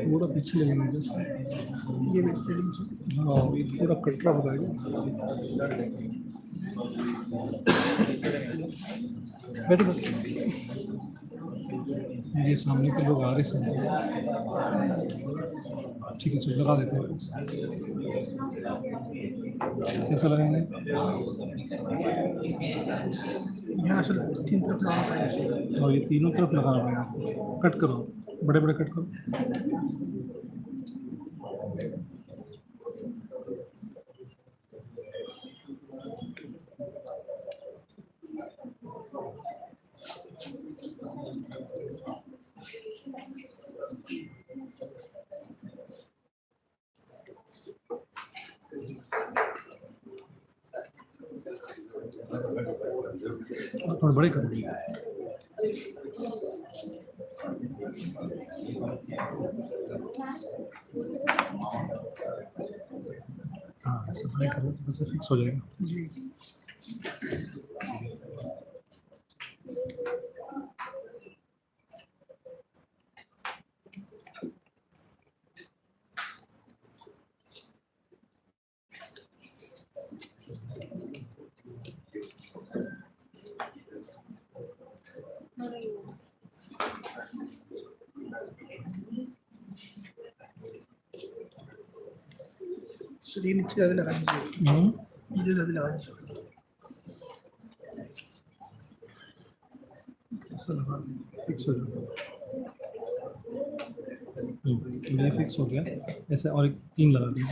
थोड़ा पीछे ले लेंगे ये हाँ ये थोड़ा कटरा बताएगा बैठो बस ये सामने के लोग आ रहे सब ठीक है चलो लगा देते हैं कैसा लगाएंगे यहाँ से तीन तरफ लगाना पड़ेगा और ये तीनों तरफ लगाना पड़ेगा कट करो बड़े बड़े कट करो थोड़ा बड़े करो हाँ ऐसे बड़े करो तो बस फिक्स हो जाएगा जी ये नीचे ज़्यादा लगानी चाहिए इधर ज़्यादा लगानी चाहिए ऐसा लगा फिक्स हो जाएगा ये फिक्स हो गया ऐसे और एक 3 लगा दिया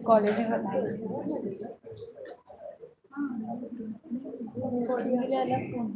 कॉलेज में बताया अलग phone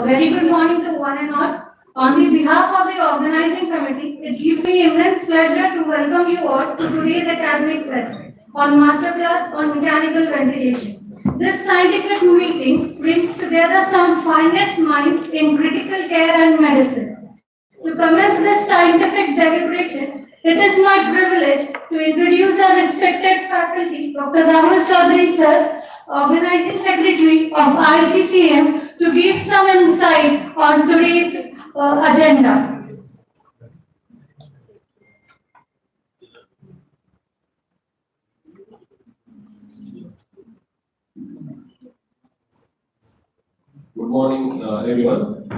Very good morning to one and all. On the behalf of the organizing committee, it gives me immense pleasure to welcome you all to today's academic fest on Masterclass on Mechanical Ventilation. This scientific meeting brings together some finest minds in critical care and medicine. To commence this scientific deliberation, it is my privilege to introduce our respected faculty, Dr. Rahul Chaudhary sir, Organizing Secretary of ICCM, to give some insight on today's agenda. Good morning, everyone.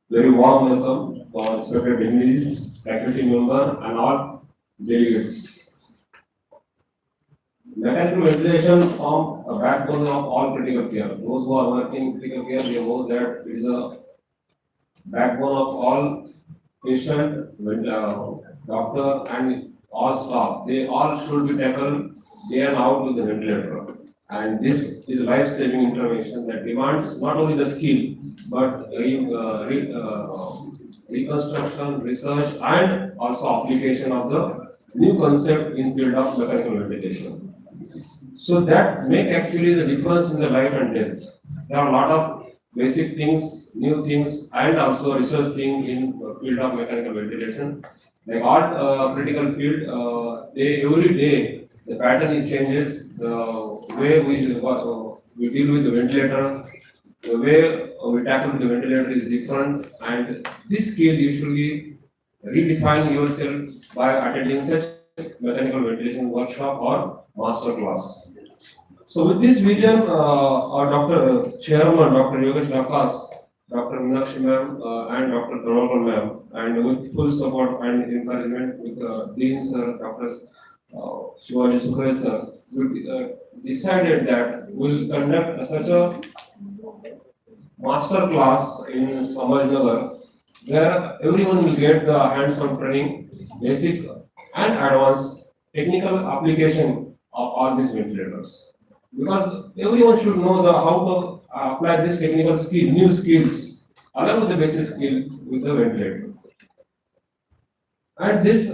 Very warm welcome to our respected dignitaries, faculty member, and all delegates. Mechanical ventilation forms a backbone of all critical care. Those who are working in critical care, they know that it is a backbone of all patient, doctor, and all staff. They all should be tackled day and out with the ventilator. And this is life-saving intervention that demands not only the skill, but reconstruction, research, and also application of the new concept in field of mechanical ventilation. So that make actually the difference in the life and death. There are a lot of basic things, new things, and also research thing in field of mechanical ventilation. Like all critical field, every day the pattern is changes. The way we deal with the ventilator, the way we tackle the ventilator is different, and this skill you should be redefine yourself by attending such mechanical ventilation workshop or master class. So with this vision, our Dr. Chairman, Dr. Yogesh Lakas, Dr. Meenakshi ma'am, and Dr. Dhanwal ma'am, and with full support and encouragement with Dean sir, Dr. Sambhaji sir, we decided that we'll conduct such a master class in Sambhaji Nagar, where everyone will get the hands-on training, basic and advanced technical application of all these ventilators. Because everyone should know how to apply this technical skill, new skills, along with the basic skill with the ventilator. And this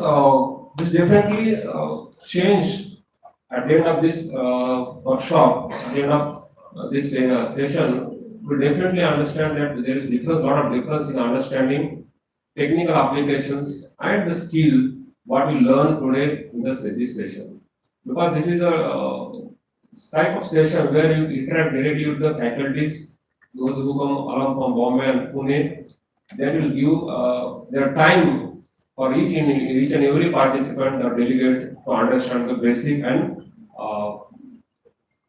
definitely change at the end of this workshop, at the end of this session, we definitely understand that there is lot of difference in understanding technical applications and the skill what we learn today in this session. Because this is a type of session where you interact directly with the faculties, those who come along from Bombay and Pune, that will give their time for each and every participant or delegate to understand the basic and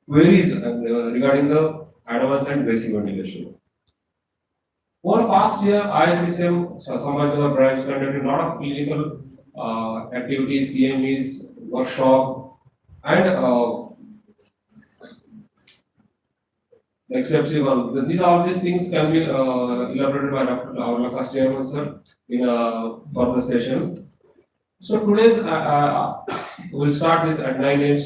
queries regarding the advanced and basic ventilation. Over past year, ICCM Sambhaji branch conducted a lot of clinical activities, CMEs, workshop, and exceptional one. All these things can be elaborated by Dr. Lakas Chairman sir in further session. So today's we'll start this at 9 a.m.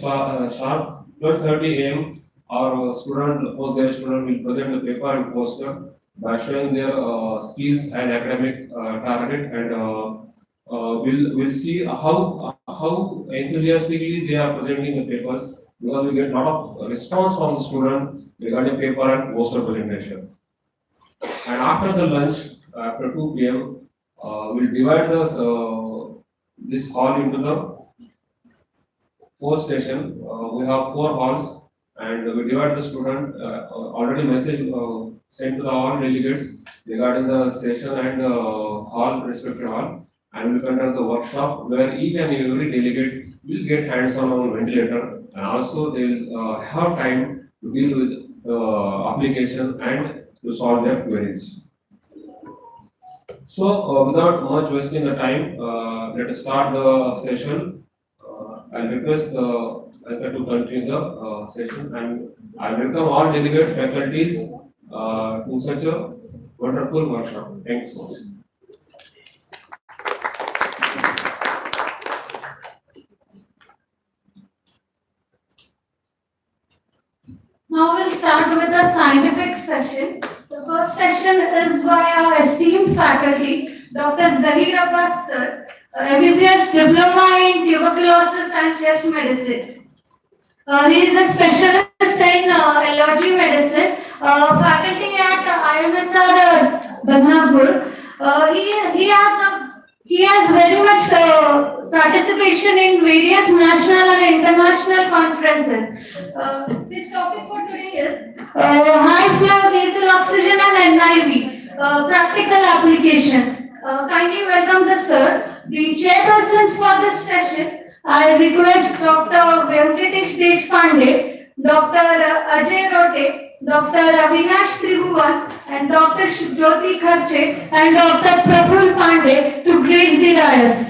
sharp, 12:30 a.m. our postgraduate student will present the paper and poster by showing their skills and academic target, and we'll see how enthusiastically they are presenting the papers, because we get a lot of response from the student regarding paper and poster presentation. And after the lunch, after 2 p.m., we'll divide this hall into the 4 station. We have 4 halls, and we divide the student. Already message sent to the all delegates regarding the session and hall, respective hall, and we conduct the workshop where each and every delegate will get hands-on on ventilator, and also they will have time to deal with the application and to solve their queries. So, without much wasting the time, let us start the session. I request Anka to continue the session, and I welcome all delegates, faculties to such a wonderful workshop. Thank you so much. Now we'll start with the scientific session. The first session is by our esteemed faculty, Dr. Zahir Abbas sir, MBBS Diploma in Tuberculosis and Chest Medicine. He is a specialist in allergy medicine, faculty at IMSR Badnapur. He has very much participation in various national and international conferences. This topic for today is high flow nasal oxygen and NIV, practical application. Kindly welcome the sir. The chairpersons for this session, I request Dr. Venkatesh Deshpande, Dr. Ajay Rote, Dr. Avinash Tribhuvan, and Dr. Jyoti Kharche, and Dr. Praful Pandey to grace the dais.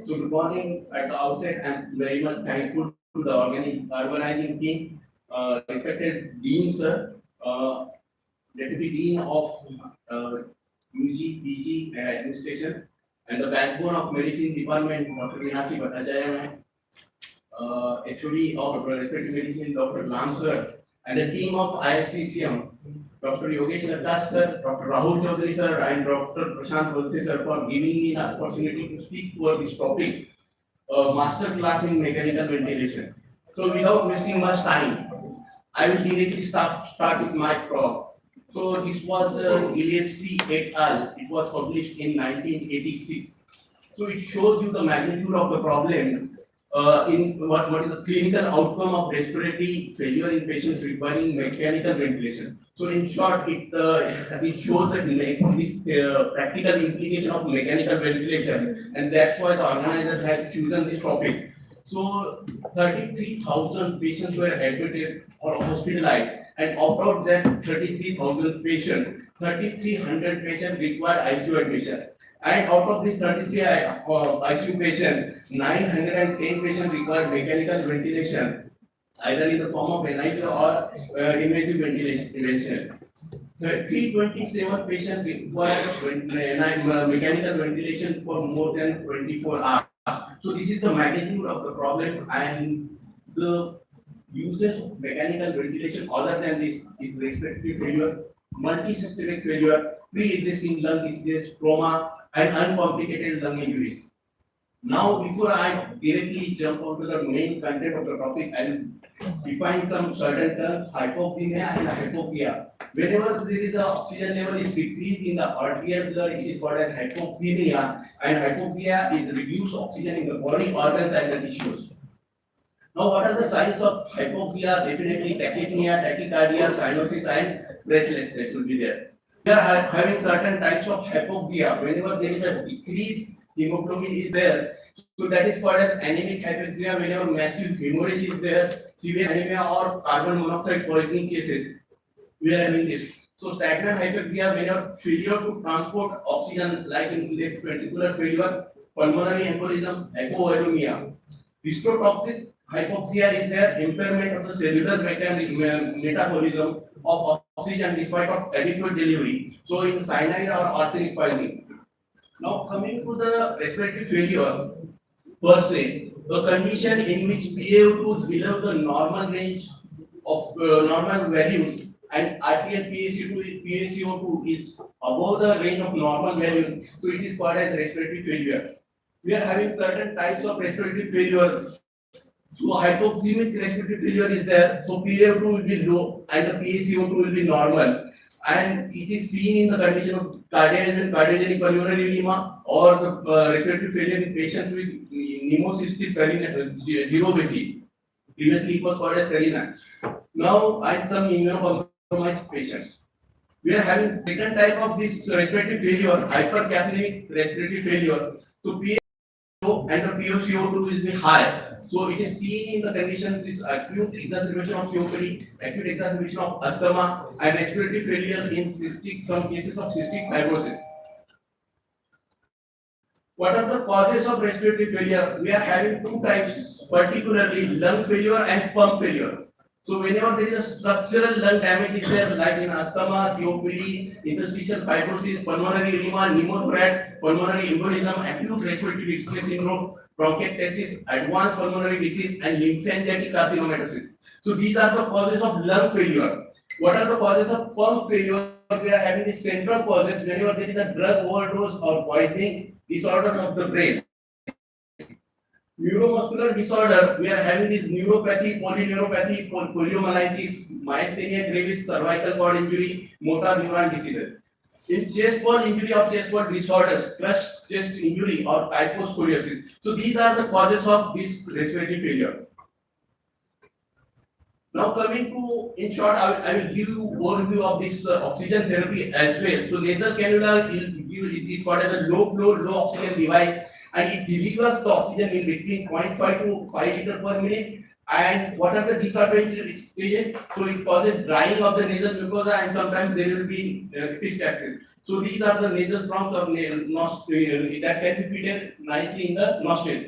So good morning. At the outset, I'm very much thankful to the organizing team, respected Dean sir, Deputy Dean of UG, PG and Administration, and the backbone of Medicine Department, Dr. Meenakshi Bhattacharya, HOD of Respiratory Medicine, Dr. Lam sir, and the team of ISCCM, Dr. Yogesh Natas sir, Dr. Rahul Chaudhary sir, and Dr. Prashant Valse sir for giving me the opportunity to speak over this topic, Masterclass in Mechanical Ventilation. So without wasting much time, I will directly start with my talk. So this was the Gillespie et al. It was published in 1986. So it shows you the magnitude of the problem in what is the clinical outcome of respiratory failure in patients requiring mechanical ventilation. So in short, it shows this practical implication of mechanical ventilation, and that's why the organizers have chosen this topic. So 33,000 patients were admitted or hospitalized, and out of that 33,000 patients, 3,300 patients require ICU admission. And out of these 33 ICU patients, 910 patients require mechanical ventilation, either in the form of NIV or invasive ventilation. So 327 patients require mechanical ventilation for more than 24 hours. So this is the magnitude of the problem, and the usage of mechanical ventilation other than this is respiratory failure, multisystemic failure, pre-existing lung disease, trauma, and uncomplicated lung injuries. Now, before I directly jump onto the main content of the topic, I will define some certain terms, hypoxemia and hypoxia. Whenever there is a oxygen level is decreased in the arterial blood, it is called as hypoxemia, and hypoxia is reduced oxygen in the body organs and the tissues. Now, what are the signs of hypoxia? Definitely tachypnea, tachycardia, cyanosis, and breathlessness will be there. We are having certain types of hypoxia. Whenever there is a decrease hemoglobin is there, so that is called as anemic hypoxia. Whenever massive hemorrhage is there, severe anemia or carbon monoxide poisoning cases, we are having this. So stagnant hypoxia, whenever failure to transport oxygen, like in left ventricular failure, pulmonary embolism, hypovolemia. Histotoxic hypoxia is there, impairment of the cellular metabolism of oxygen despite of adequate delivery. So in cyanide or arsenic poisoning. Now coming to the respiratory failure per se, a condition in which PaO2 is below the normal range of normal values and arterial PaCO2 is above the range of normal value, so it is called as respiratory failure. We are having certain types of respiratory failure. So hypoxemic respiratory failure is there, so PaO2 will be low and the PaCO2 will be normal. And it is seen in the condition of cardiogenic pulmonary edema or the respiratory failure in patients with pneumocystis girovesi. Previously it was called as Carinax. Now, and some immunocompromised patients. We are having second type of this respiratory failure, hypercapnic respiratory failure. So PaO2 and the PaCO2 will be high. So it is seen in the condition is acute exacerbation of COPD, acute exacerbation of asthma, and respiratory failure in some cases of cystic fibrosis. What are the causes of respiratory failure? We are having two types, particularly lung failure and pump failure. So whenever there is a structural lung damage is there, like in asthma, COPD, interstitial fibrosis, pulmonary edema, pneumothorax, pulmonary embolism, acute respiratory distress syndrome, bronchiectasis, advanced pulmonary disease, and lymphangitic carcinomatosis. So these are the causes of lung failure. What are the causes of pump failure? We are having the central causes whenever there is a drug overdose or poisoning, disorder of the brain. Neuromuscular disorder, we are having this neuropathy, polyneuropathy, poliomyelitis, myasthenia gravis, cervical cord injury, motor neuron diseases. In chest wall injury or chest wall disorders, clutch chest injury or kyphoscoliosis. So these are the causes of this respiratory failure. Now coming to, in short, I will give you overview of this oxygen therapy as well. So nasal cannula is called as a low flow, low oxygen device, and it delivers the oxygen in between 0.5 to 5 liters per minute. And what are the disadvantages? So it causes drying of the nasal mucosa, and sometimes there will be epistaxis. So these are the nasal prongs of nostril that can be fitted nicely in the nostril.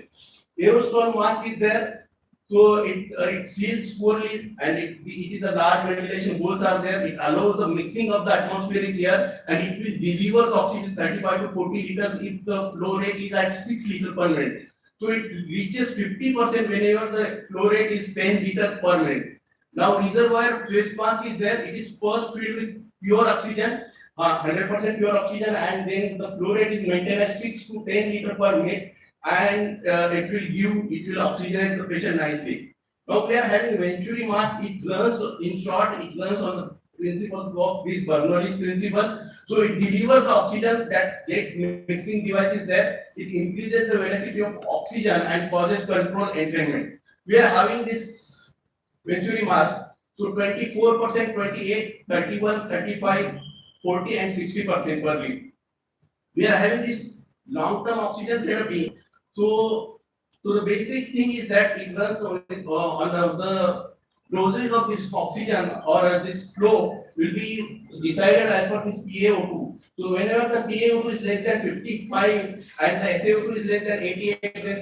Aerosol mask is there, so it seals poorly, and it is a large ventilation holes are there. It allows the mixing of the atmospheric air, and it will deliver the oxygen 35 to 40 liters if the flow rate is at 6 liters per minute. So it reaches 50% whenever the flow rate is 10 liters per minute. Now reservoir face mask is there. It is first filled with pure oxygen, 100% pure oxygen, and then the flow rate is maintained at 6 to 10 liters per minute, and it will oxygenate the patient nicely. Now we are having Venturi mask. It learns, in short, it learns on the principle of this Bernoulli's principle. So it delivers the oxygen that get mixing device is there. It increases the velocity of oxygen and causes controlled entrainment. We are having this Venturi mask. So 24%, 28, 31, 35, 40, and 60% per liter. We are having this long-term oxygen therapy. So the basic thing is that it runs on the dosage of this oxygen or this flow will be decided as per this PaO2. So whenever the PaO2 is less than 55 and the SaO2 is less than 88, then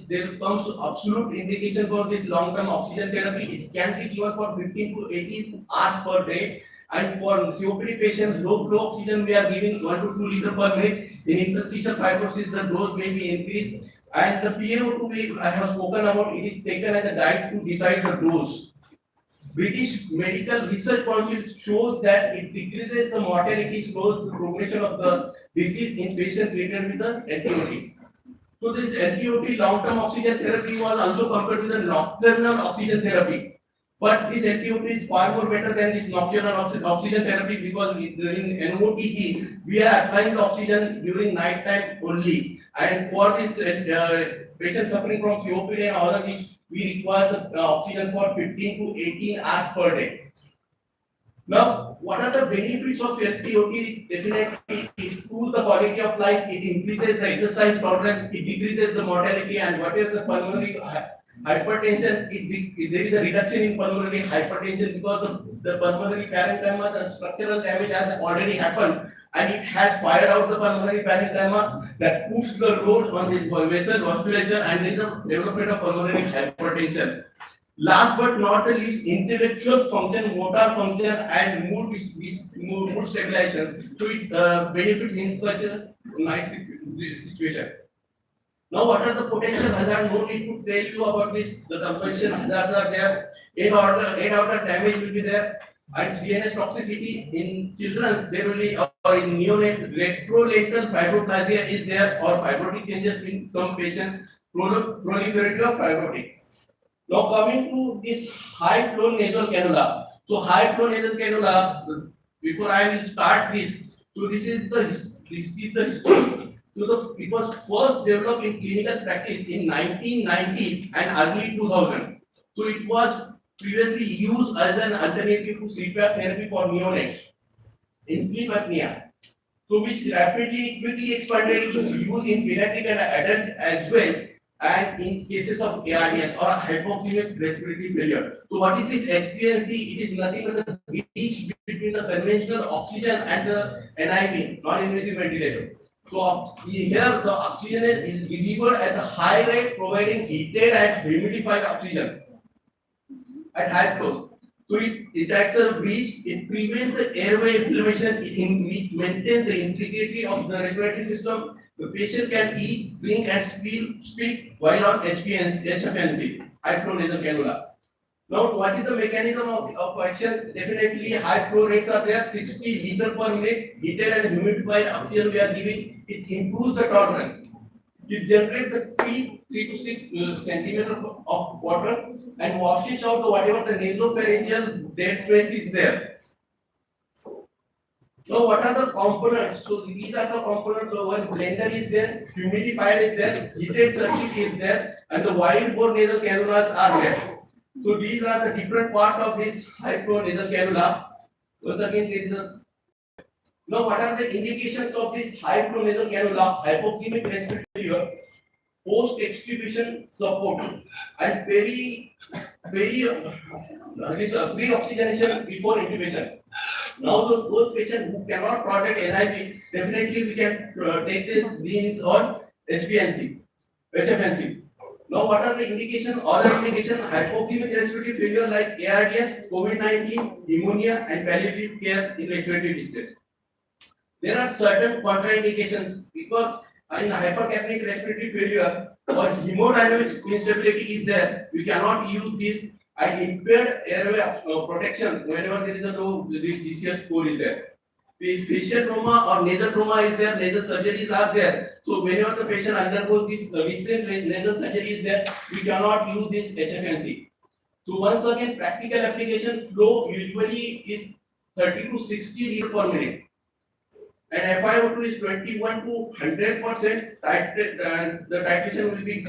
there comes absolute indication for this long-term oxygen therapy. It can be given for 15 to 18 hours per day. And for COPD patients, low flow oxygen, we are giving 1 to 2 liters per minute. In interstitial fibrosis, the dose may be increased. And the PaO2 I have spoken about, it is taken as a guide to decide the dose. British Medical Research Council shows that it decreases the mortality, slows the progression of the disease in patients treated with the LTOT. So this LTOT long-term oxygen therapy was also compared with the nocturnal oxygen therapy. But this LTOT is far more better than this nocturnal oxygen therapy because in NOTG we are applying the oxygen during night time only. And for this patient suffering from COPD and other things, we require the oxygen for 15 to 18 hours per day. Now, what are the benefits of LTOT? Definitely, it improves the quality of life, it increases the exercise tolerance, it decreases the mortality, and what is the pulmonary hypertension? There is a reduction in pulmonary hypertension because the pulmonary parenchyma, the structural damage has already happened, and it has fired out the pulmonary parenchyma that puts the load on this vessel vasculature, and there is a development of pulmonary hypertension. Last but not the least, intellectual function, motor function, and mood stabilization. So it benefits in such a nice situation. Now, what are the potential hazards? No need to tell you about this. The conventional hazards are there. 8 order damage will be there. And CNS toxicity in children, there will be, or in neonates, retrolateral fibroplasia is there, or fibrotic changes in some patients, proliferation of fibrotic. Now coming to this high flow nasal cannula. So high flow nasal cannula, before I will start this, so this is the history. So it was first developed in clinical practice in 1990 and early 2000. So it was previously used as an alternative to CPAP therapy for neonates in sleep apnea. So which quickly expanded into use in pediatric and adult as well, and in cases of ARDS or hypoxemic respiratory failure. So what is this HPNC? It is nothing but the bridge between the conventional oxygen and the NIV, non-invasive ventilator. So here the oxygen is delivered at a high rate, providing heated and humidified oxygen at high flow. So it acts as a bridge, it prevents the airway inflammation, it maintains the integrity of the respiratory system. The patient can eat, drink, and speak while on HFNC, high flow nasal cannula. Now, what is the mechanism of action? Definitely, high flow rates are there, 60 liters per minute, heated and humidified oxygen we are giving. It improves the tolerance. It generates the 3 to 6 centimeters of water and washes out whatever the nasopharyngeal dead space is there. So what are the components? So these are the components. So one blender is there, humidifier is there, heated circuit is there, and the wide bore nasal cannulas are there. So these are the different part of this high flow nasal cannula. Once again, there is a. Now, what are the indications of this high flow nasal cannula? Hypoxemic respiratory failure, post extubation support, and pre-oxygenation before intubation. Now, those patients who cannot tolerate NIV, definitely we can take these on HPNC, HFNC. Now, what are the indications? Other indications: hypoxemic respiratory failure like ARDS, COVID-19, pneumonia, and palliative care in respiratory distress. There are certain contraindications because in hypercapnic respiratory failure or hemodynamic instability is there. We cannot use this, and impaired airway protection whenever there is a low GCS score is there. The facial trauma or nasal trauma is there, nasal surgeries are there. So whenever the patient undergoes this recent nasal surgery is there, we cannot use this HFNC. So once again, practical application flow usually is 30 to 60 liters per minute. And FiO2 is 21 to 100%. The titration will be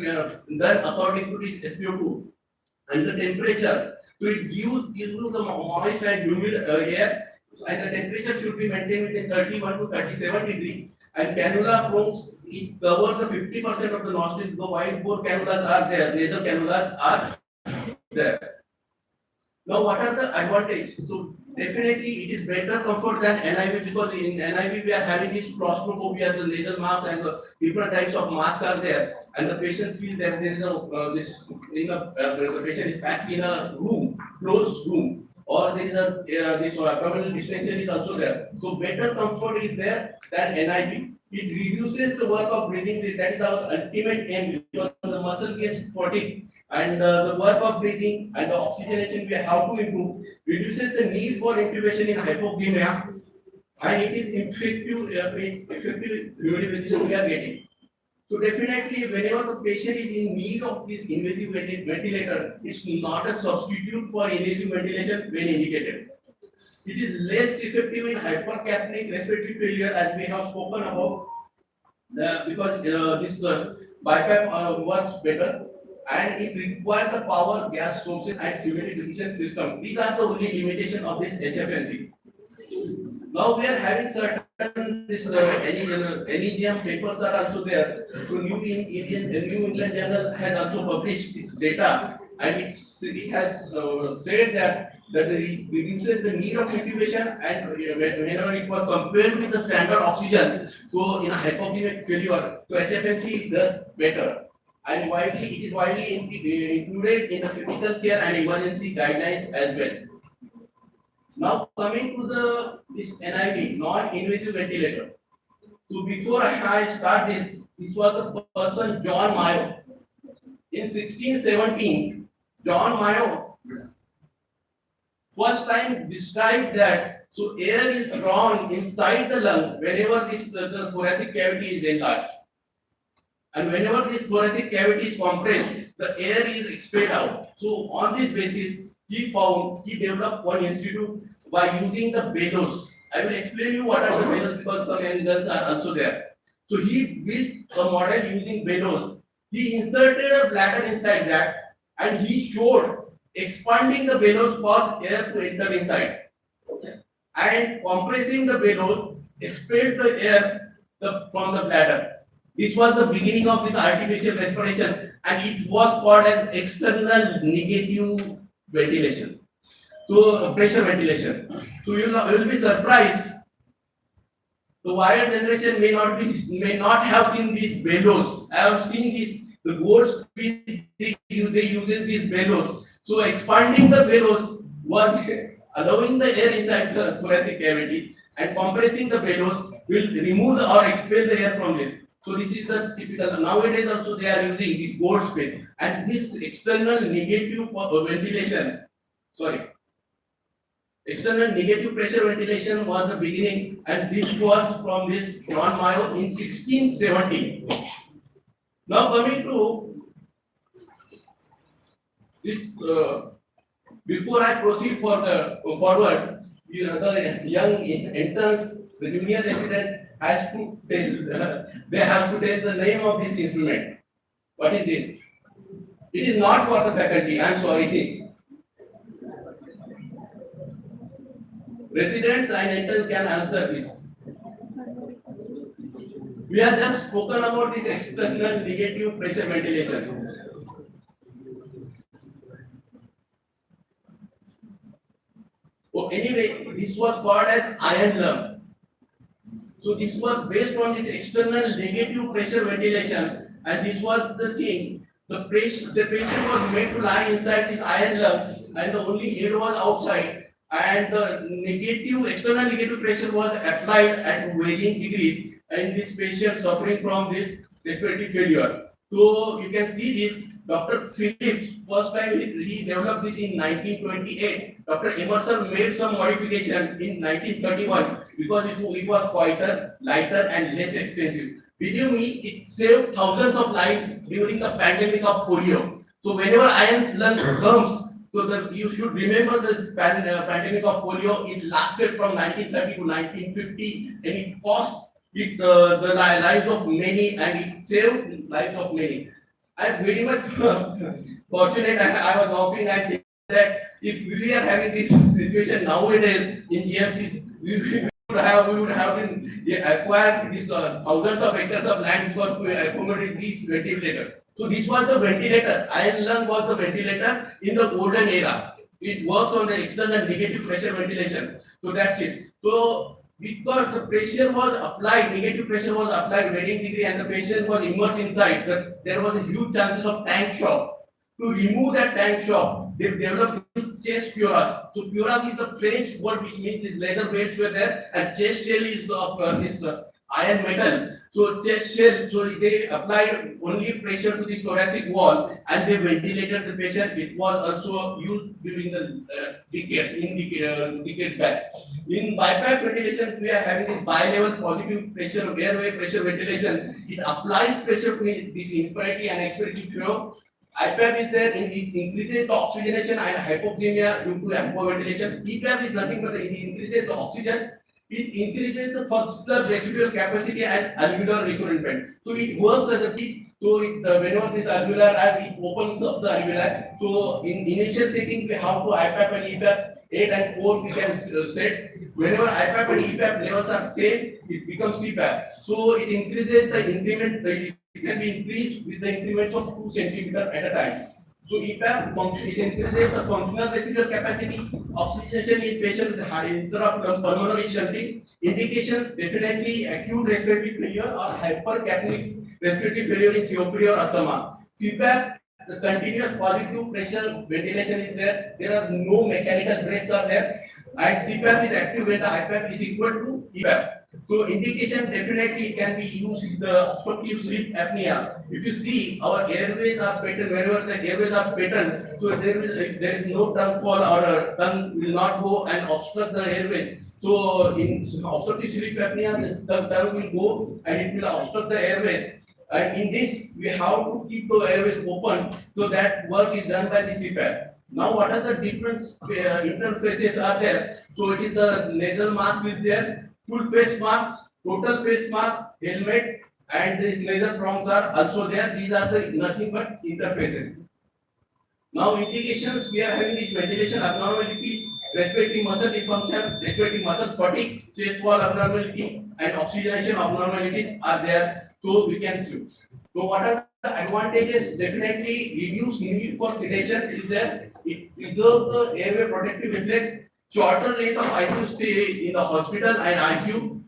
done according to this SpO2 and the temperature. So it gives the moist and humid air, and the temperature should be maintained within 31 to 37 degrees. And cannula probes, it covers the 50% of the nostrils. The wide bore cannulas are there, nasal cannulas are there. Now, what are the advantages? So definitely it is better comfort than NIV, because in NIV we are having this claustrophobia, the nasal mask and the different types of masks are there, and the patient feels that there is the patient is packed in a room, closed room, or there is this abdominal distension is also there. So better comfort is there than NIV. It reduces the work of breathing. That is our ultimate aim, because the muscle gets fatigued, and the work of breathing and the oxygenation we have to improve, reduces the need for intubation in hypoxemia, and it is effective humidification we are getting. So definitely, whenever the patient is in need of this invasive ventilator, it's not a substitute for invasive ventilation when indicated. It is less effective in hypercapnic respiratory failure, as we have spoken about, because this BiPAP works better, and it requires the power, gas sources, and humidification system. These are the only limitations of this HFNC. Now we are having certain this NEGM papers are also there. So New England Journal has also published its data, and it has said that it reduces the need of intubation, and whenever it was compared with the standard oxygen, so in a hypoxemic failure, so HFNC does better, and it is widely included in the critical care and emergency guidelines as well. Now coming to this NIV, non-invasive ventilator. So before I start this was the person John Mayo. In 1617, John Mayo first time described that so air is drawn inside the lung whenever the thoracic cavity is enlarged, and whenever this thoracic cavity is compressed, the air is expelled out. So on this basis, he developed one institute by using the bellows. I will explain you what are the bellows, because some engines are also there. So he built a model using bellows. He inserted a bladder inside that, and he showed expanding the bellows caused air to enter inside, and compressing the bellows expelled the air from the bladder. This was the beginning of this artificial respiration, and it was called as external negative ventilation. So pressure ventilation. So you will be surprised. The wired generation may not have seen these bellows. I have seen this. The gold speed they uses these bellows. So expanding the bellows was allowing the air inside the thoracic cavity, and compressing the bellows will remove or expel the air from this. So this is the typical. Nowadays also they are using this gold speed, and this external negative ventilation. External negative pressure ventilation was the beginning, and this was from this John Mayo in 1670. Now coming to this, before I proceed forward, the young interns, the junior resident has to tell, they have to tell the name of this instrument. What is this? It is not for the faculty. I am sorry. Residents and interns can answer this. We have just spoken about this external negative pressure ventilation. So anyway, this was called as iron lung. So this was based on this external negative pressure ventilation, and this was the thing. The patient was made to lie inside this iron lung, and the only head was outside. And the external negative pressure was applied at varying degrees, and this patient suffering from this respiratory failure. So you can see this. Dr. Phillips, first time he developed this in 1928. Dr. Emerson made some modification in 1931 because it was quieter, lighter, and less expensive. Believe me, it saved thousands of lives during the pandemic of polio. So whenever iron lung comes, so you should remember this pandemic of polio. It lasted from 1930 to 1950, and it cost the lives of many, and it saved lives of many. I am very much fortunate. I was laughing and thinking that if we are having this situation nowadays in GMC, we would have been acquired these thousands of acres of land because we accommodate these ventilators. So this was the ventilator. Iron lung was the ventilator in the golden era. It works on the external negative pressure ventilation. So that's it. So because the pressure was applied, negative pressure was applied varying degree, and the patient was immersed inside, there was a huge chances of tank shock. To remove that tank shock, they developed chest cuirass. So cuirass is the French word which means these leather belts were there, and chest shell is this iron metal. So chest shell, so they applied only pressure to the thoracic wall and they ventilated the patient. It was also used during the decades back. In bypass ventilation, we are having this bi-level positive pressure, airway pressure ventilation. It applies pressure to this inspiratory and expiratory flow. IPAP is there, it increases the oxygenation and hypoxemia due to hypoventilation. EPAP is nothing but it increases the oxygen, it increases the further residual capacity and alveolar recruitment. So it works as a peak. So whenever this alveolar and it opens up the alveoli. So in initial setting we have to IPAP and EPAP 8 and 4 we can set. Whenever IPAP and EPAP levels are same, it becomes CPAP. So it increases the increment. It can be increased with the increments of 2 centimeters at a time. So EPAP function, it increases the functional residual capacity, oxygenation in patients with interrupted pulmonary shunting. Indication definitely acute respiratory failure or hypercapnic respiratory failure in COPD or asthma. CPAP, the continuous positive pressure ventilation is there. There are no mechanical breaks are there. And CPAP is active when the IPAP is equal to EPAP. So indication definitely it can be used in the obstructive sleep apnea. If you see our airways are patterned, wherever the airways are patterned, so there is no tongue fall or tongue will not go and obstruct the airway. So in obstructive sleep apnea, the tongue will go and it will obstruct the airway. And in this, we have to keep the airways open. So that work is done by the CPAP. Now, what are the different interfaces are there? So it is the nasal mask is there, full face mask, total face mask, helmet, and these nasal prongs are also there. These are the nothing but interfaces. Now, indications, we are having this ventilation abnormalities, respiratory muscle dysfunction, respiratory muscle fatigue, chest wall abnormality, and oxygenation abnormalities are there. So we can see. So what are the advantages? Definitely reduce need for sedation is there. It preserves the airway protective effect, shorter length of ICU stay in the hospital and ICU,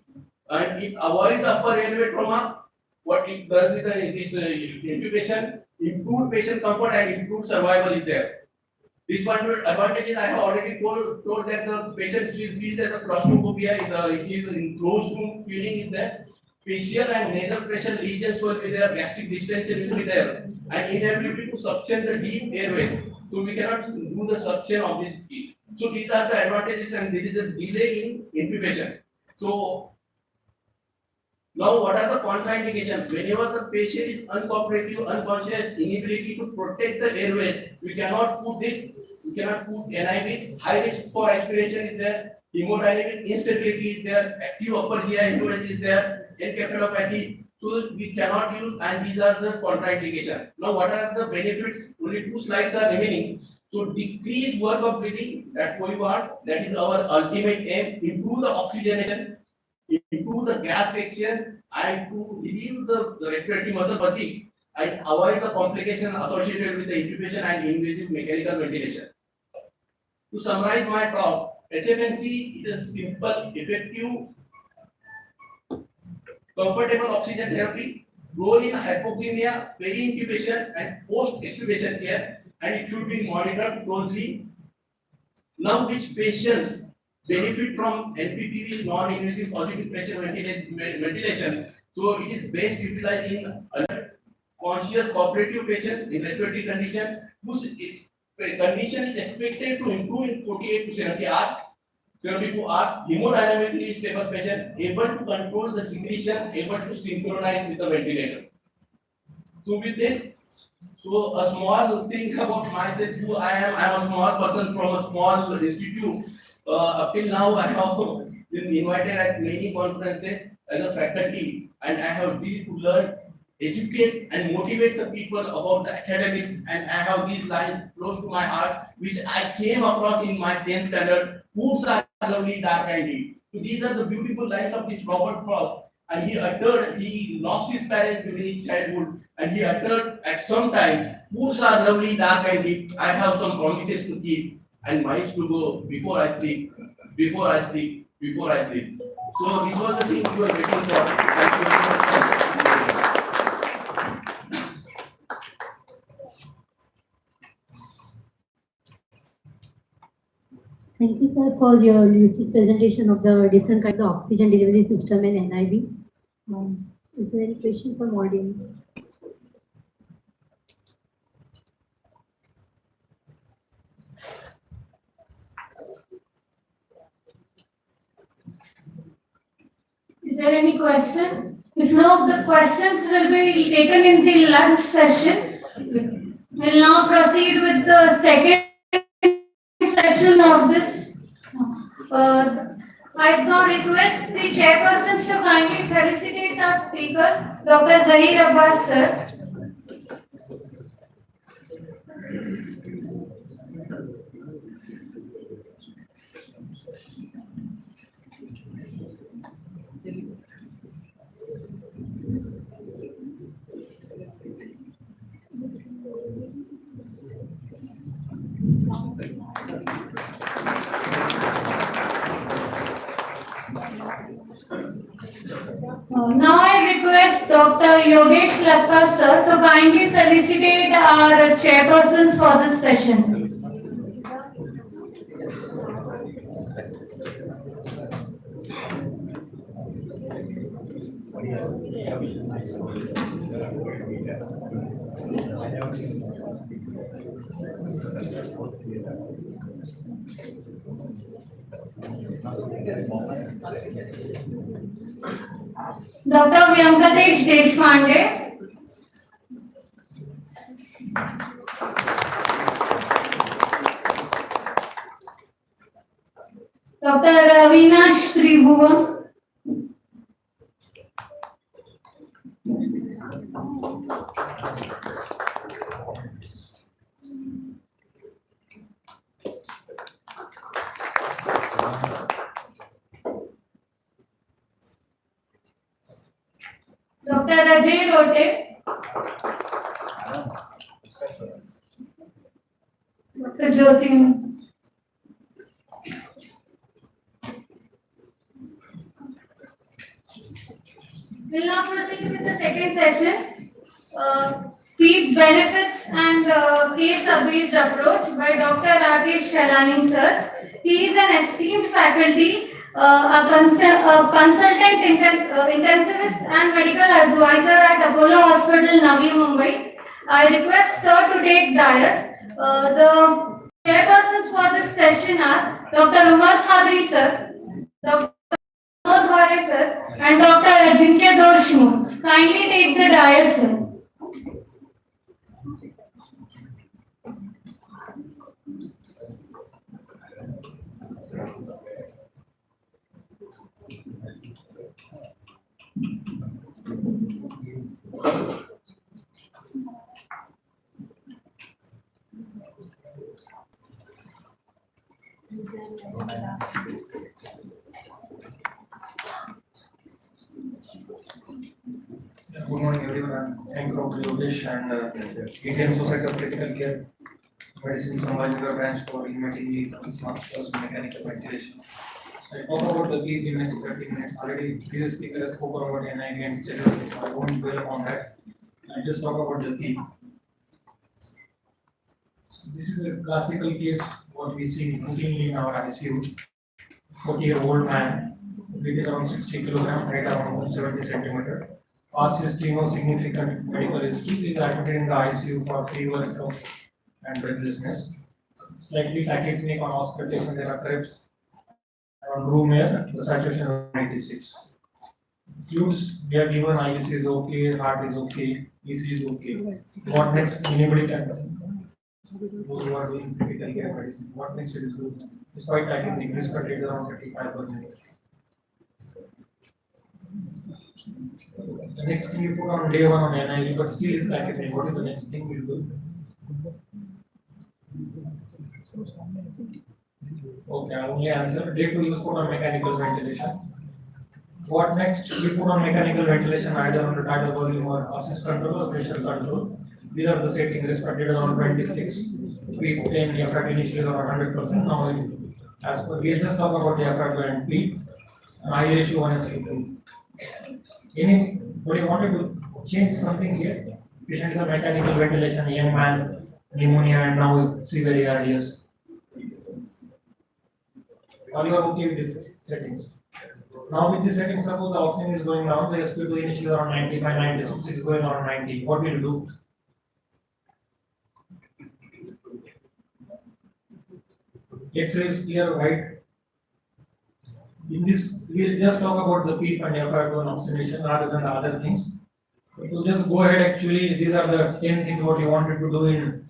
and it avoids the upper airway trauma. What it does with this intubation, improved patient comfort and improved survival is there. This one advantages I have already told that the patient feels that the claustrophobia is in closed room feeling is there. Facial and nasal pressure lesions will be there, gastric distension will be there, and inability to suction the deep airway. So we cannot do the suction of this teeth. So these are the advantages, and there is a delay in intubation. So now what are the contraindications? Whenever the patient is uncooperative, unconscious, inability to protect the airways, we cannot put this. We cannot put NIV. High risk for aspiration is there. Hemodynamic instability is there. Active upper GI influence is there. Encephalopathy. So we cannot use, and these are the contraindications. Now, what are the benefits? Only 2 slides are remaining. So decrease work of breathing. That's what we want. That is our ultimate aim. Improve the oxygenation, improve the gas section, and to relieve the respiratory muscle fatigue and avoid the complications associated with the intubation and invasive mechanical ventilation. To summarize my talk, HFNC is a simple, effective, comfortable oxygen therapy, role in hypoxemia, peri-intubation and post-extubation care, and it should be monitored closely. Now, which patients benefit from NPPV, non-invasive positive pressure ventilation? So it is best utilized in alert, conscious, cooperative patients in respiratory condition whose condition is expected to improve in 48 to 70 hours. 72 hours, hemodynamically stable patient, able to control the secretion, able to synchronize with the ventilator. So with this, so a small thing about myself, who I am a small person from a small institute. Up till now, I have been invited at many conferences as a faculty, and I have zeal to learn, educate and motivate the people about the academics, and I have these lines close to my heart, which I came across in my 10th standard. Whose are lovely, dark and deep. So these are the beautiful lines of this Robert Frost, and he lost his parents during his childhood, and he uttered at some time, whose are lovely, dark and deep, I have some promises to keep. and mice to go before I sleep, before I sleep, before I sleep. So these were the things we were waiting for. Thank you very much. Thank you, sir, for your lucid presentation of the different kind of oxygen delivery system in NIV. Is there any question from audience? Is there any question? If no, the questions will be taken in the lunch session. We'll now proceed with the second session of this. I now request the chairpersons to kindly felicitate our speaker, Dr. Zahir Abbas, sir. Now I request Dr. Yogesh Lakka, sir, to kindly felicitate our chairpersons for this session. Dr. Vyankatesh Deshpande. Dr. Avinash Tribhuvan. Dr. Ajay Rote. Dr. Jyoti. We'll now proceed with the second session. Peak benefits and case-based approach by Dr. Rakesh Khelani, sir. He is an esteemed faculty, a consultant intensivist and medical advisor at Apollo Hospital, Navi Mumbai. I request sir to take dais. The chairpersons for this session are Dr. Umar Khadri, sir, Dr. Vinod Bhare, sir, and Dr. Ajinkya Dorshmukh. Kindly take the dais, sir. Good morning, everyone. Thank you, Dr. Yogesh and Indian Society of Critical Care Medicine Sambhaji branch for inviting me for this masterclass in mechanical ventilation. So I talk about the PEEP in next 30 minutes. Already previous speaker has spoken about NIV and children, so I won't dwell on that. I just talk about the PEEP. So this is a classical case what we see routinely in our ICU. 40-year-old man, weight is around 60 kg, height around 170 cm. Past history, no significant medical history. He is admitted in the ICU for fever and breathlessness. Slightly tachypneic on auscultation, there are trips. On room air, the saturation is 96. Fluids, we are given IVC is okay, heart is okay, EC is okay. What next? Anybody can do. Those who are doing critical care medicine, what next it is good? Despite tachypneic, this country is around 35 per minute. The next thing you put on day 1 on NIV, but still is tachypneic. What is the next thing we'll do? Okay, I only answer. Day 2 is put on mechanical ventilation. What next? We put on mechanical ventilation either on the tidal volume or assist control or pressure control. These are the settings expected around 26. We put in effort initially around 100%. Now, as per we just talk about the effort and P, and I ratio 1:2. Anybody wanted to change something here? Patient is a mechanical ventilation, young man, pneumonia, and now severe ARDS. All you are okay with these settings. Now with this setting, suppose the oxygen is going down, the sp2 initially around 95, 96 is going around 90. What will you do? X-ray is clear, right? In this, we'll just talk about the PEEP and FR2 and oxygenation rather than the other things. So just go ahead. Actually, these are the 10 things what you wanted to do in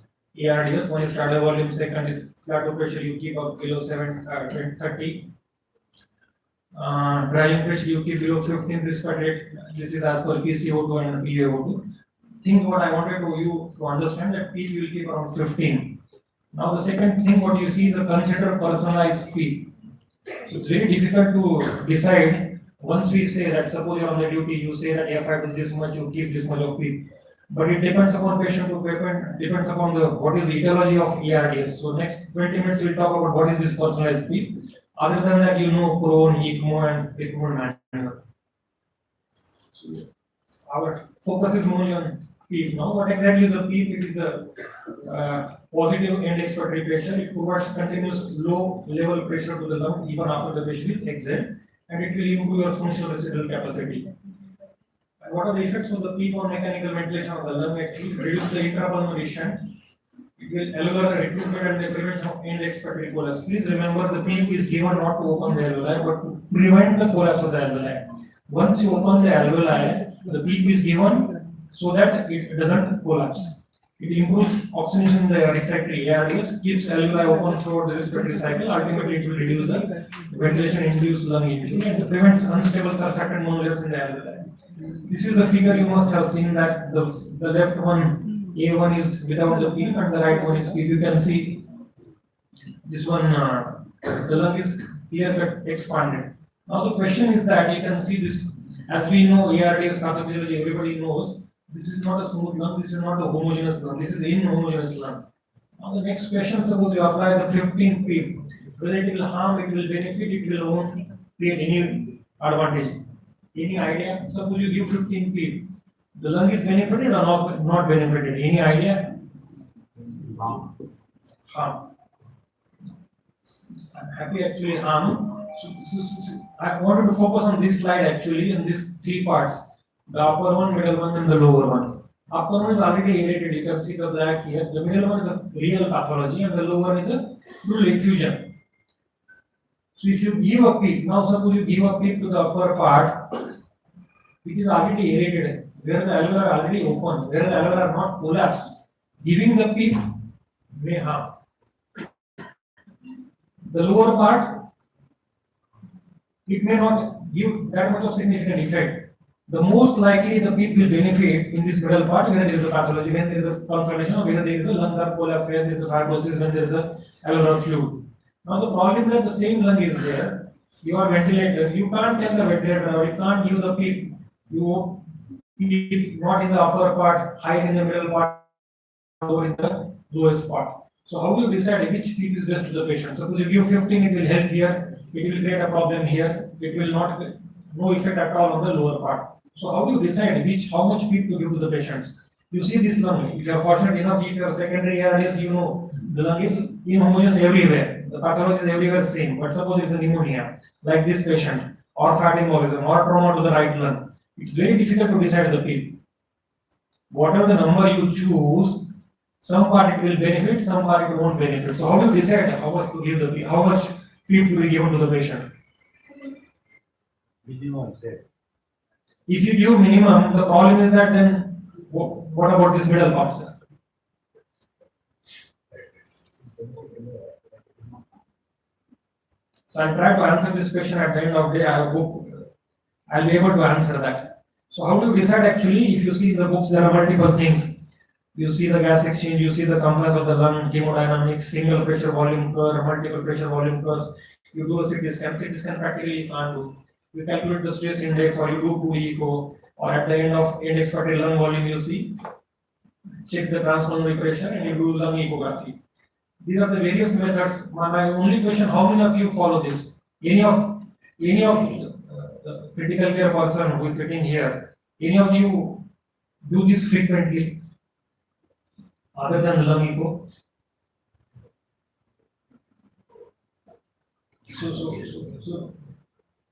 ARDS. One is tidal volume, second is plateau pressure, you keep up below 30. Driving pressure you keep below 15 respiratory rate. This is as per PCO2 and PaO2. Think what I wanted you to understand that PEEP you will keep around 15. Now the second thing what you see is a consider personalized PEEP. So it's very difficult to decide. Once we say that suppose you're on the duty, you say that FR is this much, you keep this much of PEEP. But it depends upon patient to patient, depends upon the what is the etiology of ARDS. So next 20 minutes we'll talk about what is this personalized PEEP. Other than that, you know prone, ECMO and ECMO manual. So our focus is more on PEEP now. What exactly is a PEEP? It is a positive end expiratory pressure. It provides continuous low level pressure to the lungs even after the patient is exhaled, and it will improve your functional residual capacity. And what are the effects of the PEEP on mechanical ventilation of the lung? Actually, reduce the intrapulmonary shunt. It will allow the recruitment and the prevention of end expiratory collapse. Please remember the PEEP is given not to open the alveoli but to prevent the collapse of the alveoli. Once you open the alveoli, the PEEP is given so that it doesn't collapse. It improves oxygenation in the refractory ARDS, keeps alveoli open throughout the respiratory cycle. Ultimately, it will reduce the ventilation-induced lung injury and prevents unstable surfactant monomers in the alveoli. This is the figure you must have seen that the left one, A1 is without the PEEP and the right one is PEEP. You can see this one, the lung is clear-cut expanded. Now the question is that you can see this, as we know ARDS pathophysiology, everybody knows, this is not a smooth lung, this is not a homogeneous lung, this is inhomogeneous lung. Now the next question, suppose you apply the 15 PEEP, whether it will harm, it will benefit, it will won't create any advantage. Any idea? Suppose you give 15 PEEP, the lung is benefited or not benefited? Any idea? Harm. I'm happy actually harm. So, I wanted to focus on this slide actually in these three parts. The upper one, middle one and the lower one. Upper one is already aerated, you can see the black here. The middle one is a real pathology and the lower one is a full effusion. So if you give a PEEP, now suppose you give a PEEP to the upper part, which is already aerated, where the alveoli are already open, where the alveoli are not collapsed, giving the PEEP may harm. The lower part, it may not give that much of significant effect. The most likely the PEEP will benefit in this middle part where there is a pathology, when there is a consolidation, or where there is a lung collapse, where there is a fibrosis, when there is a alveolar fluid. Now the problem is that the same lung is there. You are ventilator. You can't tell the ventilator, or you can't give the PEEP. You PEEP not in the upper part, high in the middle part, or in the lowest part. So how do you decide which PEEP is best to the patient? Suppose if you give 15, it will help here. It will create a problem here. It will not no effect at all on the lower part. So how do you decide how much PEEP to give to the patients? You see this lung. If you are fortunate enough, if you are secondary ARDS, you know the lung is inhomogeneous everywhere. The pathology is everywhere same. But suppose it's a pneumonia, like this patient, or fat embolism, or trauma to the right lung. It's very difficult to decide the PEEP. Whatever the number you choose, some part it will benefit, some part it won't benefit. So how do you decide how much to give the PEEP, how much PEEP to be given to the patient? Minimum, say. If you give minimum, the problem is that then what about this middle part, sir? So I'll try to answer this question at the end of the day. I hope I'll be able to answer that. So how do you decide actually? If you see the books, there are multiple things. You see the gas exchange, you see the compliance of the lung, hemodynamics, single pressure volume curve, multiple pressure volume curves. You do a CT scan practically you can't do. You calculate the stress index, or you do 2 echo, or at the end of end expiratory lung volume, you see check the transpulmonary pressure, and you do lung echography. These are the various methods. My only question: how many of you follow this? Any of the critical care person who is sitting here, any of you do this frequently, other than lung echo?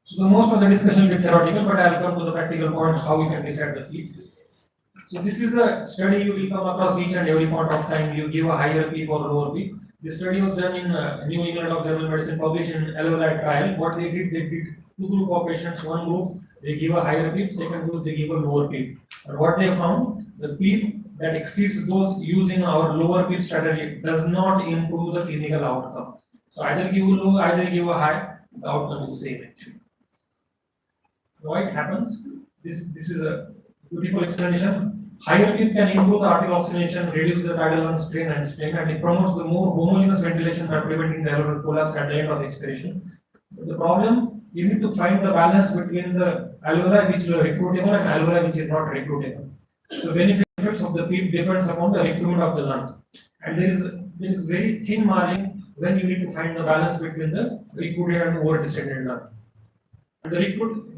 So the most of the discussion will be theoretical, but I'll come to the practical points how we can decide the peak. So this is a study you will come across each and every point of time. You give a higher peak or lower peak. This study was done in New England of General Medicine, published in alveoli trial. What they did two group of patients. One group they give a higher peak, second group they give a lower peak. And what they found, the peak that exceeds those using our lower peak strategy does not improve the clinical outcome. So either give a low, either give a high, the outcome is same actually. Why it happens? This is a beautiful explanation. Higher peak can improve the arterial oxygenation, reduce the tidal lung strain, and it promotes the more homogeneous ventilation by preventing the alveolar prolapse at the end of expiration. But the problem, you need to find the balance between the alveoli which are recruitable and alveoli which is not recruitable. So benefits of the peak depends upon the recruitment of the lung, and there is very thin margin when you need to find the balance between the recruited and over distended lung.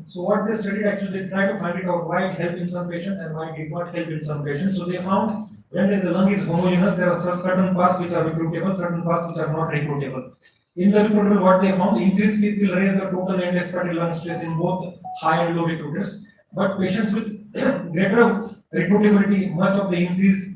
So what they studied actually, they tried to find it out why it helped in some patients and why it did not help in some patients. So they found when the lung is homogeneous, there are certain parts which are recruitable, certain parts which are not recruitable. In the recruitable, what they found, increased peak will raise the total end expected lung stress in both high and low recruiters. But patients with greater recruitability, much of the increase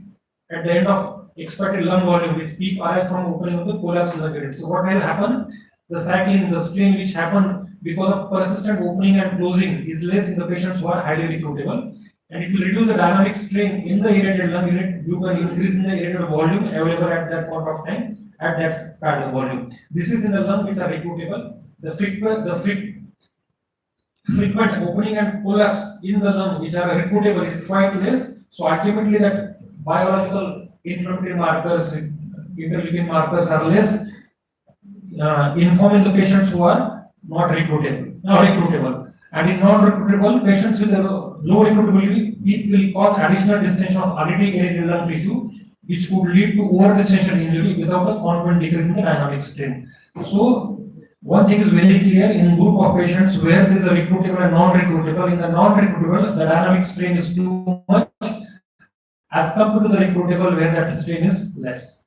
at the end of expected lung volume with peak arise from opening of the collapse lung unit. So what will happen? The cycling, the strain which happen because of persistent opening and closing is less in the patients who are highly recruitable, and it will reduce the dynamic strain in the irradiated lung unit due to an increase in the irradiated volume available at that point of time at that parallel volume. This is in the lung which are recruitable. The frequent opening and collapse in the lung which are recruitable is quite less. So ultimately, that biological inflammatory markers, interleukin markers are less informing the patients who are not recruitable. And in non-recruitable patients with a low recruitability, it will cause additional distension of already irradiated lung tissue, which could lead to over-distension injury without a consequent decrease in the dynamic strain. So one thing is very clear in group of patients where there is a recruitable and non-recruitable. In the non-recruitable, the dynamic strain is too much as compared to the recruitable where that strain is less.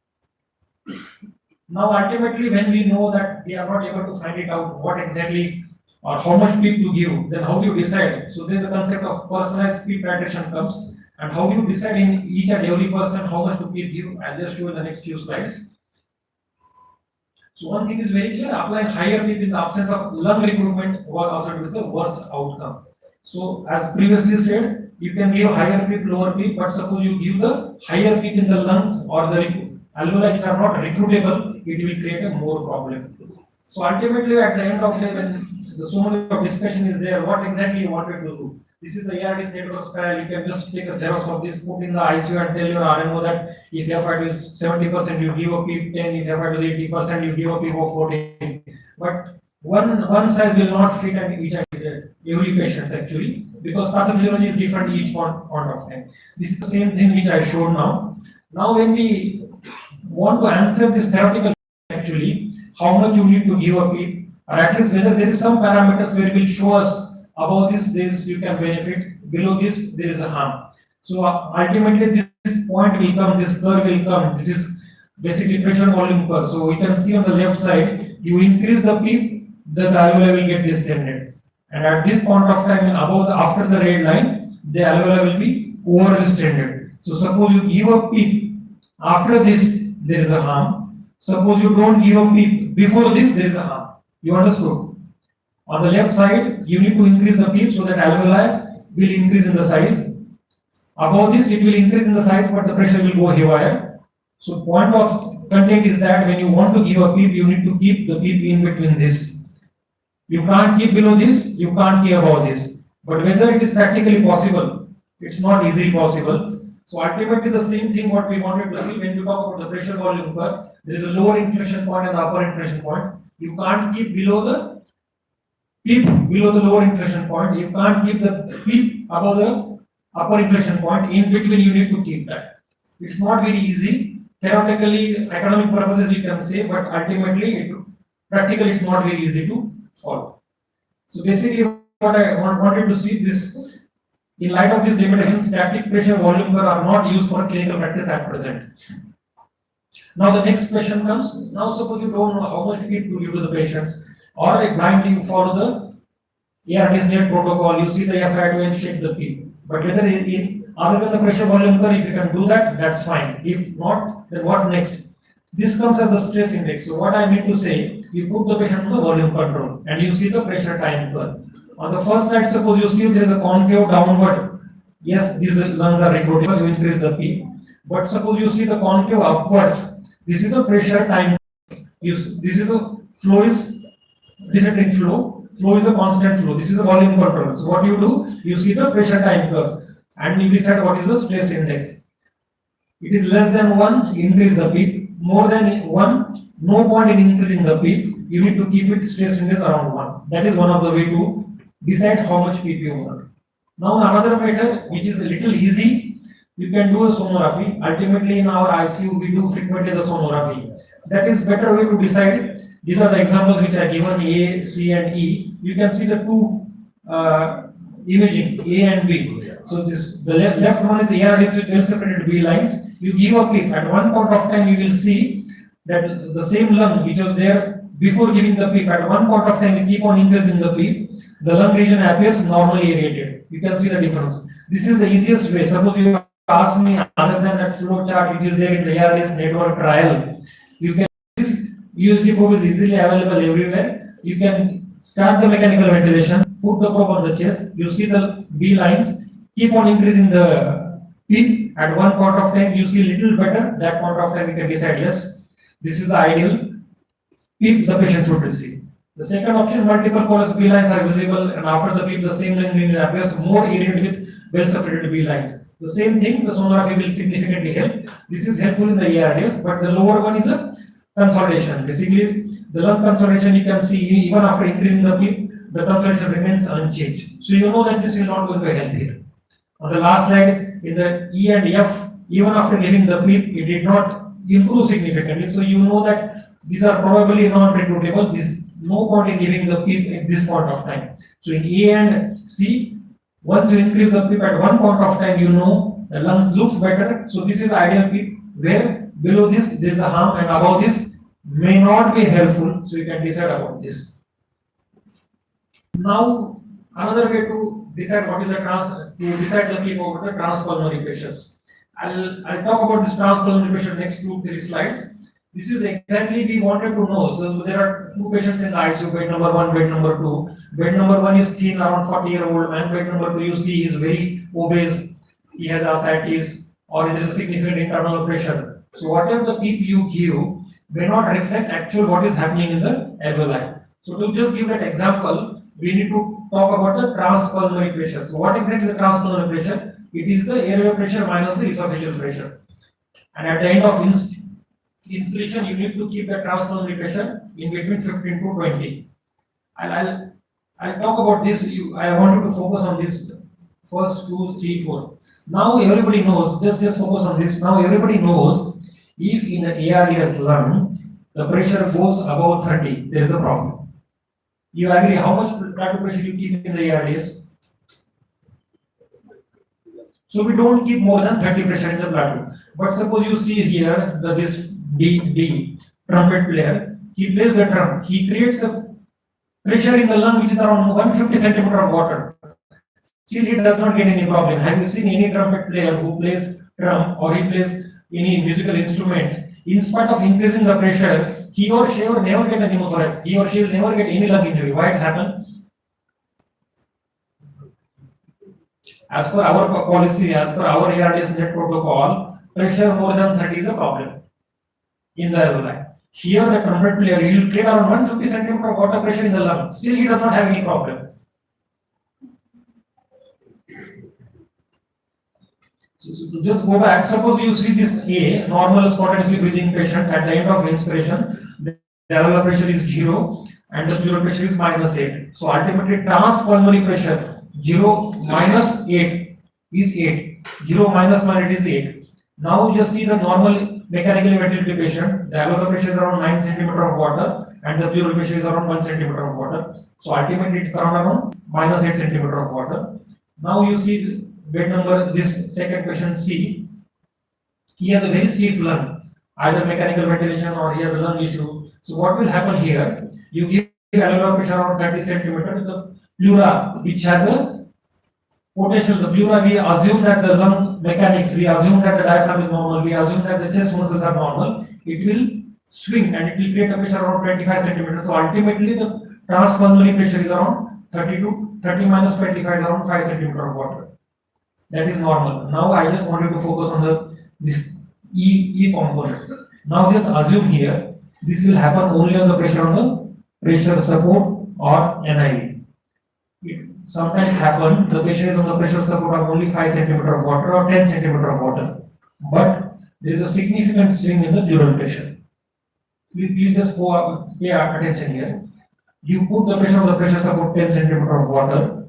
Now, ultimately, when we know that we are not able to find it out what exactly or how much PEEP to give, then how do you decide? So, there is the concept of personalized PEEP titration comes, and how do you decide in each and every person how much to PEEP give? I'll just show in the next few slides. So, one thing is very clear: applying higher PEEP in the absence of lung recruitment was associated with the worse outcome. So, as previously said, you can give higher PEEP, lower PEEP, but suppose you give the higher PEEP in the lungs or the alveoli which are not recruitable, it will create a more problem. So ultimately, at the end of the day, when so much of discussion is there, what exactly you wanted to do? This is the ARD network style. You can just take a xerox of this, put in the ICU, and tell your RMO that if FID is 70%, you give a PEEP 10. If FID is 80%, you give a PEEP of 14. But one size will not fit at each and every patient actually, because pathophysiology is different each point of time. This is the same thing which I showed now. Now, when we want to answer this theoretical actually, how much you need to give a PEEP, or at least whether there is some parameters where it will show us above this you can benefit, below this there is a harm. So ultimately this point will come, this curve will come. This is basically pressure volume curve. So we can see on the left side, you increase the PEEP, the alveoli will get distended, and at this point of time, after the red line, the alveoli will be over distended. So suppose you give a PEEP, after this there is a harm. Suppose you don't give a PEEP, before this there is a harm. You understood? On the left side, you need to increase the PEEP so that alveoli will increase in the size. Above this, it will increase in the size, but the pressure will go haywire. So point of content is that when you want to give a PEEP, you need to keep the PEEP in between this. You can't keep below this, you can't keep above this. But whether it is practically possible, it's not easily possible. So ultimately the same thing what we wanted to see when you talk about the pressure volume curve, there is a lower inflection point and upper inflection point. You can't keep below the PEEP below the lower inflection point. You can't keep the PEEP above the upper inflection point. In between you need to keep that. It's not very easy. Theoretically, academic purposes you can say, but ultimately, practically it's not very easy to follow. So basically, what I wanted to see this, in light of these limitations, static pressure volume curve are not used for clinical practice at present. Now the next question comes. Now suppose you don't know how much to give to the patients, or blindly you follow the ARDS net protocol. You see the FID and check the P. But whether other than the pressure volume curve, if you can do that, that's fine. If not, then what next? This comes as the stress index. So what I mean to say, you put the patient on the volume control, and you see the pressure time curve. On the first slide, suppose you see there is a concave downward. Yes, these lungs are recruitable. You increase the P. But suppose you see the concave upwards. This is the pressure time. This is the flow is descending flow. Flow is a constant flow. This is the volume control. So what you do, you see the pressure time curve, and you decide what is the stress index. It is less than 1, increase the P. More than 1, no point in increasing the P. You need to keep it stress index around 1. That is one of the way to decide how much P you want. Now another method which is a little easy, you can do a sonography. Ultimately in our ICU we do frequently the sonography. That is better way to decide. These are the examples which are given, A, C and E. You can see the two imaging, A and B. So this the left one is the ARDS with well separated B lines. You give a PIP. At one point of time you will see that the same lung which was there before giving the PIP, at one point of time you keep on increasing the PIP, the lung region appears normally aerated. You can see the difference. This is the easiest way. Suppose you ask me, other than that flow chart which is there in the ARDS network trial, you can, this USG probe is easily available everywhere. You can start the mechanical ventilation, put the probe on the chest, you see the B lines, keep on increasing the PIP. At one point of time you see little better, that point of time you can decide, yes, this is the ideal PIP the patient should receive. The second option, multiple porous B lines are visible, and after the PIP the same lung region appears more aerated with well separated B lines. The same thing, the sonography will significantly help. This is helpful in the ARDS, but the lower one is a consolidation. Basically, the lung consolidation you can see even after increasing the PIP, the consolidation remains unchanged. So you know that this will not going to help here. On the last slide, in the E and F, even after giving the PIP, it did not improve significantly. So you know that these are probably non-recruitable. This no point in giving the PIP at this point of time. So in A and C, once you increase the PIP at one point of time, you know the lung looks better. So this is the ideal PIP, where below this there is a harm and above this may not be helpful. So you can decide about this. Now another way to decide what is the decide the PIP over the transpulmonary pressures. I'll talk about this transpulmonary pressure next 2-3 slides. This is exactly we wanted to know. So there are two patients in the ICU, bed number 1, bed number 2. Bed number 1 is thin, around 40-year-old man. Bed number 2 you see is very obese. He has ascites or there is a significant internal pressure. So whatever the PIP you give may not reflect actual what is happening in the alveoli. So to just give that example, we need to talk about the transpulmonary pressure. So what exactly is the transpulmonary pressure? It is the airway pressure minus the esophageal pressure. And at the end of inspiration, you need to keep the transpulmonary pressure in between 15 to 20. I'll talk about this. I want you to focus on this first 2, 3, 4. Now everybody knows. Just focus on this. Now everybody knows if in the ARDS lung the pressure goes above 30, there is a problem. You agree? How much blood pressure you keep in the ARDS? So we don't keep more than 30 pressure in the blood. But suppose you see here this D trumpet player, he plays the drum. He creates a pressure in the lung which is around 150 centimeter of water. Still he does not get any problem. Have you seen any trumpet player who plays drum or he plays any musical instrument? In spite of increasing the pressure, he or she will never get a pneumothorax. He or she will never get any lung injury. Why it happened? As per our policy, as per our ARDS net protocol, pressure more than 30 is a problem in the alveoli. Here the trumpet player, he will create around 150 centimeter of water pressure in the lung. Still he does not have any problem. So just go back. Suppose you see this A, normal spontaneously breathing patient, at the end of inspiration, the alveolar pressure is 0 and the pleural pressure is -8. So ultimately transpulmonary pressure 0 minus 8 is 8. 0 minus 8 is 8. Now you see the normal mechanically ventilated patient, the alveolar pressure is around 9 centimeter of water and the pleural pressure is around 1 centimeter of water. So ultimately it's around minus 8 centimeter of water. Now you see bed number, this second patient C, he has a very stiff lung, either mechanical ventilation or he has a lung issue. So what will happen here? You give alveolar pressure around 30 centimeter to the pleura, which has a potential. The pleura, we assume that the lung mechanics, we assume that the diaphragm is normal, we assume that the chest muscles are normal. It will swing and it will create a pressure around 25 centimeters. So ultimately the transpulmonary pressure is around 30 minus 25 is around 5 centimeter of water. That is normal. Now I just wanted to focus on this E component. Now just assume here, this will happen only on the pressure support or NIV. It sometimes happen, the patient is on the pressure support of only 5 centimeter of water or 10 centimeter of water. But there is a significant swing in the pleural pressure. Please just pay attention here. You put the pressure of the pressure support 10 centimeter of water.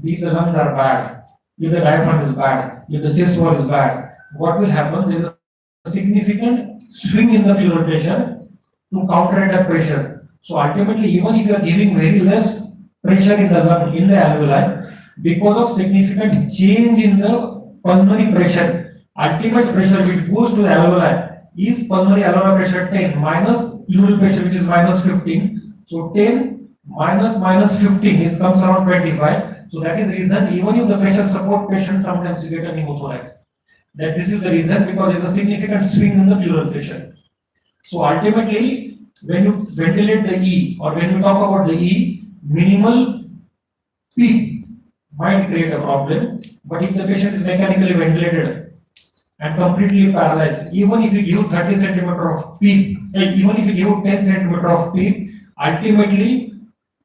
If the lungs are bad, if the diaphragm is bad, if the chest wall is bad, what will happen? There is a significant swing in the pleural pressure to counteract that pressure. So ultimately, even if you are giving very less pressure in the lung, in the alveoli, because of significant change in the pulmonary pressure, ultimate pressure which goes to the alveoli is pulmonary alveolar pressure 10 minus pleural pressure which is minus 15. So 10 minus 15 is comes around 25. So that is reason even if the pressure support patient sometimes you get an pneumothorax. That this is the reason because there is a significant swing in the pleural pressure. So ultimately, when you ventilate the E or when you talk about the E, minimal PEEP might create a problem. But if the patient is mechanically ventilated and completely paralyzed, even if you give 30 centimeter of PEEP, even if you give 10 centimeter of PEEP, ultimately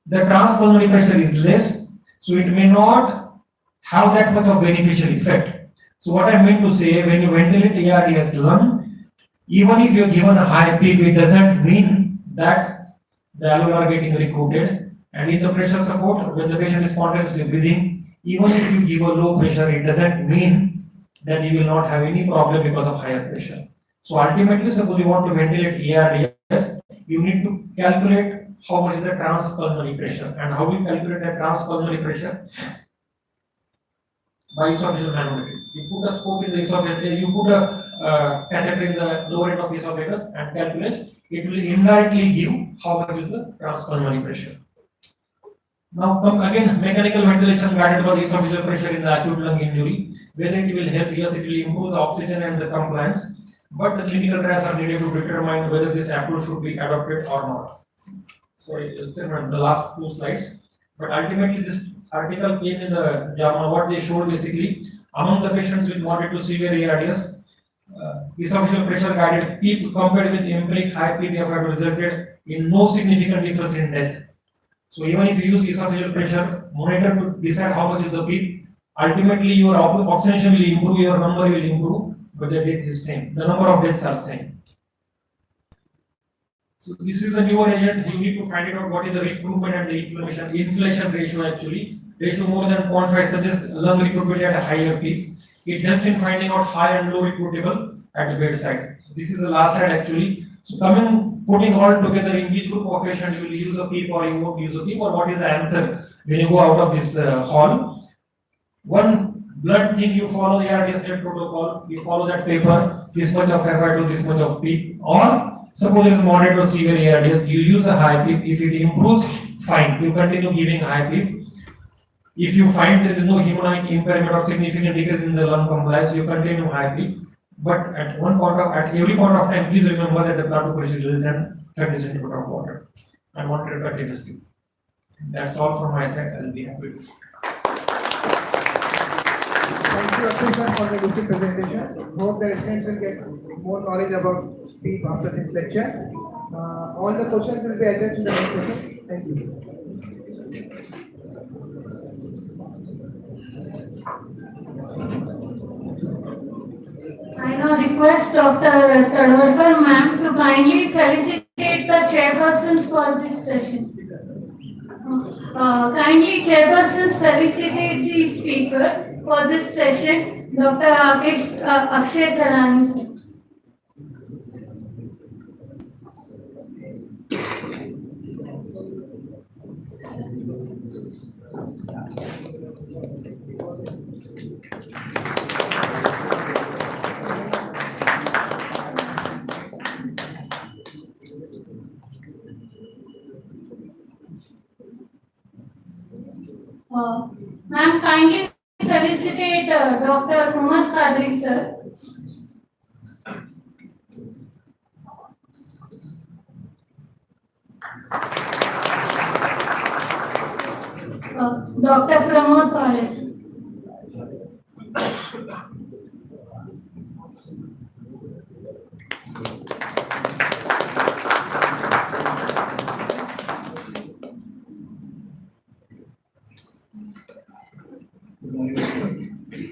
the transpulmonary pressure is less, so it may not have that much of beneficial effect. So what I mean to say, when you ventilate ARDS lung, even if you are given a high PEEP, it doesn't mean that the alveoli are getting recruited. And in the pressure support, when the patient is spontaneously breathing, even if you give a low pressure, it doesn't mean that you will not have any problem because of higher pressure. So ultimately, suppose you want to ventilate ARDS, you need to calculate how much is the transpulmonary pressure. And how we calculate that transpulmonary pressure? By esophageal manometry. You put a scope in the esophagus, you put a catheter in the lower end of the esophagus and calculate. It will indirectly give how much is the transpulmonary pressure. Now come again, mechanical ventilation guided by the esophageal pressure in the acute lung injury. Whether it will help, yes, it will improve the oxygen and the compliance. But the clinical trials are needed to determine whether this approach should be adopted or not. Sorry, the last two slides. But ultimately, this article came in the JAMA. What they showed basically, among the patients with moderate to severe ARDS, esophageal pressure guided PEEP compared with empiric high PEEP have resulted in no significant difference in death. So even if you use esophageal pressure monitor to decide how much is the PEEP, ultimately your oxygenation will improve, your number will improve, but the death is same. The number of deaths are same. So this is a newer agent. You need to find it out what is the recruitment and the inflation ratio actually. Ratio more than 0.5 suggests lung recruitment at a higher PEEP. It helps in finding out high and low recruitable at the bedside. So this is the last slide actually. So putting all together in which group of patient you will use a PEEP or you won't use a PEEP, or what is the answer when you go out of this hall. One blood thing you follow the ARDS death protocol, you follow that paper, this much of FI2, this much of PEEP, or suppose it is moderate or severe ARDS, you use a high PEEP. If it improves, fine, you continue giving high PEEP. If you find there is no hemodynamic impairment or significant decrease in the lung compliance, you continue high PEEP. But at every point of time, please remember that the blood pressure is less than 30 centimeter of water. I want to continuously. That's all from my side. I'll be happy to. Thank you, Akshay sir, for the lucid presentation. Hope the students will get more knowledge about PEEP after this lecture. All the questions will be addressed in the next session. Thank you. I now request Dr. Tadwarkar ma'am to kindly felicitate the chairpersons for this session. Kindly chairpersons felicitate the speaker for this session, Dr. Akshay Chalani. Ma'am, kindly felicitate Dr. Muhammad Qadri, sir. Dr. Pramod Pale, sir.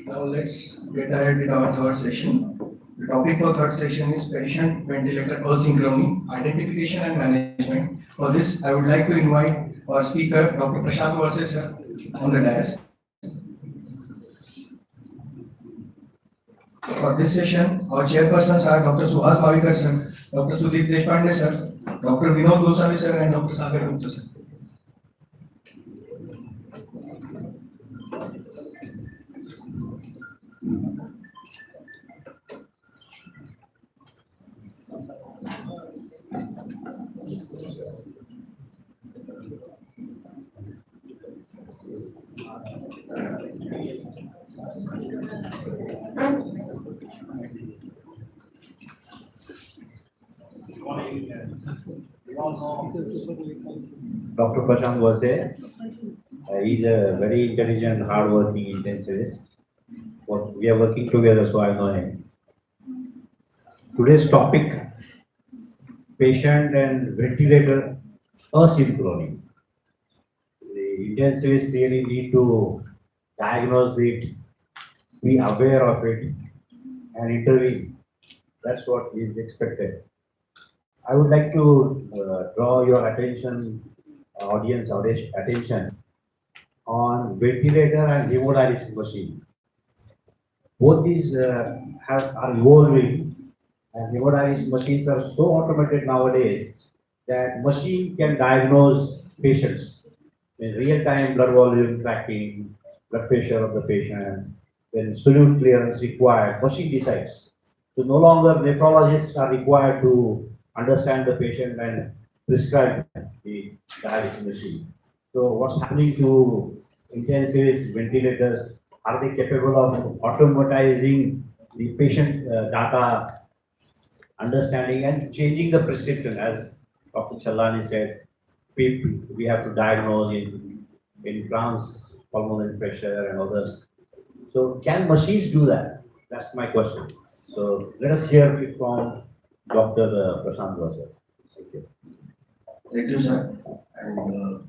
Now let's get ahead with our third session. The topic for third session is patient ventilator asynchrony, identification and management. For this, I would like to invite our speaker, Dr. Prashant Varse sir, on the dais. For this session, our chairpersons are Dr. Suhas Bhavikar sir, Dr. Sudeep Deshpande sir, Dr. Vinod Goswami sir and Dr. Sagar Gupta sir. Dr. Prashant was there. He's a very intelligent, hard-working intensivist. We are working together, so I know him. Today's topic: patient and ventilator asynchrony. The intensivists really need to diagnose it, be aware of it, and intervene. That's what is expected. I would like to draw your attention, audience attention, on ventilator and hemodialysis machine. Both these are evolving, and hemodialysis machines are so automated nowadays that machine can diagnose patients in real time, blood volume tracking, blood pressure of the patient, when solute clearance required, machine decides. So no longer nephrologists are required to understand the patient and prescribe the dialysis machine. So what's happening to intensivists, ventilators? Are they capable of automatizing the patient data, understanding and changing the prescription? As Dr. Chalani said, we have to diagnose in transpulmonary pressure and others. So can machines do that? That's my question. So let us hear it from Dr. Prashant Varse. Thank you. Thank you, sir. And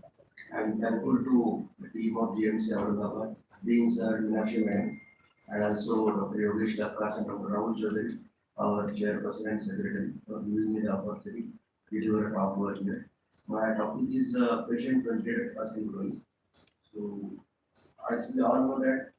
I'm thankful to the team of GMCH, Dean sir, Meenakshi madam, and also Dr. Yogesh Lakas and Dr. Rahul Chaudhary, our chairperson and secretary, for giving me the opportunity to deliver a talk over here. My topic is patient ventilator asynchrony. So, as we all know that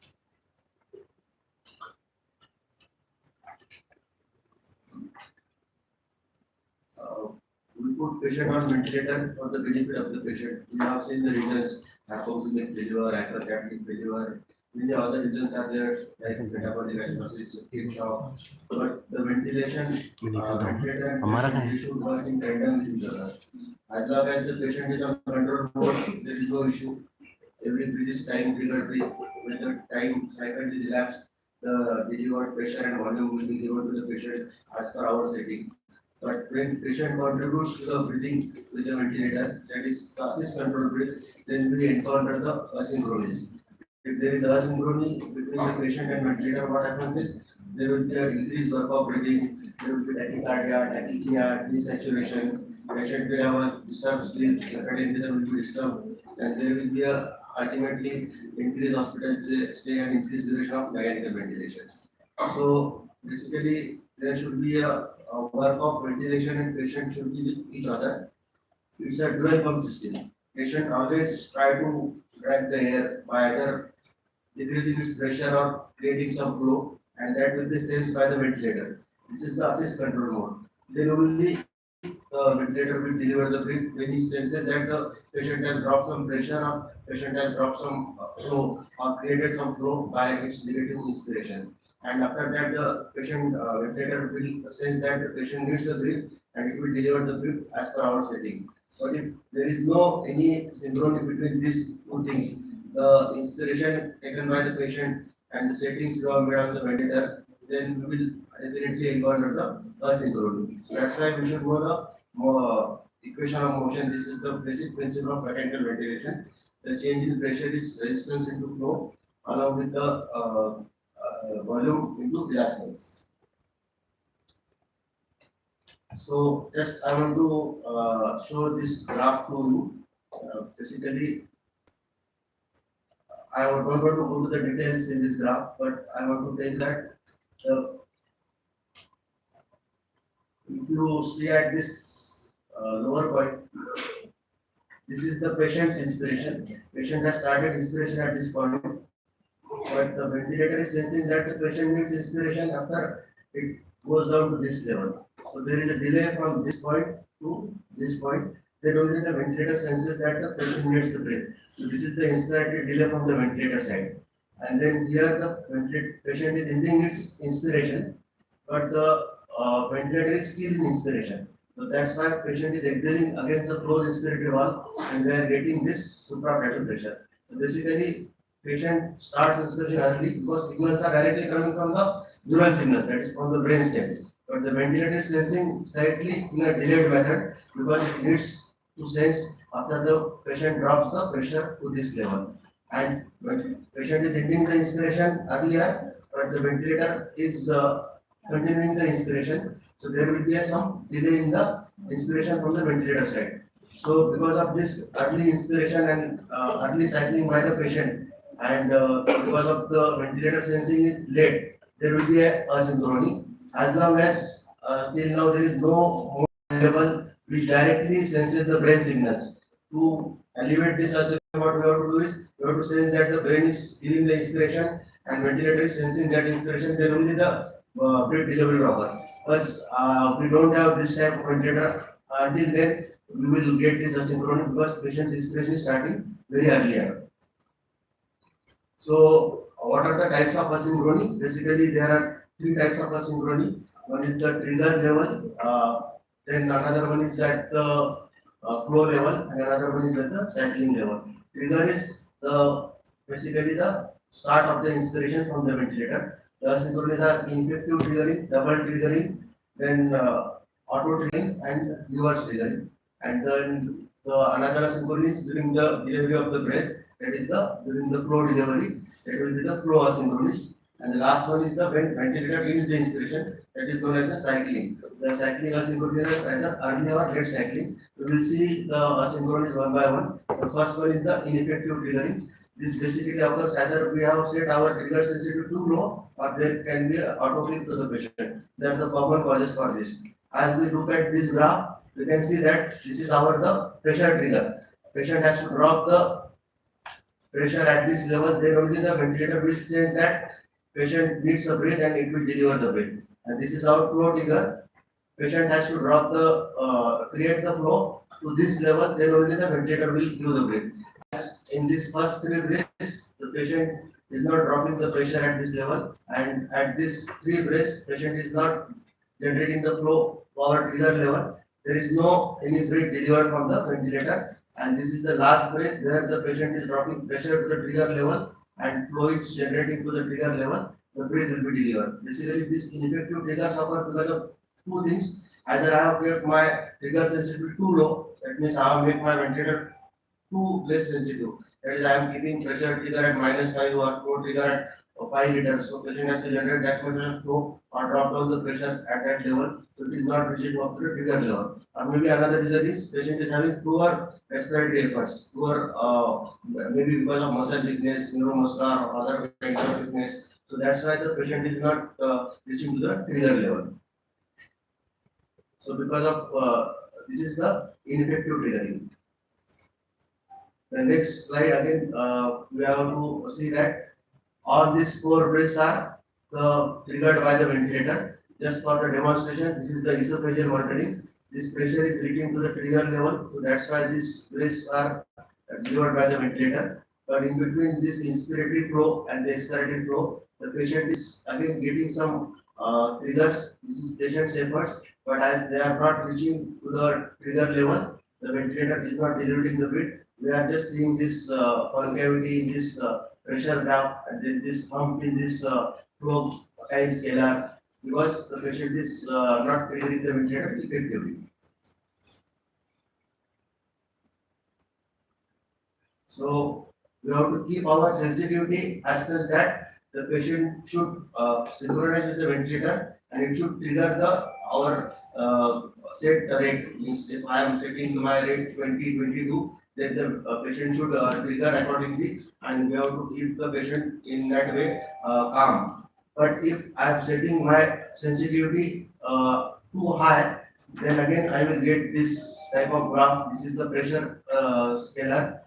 we put patient on ventilator for the benefit of the patient. We have seen the regions, hypoxemic failure, hypercapnic failure, many other regions are there, like metabolic acidosis, hip shock. But the ventilation, ventilator and patient should work in tandem with each other. As long as the patient is on control mode, there is no issue. Every breath is time triggered breath. When the time cycle is elapsed, the delivered pressure and volume will be given to the patient as per our setting. But when patient contributes to the breathing with the ventilator, that is assist control breath, then we encounter the asynchronies. If there is asynchrony between the patient and ventilator, what happens is there will be an increased work of breathing, there will be tachycardia, tachypnea, desaturation, patient will have a disturbed sleep, circadian rhythm will be disturbed, and there will be a ultimately increased hospital stay and increased duration of mechanical ventilation. So basically, there should be a work of ventilation and patient should be with each other. It's a dual pump system. patient always try to drag the air by either decreasing its pressure or creating some flow, and that will be sensed by the ventilator. This is the assist control mode. Then only the ventilator will deliver the breath when he senses that the patient has dropped some pressure or patient has dropped some flow or created some flow by its negative inspiration. And after that, the patient ventilator will sense that the patient needs a breath and it will deliver the breath as per our setting. But if there is no any synchrony between these two things, the inspiration taken by the patient and the settings made on the ventilator, then we will definitely encounter the asynchrony. So that's why we should know the equation of motion. This is the basic principle of mechanical ventilation. The change in pressure is resistance into flow along with the volume into elasticity. So just I want to show this graph to you. Basically, I don't want to go to the details in this graph, but I want to tell that if you see at this lower point, this is the patient's inspiration. Patient has started inspiration at this point, but the ventilator is sensing that the patient needs inspiration after it goes down to this level. So there is a delay from this point to this point. Then only the ventilator senses that the patient needs the breath. So this is the inspiratory delay from the ventilator side. And then here the patient is ending its inspiration, but the ventilator is still in inspiration. So that's why patient is exhaling against the closed inspiratory valve and they are getting this supraparietal pressure. So basically, patient starts inspiration early because signals are directly coming from the neural signals, that is from the brain stem. But the ventilator is sensing slightly in a delayed method because it needs to sense after the patient drops the pressure to this level. And when patient is ending the inspiration earlier, but the ventilator is continuing the inspiration, so there will be some delay in the inspiration from the ventilator side. So because of this early inspiration and early cycling by the patient, and because of the ventilator sensing it late, there will be a asynchrony. As long as till now there is no mode level which directly senses the brain signals. To elevate this asynchrony, what we have to do is we have to sense that the brain is giving the inspiration and ventilator is sensing that inspiration, then only the breath delivery will occur. But we don't have this type of ventilator. Until then, we will get this asynchrony because patient's inspiration is starting very early. So, what are the types of asynchrony? Basically, there are three types of asynchrony. One is the trigger level, then another one is at the flow level, and another one is at the cycling level. Trigger is basically the start of the inspiration from the ventilator. The asynchronous are ineffective triggering, double triggering, then auto triggering, and reverse triggering. And then another asynchronous during the delivery of the breath, that is during the flow delivery, that will be the flow asynchronous. And the last one is the when ventilator ends the inspiration, that is known as the cycling. The cycling asynchronous is either early or late cycling. We will see the asynchronous one by one. The first one is the ineffective triggering. This basically occurs either we have set our trigger sensitivity too low or there can be auto click to the patient. They are the common causes for this. As we look at this graph, we can see that this is the pressure trigger. Patient has to drop the pressure at this level, then only the ventilator will sense that patient needs a breath and it will deliver the breath. And this is our flow trigger. Patient has to drop create the flow to this level, then only the ventilator will give the breath. In this first three breaths, the patient is not dropping the pressure at this level, and at this three breaths, patient is not generating the flow power trigger level. There is no any breath delivered from the ventilator, and this is the last breath where the patient is dropping pressure to the trigger level and flow is generating to the trigger level. The breath will be delivered. Basically, this ineffective triggers occur because of two things. Either I have kept my trigger sensitivity too low, that means I have made my ventilator too less sensitive. That is, I am keeping pressure trigger at -5 or flow trigger at 5 liters. So patient has to generate that much of flow or drop down the pressure at that level. So it is not reaching up to the trigger level. Or maybe another reason is patient is having poor respiratory efforts, poor maybe because of muscle weakness, neuromuscular or other kinds of weakness. So that's why the patient is not reaching to the trigger level. So because of this is the ineffective triggering. The next slide again, we have to see that all these four breaths are triggered by the ventilator. Just for the demonstration, this is the esophageal monitoring. This pressure is reaching to the trigger level, so that's why these breaths are delivered by the ventilator. But in between this inspiratory flow and the expiratory flow, the patient is again getting some triggers. This is patient's efforts, but as they are not reaching to the trigger level, the ventilator is not delivering the breath. We are just seeing this concavity in this pressure graph and then this hump in this flow time scalar because the patient is not triggering the ventilator effectively. So we have to keep our sensitivity as such that the patient should synchronize with the ventilator and it should trigger our set rate. Means if I am setting my rate 20-22, then the patient should trigger accordingly, and we have to keep the patient in that way calm. But if I am setting my sensitivity too high, then again I will get this type of graph. This is the pressure scalar.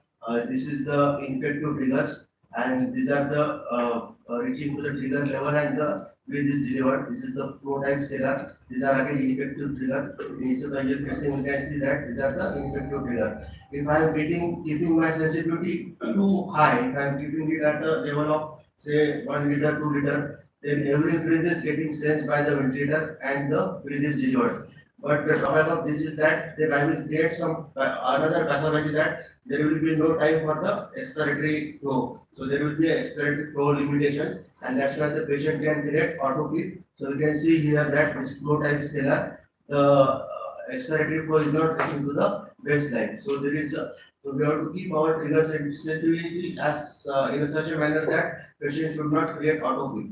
This is the infective triggers, and these are the reaching to the trigger level and the breath is delivered. This is the flow time scalar. These are again infective triggers. In esophageal casing, you can see that these are the infective triggers. If I am keeping my sensitivity too high, if I am keeping it at the level of say 1 liter, 2 liter, then every breath is getting sensed by the ventilator and the breath is delivered. But the drawback of this is that then I will create some another pathology that there will be no time for the expiratory flow. So there will be an expiratory flow limitation, and that's why the patient can create autopsy. So we can see here that this flow time scalar, the expiratory flow is not reaching to the baseline. So there is so we have to keep our trigger sensitivity as in such a manner that patient should not create autopsy.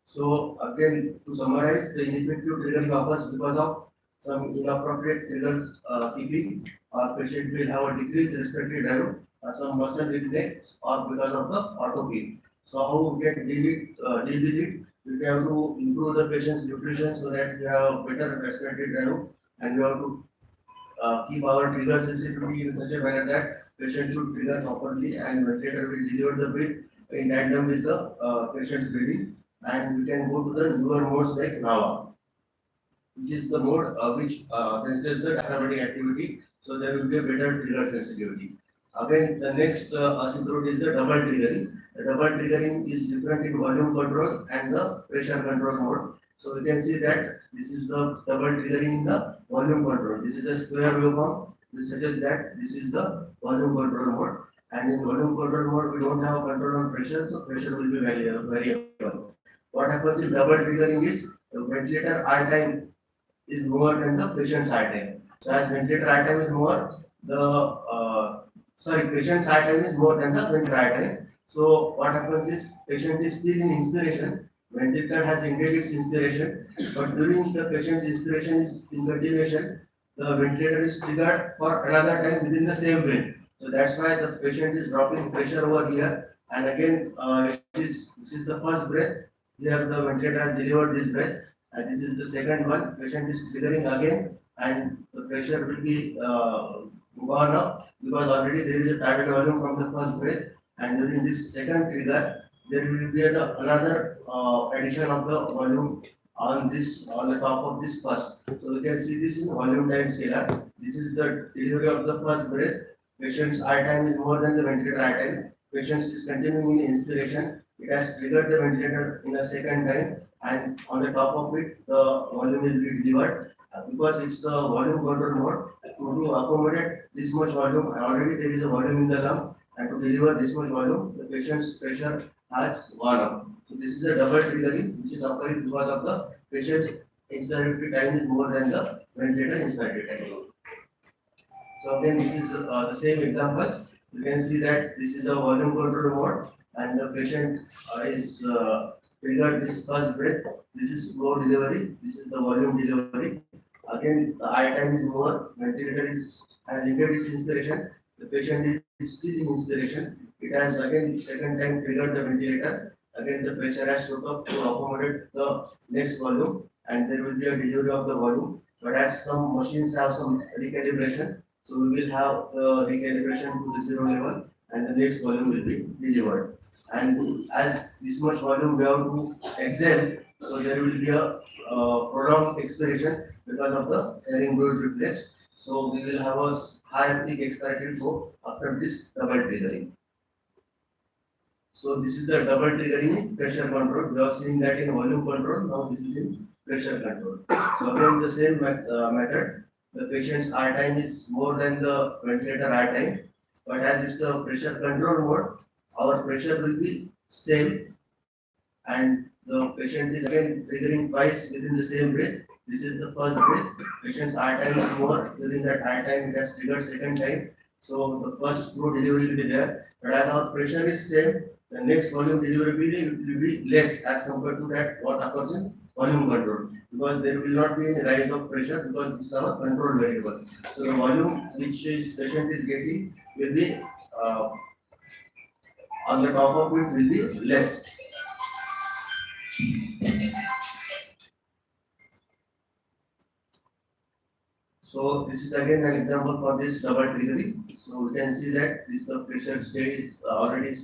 So again, to summarize, the ineffective triggering occurs because of some inappropriate trigger keeping, or patient will have a decreased respiratory drive, some muscle weakness, or because of the autopsy. So how we can deal with it? We have to improve the patient's nutrition so that we have better respiratory drive, and we have to keep our trigger sensitivity in such a manner that patient should trigger properly and ventilator will deliver the breath in tandem with the patient's breathing. And we can go to the newer modes like NAVA, which is the mode which senses the diaphragmatic activity, so there will be a better trigger sensitivity. Again, the next asynchrone is the double triggering. The double triggering is different in volume control and the pressure control mode. So we can see that this is the double triggering in the volume control. This is a square waveform, which suggests that this is the volume control mode. And in volume control mode, we don't have control on pressure, so pressure will be variable. What happens in double triggering is the ventilator I time is more than the patient's I time. So as ventilator I time is more, patient's I time is more than the ventilator I time. So what happens is patient is still in inspiration, ventilator has ended its inspiration, but during the patient's inspiration is in continuation, the ventilator is triggered for another time within the same breath. So that's why the patient is dropping pressure over here, and again this is the first breath. Here the ventilator has delivered this breath, and this is the second one. Patient is triggering again, and the pressure will be gone up because already there is a tidal volume from the first breath, and during this second trigger, there will be another addition of the volume on the top of this first. So we can see this in volume time scalar. This is the delivery of the first breath. Patient's I time is more than the ventilator I time. Patient is continuing in inspiration. It has triggered the ventilator in a second time, and on the top of it, the volume will be delivered. Because it's a volume control mode, to accommodate this much volume, already there is a volume in the lung, and to deliver this much volume, the patient's pressure has gone up. So this is a double triggering, which is occurring because of the patient's inspiratory time is more than the ventilator inspiratory time. So again, this is the same example. You can see that this is a volume control mode, and the patient is triggered this first breath. This is flow delivery. This is the volume delivery. Again, the I time is more. Ventilator has ended its inspiration. The patient is still in inspiration. It has again second time triggered the ventilator. Again, the pressure has shot up to accommodate the next volume, and there will be a delivery of the volume. but as some machines have some recalibration, so we will have the recalibration to the zero level and the next volume will be delivered. And as this much volume we have to exert, so there will be a prolonged expiration because of the herringbone reflex. So we will have a high peak expiratory flow after this double triggering. So this is the double triggering in pressure control. We have seen that in volume control. Now this is in pressure control. So again the same method. The patient's R time is more than the ventilator R time, but as it's a pressure control mode, our pressure will be same, and the patient is again triggering twice within the same breath. This is the first breath. Patient's R time is more. During that R time, it has triggered second time. So the first flow delivery will be there. But as our pressure is same, the next volume delivery will be less as compared to that what occurs in volume control. Because there will not be any rise of pressure because this is our control variable. So the volume which is patient is getting will be on the top of it will be less. So this is again an example for this double triggering. So we can see that this the pressure state is already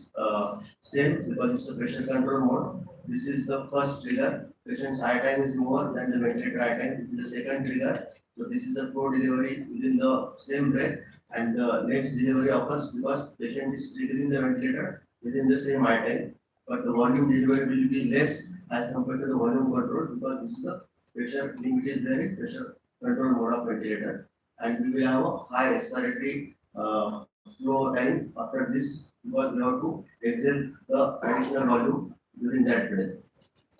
same because it's a pressure control mode. This is the first trigger. Patient's I time is more than the ventilator I time. This is the second trigger. So this is the flow delivery within the same breath, and the next delivery occurs because patient is triggering the ventilator within the same I time, but the volume delivery will be less as compared to the volume control because this is the pressure limit is there in pressure control mode of ventilator, and we will have a high respiratory flow time after this because we have to exert the additional volume during that breath.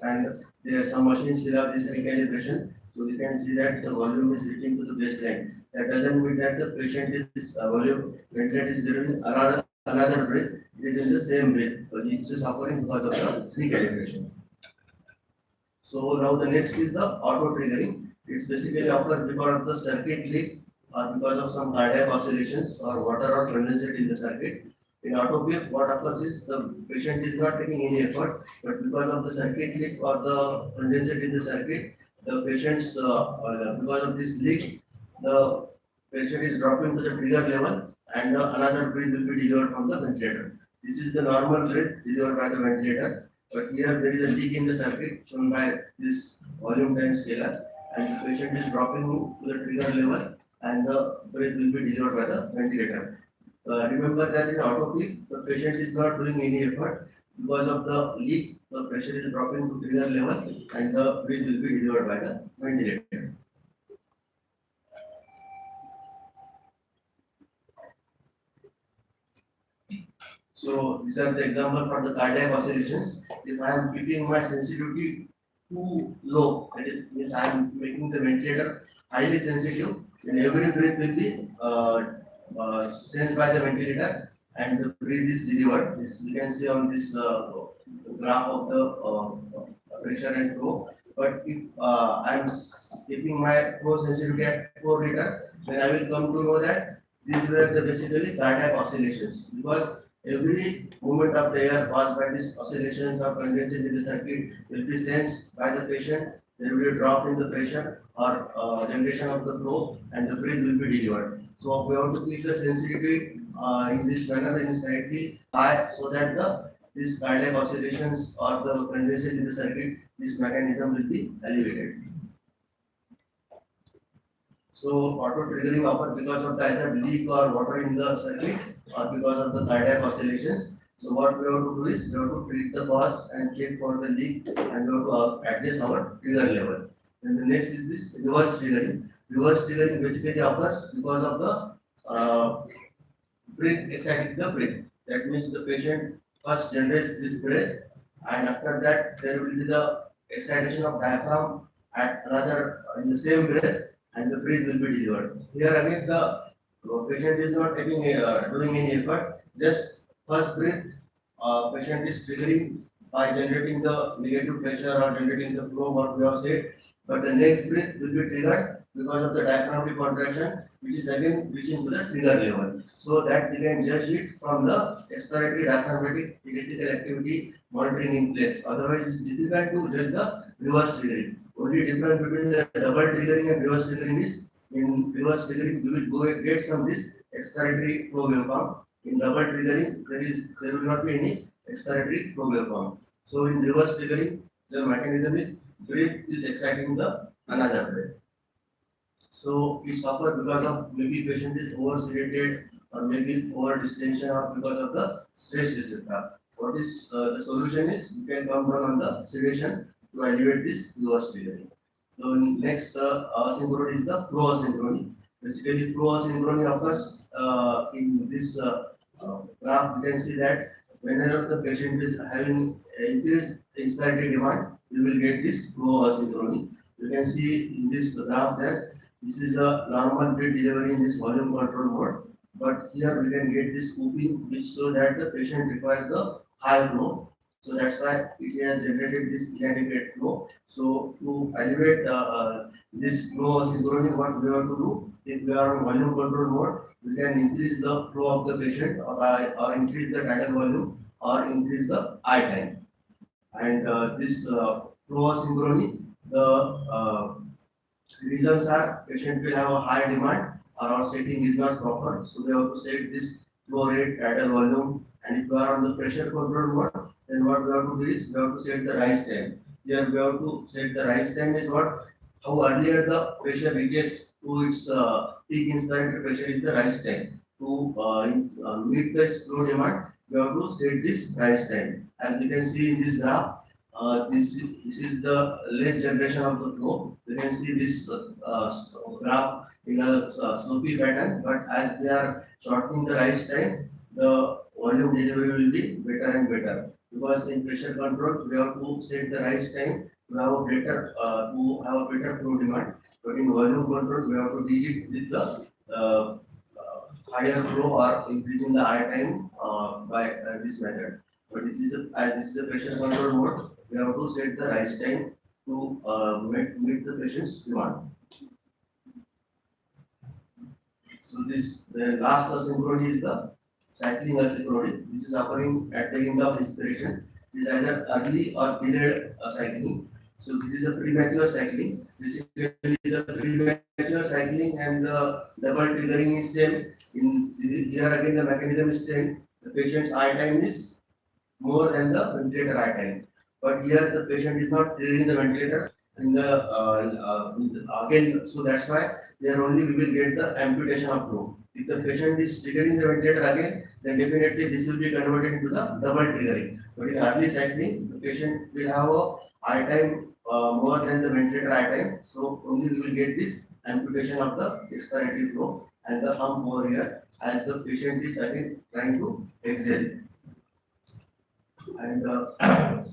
And there are some machines will have this recalibration, so we can see that the volume is reaching to the baseline. That doesn't mean that the patient is volume ventilator is during another breath. It is in the same breath, but it is occurring because of the recalibration. So now the next is the auto triggering. It's basically occurs because of the circuit leak or because of some cardiac oscillations or water or condensate in the circuit. In auto peak, what occurs is the patient is not taking any effort, but because of the circuit leak or the condensate in the circuit, the patient's because of this leak, the patient is dropping to the trigger level, and another breath will be delivered from the ventilator. This is the normal breath delivered by the ventilator, but here there is a leak in the circuit shown by this volume time scalar, and the patient is dropping to the trigger level, and the breath will be delivered by the ventilator. Remember that in auto peak, the patient is not doing any effort because of the leak. The pressure is dropping to trigger level, and the breath will be delivered by the ventilator. So these are the example for the cardiac oscillations. If I am keeping my sensitivity too low, that is, means I am making the ventilator highly sensitive, then every breath will be sensed by the ventilator, and the breath is delivered. This we can see on this graph of the pressure and flow. But if I am keeping my flow sensitivity at 4 liter, then I will come to know that these were the basically cardiac oscillations, because every movement of the air caused by these oscillations of condensate in the circuit will be sensed by the patient. There will be a drop in the pressure or generation of the flow, and the breath will be delivered. So we have to keep the sensitivity in this manner in slightly high, so that these cardiac oscillations or the condensate in the circuit, this mechanism will be elevated. So auto triggering occurs because of the either leak or water in the circuit or because of the cardiac oscillations. So what we have to do is we have to treat the cause and check for the leak, and we have to adjust our trigger level. And the next is this reverse triggering. Reverse triggering basically occurs because of the breath exciting the breath. That means the patient first generates this breath, and after that there will be the excitation of diaphragm at another in the same breath, and the breath will be delivered. Here again the patient is not taking doing any effort. Just first breath, patient is triggering by generating the negative pressure or generating the flow what we have said. But the next breath will be triggered because of the diaphragmatic contraction, which is again reaching to the trigger level. So that we can judge it from the expiratory diaphragmatic electrical activity monitoring in place. Otherwise, it's difficult to judge the reverse triggering. Only difference between the double triggering and reverse triggering is in reverse triggering you will go and get some this expiratory flow waveform. In double triggering there will not be any expiratory flow waveform. So in reverse triggering the mechanism is breath is exciting the another breath. So it suffers because of maybe patient is over-sedated or maybe over-distension or because of the stress receptor. What is the solution is you can come down on the sedation to alleviate this reverse triggering. So next asynchrony is the flow asynchrony. Basically flow asynchrony occurs in this graph. You can see that whenever the patient is having increased inspiratory demand, you will get this flow asynchrony. You can see in this graph that this is a normal breath delivery in this volume control mode, but here we can get this scooping, which so that the patient requires the high flow. So that's why it has generated this inadequate flow. So to alleviate this flow asynchrony, what we have to do, if we are on volume control mode, we can increase the flow of the patient or increase the tidal volume or increase the eye time. And this flow asynchrony, the reasons are patient will have a high demand or our setting is not proper. So we have to set this flow rate, tidal volume, and if we are on the pressure control mode, then what we have to do is we have to set the rise time. Here we have to set the rise time is what how earlier the pressure reaches to its peak inspiratory pressure is the rise time. To meet this flow demand, we have to set this rise time. As we can see in this graph, this is the less generation of the flow. You can see this graph in a slopy pattern, but as they are shortening the rise time, the volume delivery will be better and better. Because in pressure control, we have to set the rise time to have a better flow demand. But in volume control, we have to deal it with the higher flow or increasing the eye time by this method. But as this is a pressure control mode, we have to set the rise time to meet the patient's demand. So the last asynchrony is the cycling asynchrony. This is occurring at the end of inspiration. It is either early or delayed cycling. So this is a premature cycling. Basically, the premature cycling and the double triggering is same. Here again the mechanism is same. The patient's eye time is more than the ventilator eye time. But here the patient is not triggering the ventilator again, so that's why there only we will get the amputation of flow. If the patient is triggering the ventilator again, then definitely this will be converted into the double triggering. But in early cycling, the patient will have a eye time more than the ventilator eye time, so only we will get this amputation of the expiratory flow and the hump over here as the patient is again trying to exhale. And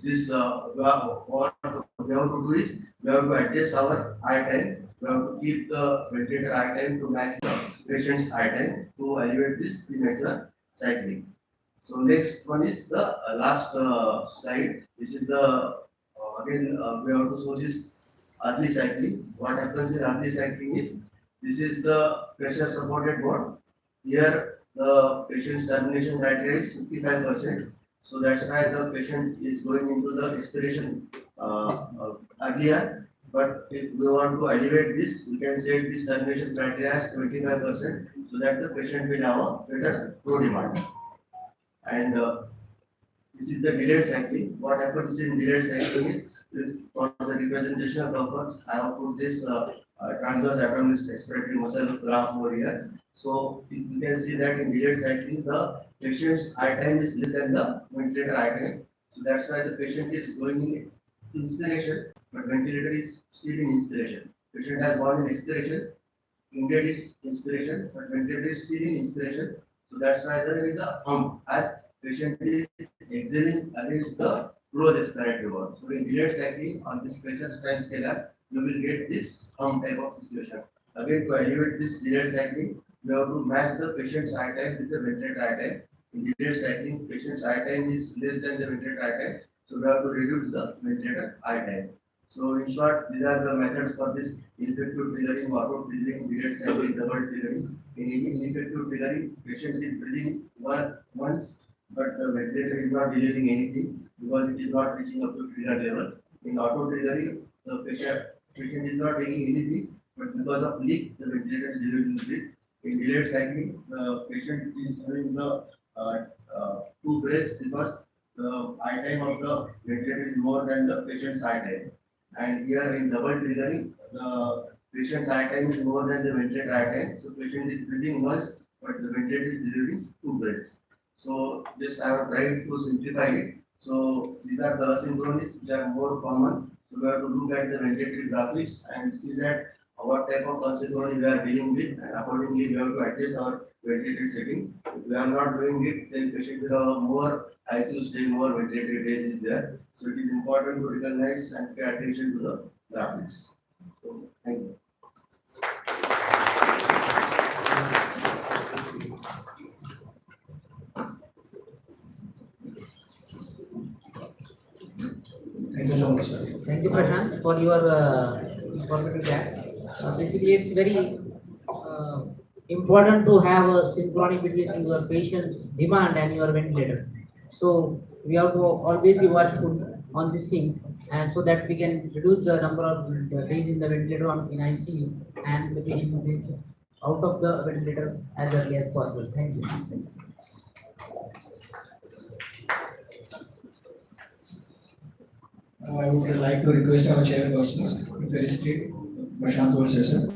this what we have to do is we have to adjust our eye time. We have to keep the ventilator eye time to match the patient's eye time to alleviate this premature cycling. So next one is the last slide. This is the again we have to show this early cycling. What happens in early cycling is this is the pressure supported mode. Here the patient's termination criteria is 55%. So that's why the patient is going into the expiration earlier. But if we want to alleviate this, we can set this termination criteria as 25% so that the patient will have a better flow demand. And this is the delayed cycling. What happens in delayed cycling is for the representation of the I have put this transverse abdominal expiratory muscle graph over here. So you can see that in delayed cycling, the patient's eye time is less than the ventilator eye time. So that's why the patient is going in inspiration, but ventilator is still in inspiration. Patient has gone in expiration, indeed is inspiration, but ventilator is still in inspiration. So that's why there is a hump as patient is exhaling against the close expiratory wall. So in delayed cycling on this pressure time scalar, you will get this hump type of situation. Again, to alleviate this delayed cycling, we have to match the patient's eye time with the ventilator eye time. In delayed cycling, patient's eye time is less than the ventilator eye time, so we have to reduce the ventilator eye time. So in short, these are the methods for this ineffective triggering, auto triggering, delayed cycling, double triggering. In ineffective triggering, patient is breathing once, but the ventilator is not delivering anything because it is not reaching up to trigger level. In auto triggering, the patient patient is not taking anything, but because of leak, the ventilator is delivering the leak. In delayed cycling, the patient is having the two breaths because the eye time of the ventilator is more than the patient's eye time. And here in double triggering, the patient's eye time is more than the ventilator eye time. So patient is breathing once, but the ventilator is delivering two breaths. So just I have tried to simplify it. So these are the asynchronous, which are more common. So we have to look at the ventilatory graphics and see that what type of asynchronous we are dealing with, and accordingly we have to adjust our ventilatory setting. If we are not doing it, then patient will have more ICU stay, more ventilatory days is there. So it is important to recognize and pay attention to the graphics. So thank you. Thank you so much, sir. Thank you, Prashant, for your informative chat. Basically, it's very important to have a synchrony between your patient's demand and your ventilator. So we have to always be watchful on this thing, and so that we can reduce the number of days in the ventilator in ICU, and the patient is out of the ventilator as early as possible. Thank you. I would like to request our chairpersons to felicitate Prashant our session.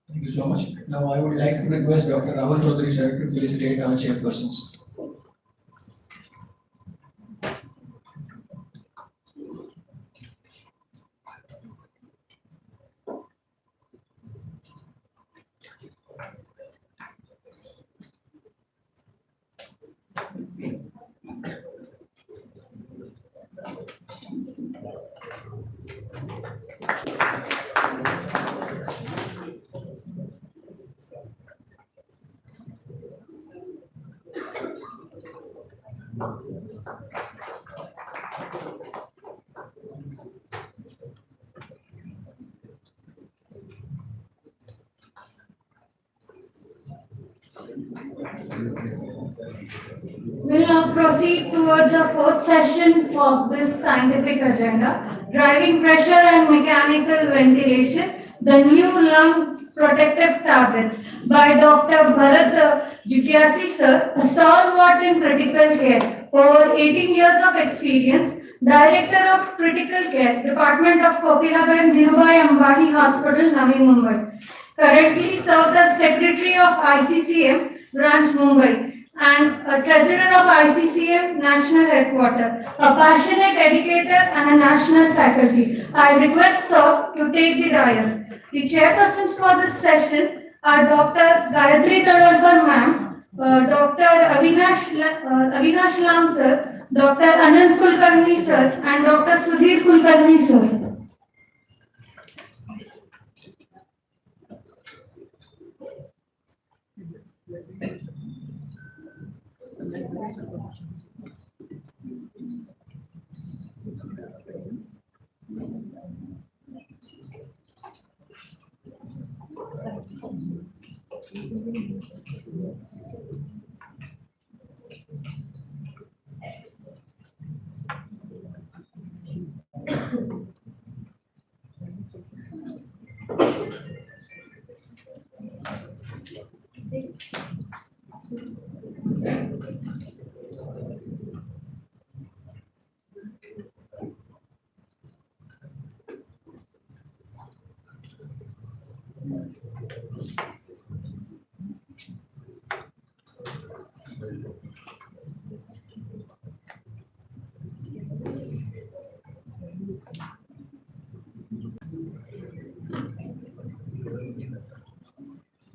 Thank you so much. Now I would like to request Dr. Rahul Chaudhary sir to felicitate our chairpersons. We'll now proceed towards the fourth session of this scientific agenda, driving pressure and mechanical ventilation, the new lung protective targets, by Dr. Bharat Jigyasi sir, a stalwart in critical care, over 18 years of experience, Director of Critical Care, Department of Kokilabai Dhirubhai Ambani Hospital, Navi Mumbai. Currently serves as Secretary of ICCM, Branch Mumbai, and a Treasurer of ICCM National Headquarters, a passionate educator and a national faculty. I request sir to take the dais. The chairpersons for this session are Dr. Gayatri Tadalkar ma'am, Dr. Avinash Lam sir, Dr. Anand Kulkarni sir, and Dr. Sudhir Kulkarni sir.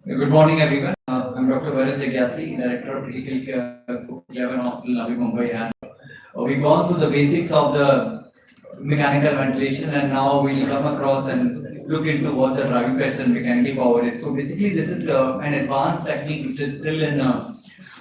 Good morning, everyone. I'm Dr. Bharat Jigyasi, Director of Critical Care, Kokilabai Hospital, Navi Mumbai, and we've gone through the basics of the mechanical ventilation, and now we'll come across and look into what the driving pressure and mechanical power is. So basically, this is an advanced technique which is still in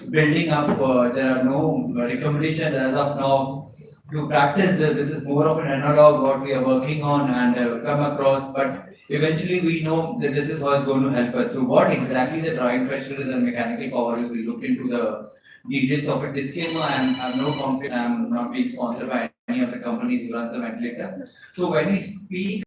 building up. There are no recommendations as of now to practice this. This is more of an analog what we are working on and come across. But eventually we know that this is what's going to help us. So what exactly the drawing pressure is and mechanical power is, we look into the details of it. Disclaimer, I have no conflict. I am not being sponsored by any of the companies who runs the ventilator. So when we speak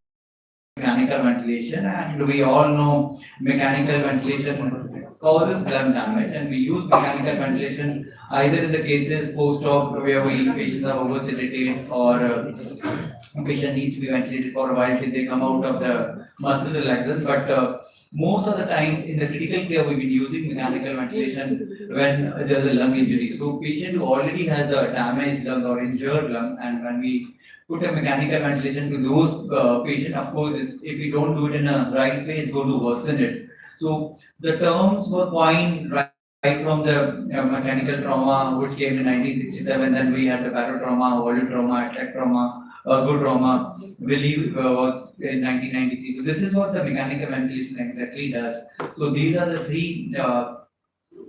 mechanical ventilation, and we all know mechanical ventilation causes lung damage, and we use mechanical ventilation either in the cases post-op where patients are oversedated or patient needs to be ventilated for a while till they come out of the muscle relaxants. But most of the time in the critical care, we've been using mechanical ventilation when there's a lung injury. So patient who already has a damaged lung or injured lung, and when we put a mechanical ventilation to those patients, of course, if we don't do it in a right way, it's going to worsen it. So the terms were coined right from the mechanical trauma, which came in 1967. Then we had the barotrauma, volume trauma, attack trauma. Good trauma, believe was in 1993. So this is what the mechanical ventilation exactly does. So these are the three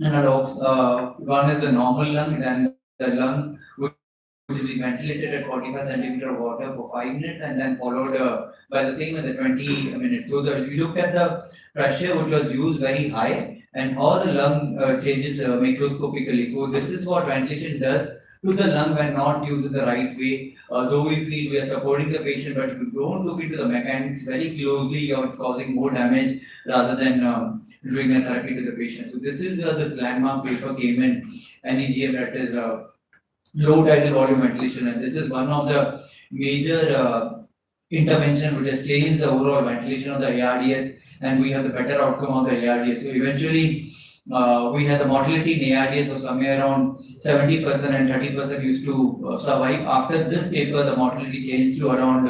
analogs. One is the normal lung, then the lung which is ventilated at 45 centimeter of water for 5 minutes, and then followed by the same in the 20 minutes. So we looked at the pressure which was used very high and how the lung changes microscopically. So this is what ventilation does to the lung when not used in the right way. Though we feel we are supporting the patient, but if you don't look into the mechanics very closely, you're causing more damage rather than doing a therapy to the patient. So this is this landmark paper came in NEGM, that is low tidal volume ventilation, and this is one of the major intervention which has changed the overall ventilation of the ARDS, and we have the better outcome of the ARDS. So eventually we had the mortality in ARDS of somewhere around 70% and 30% used to survive. After this paper, the mortality changed to around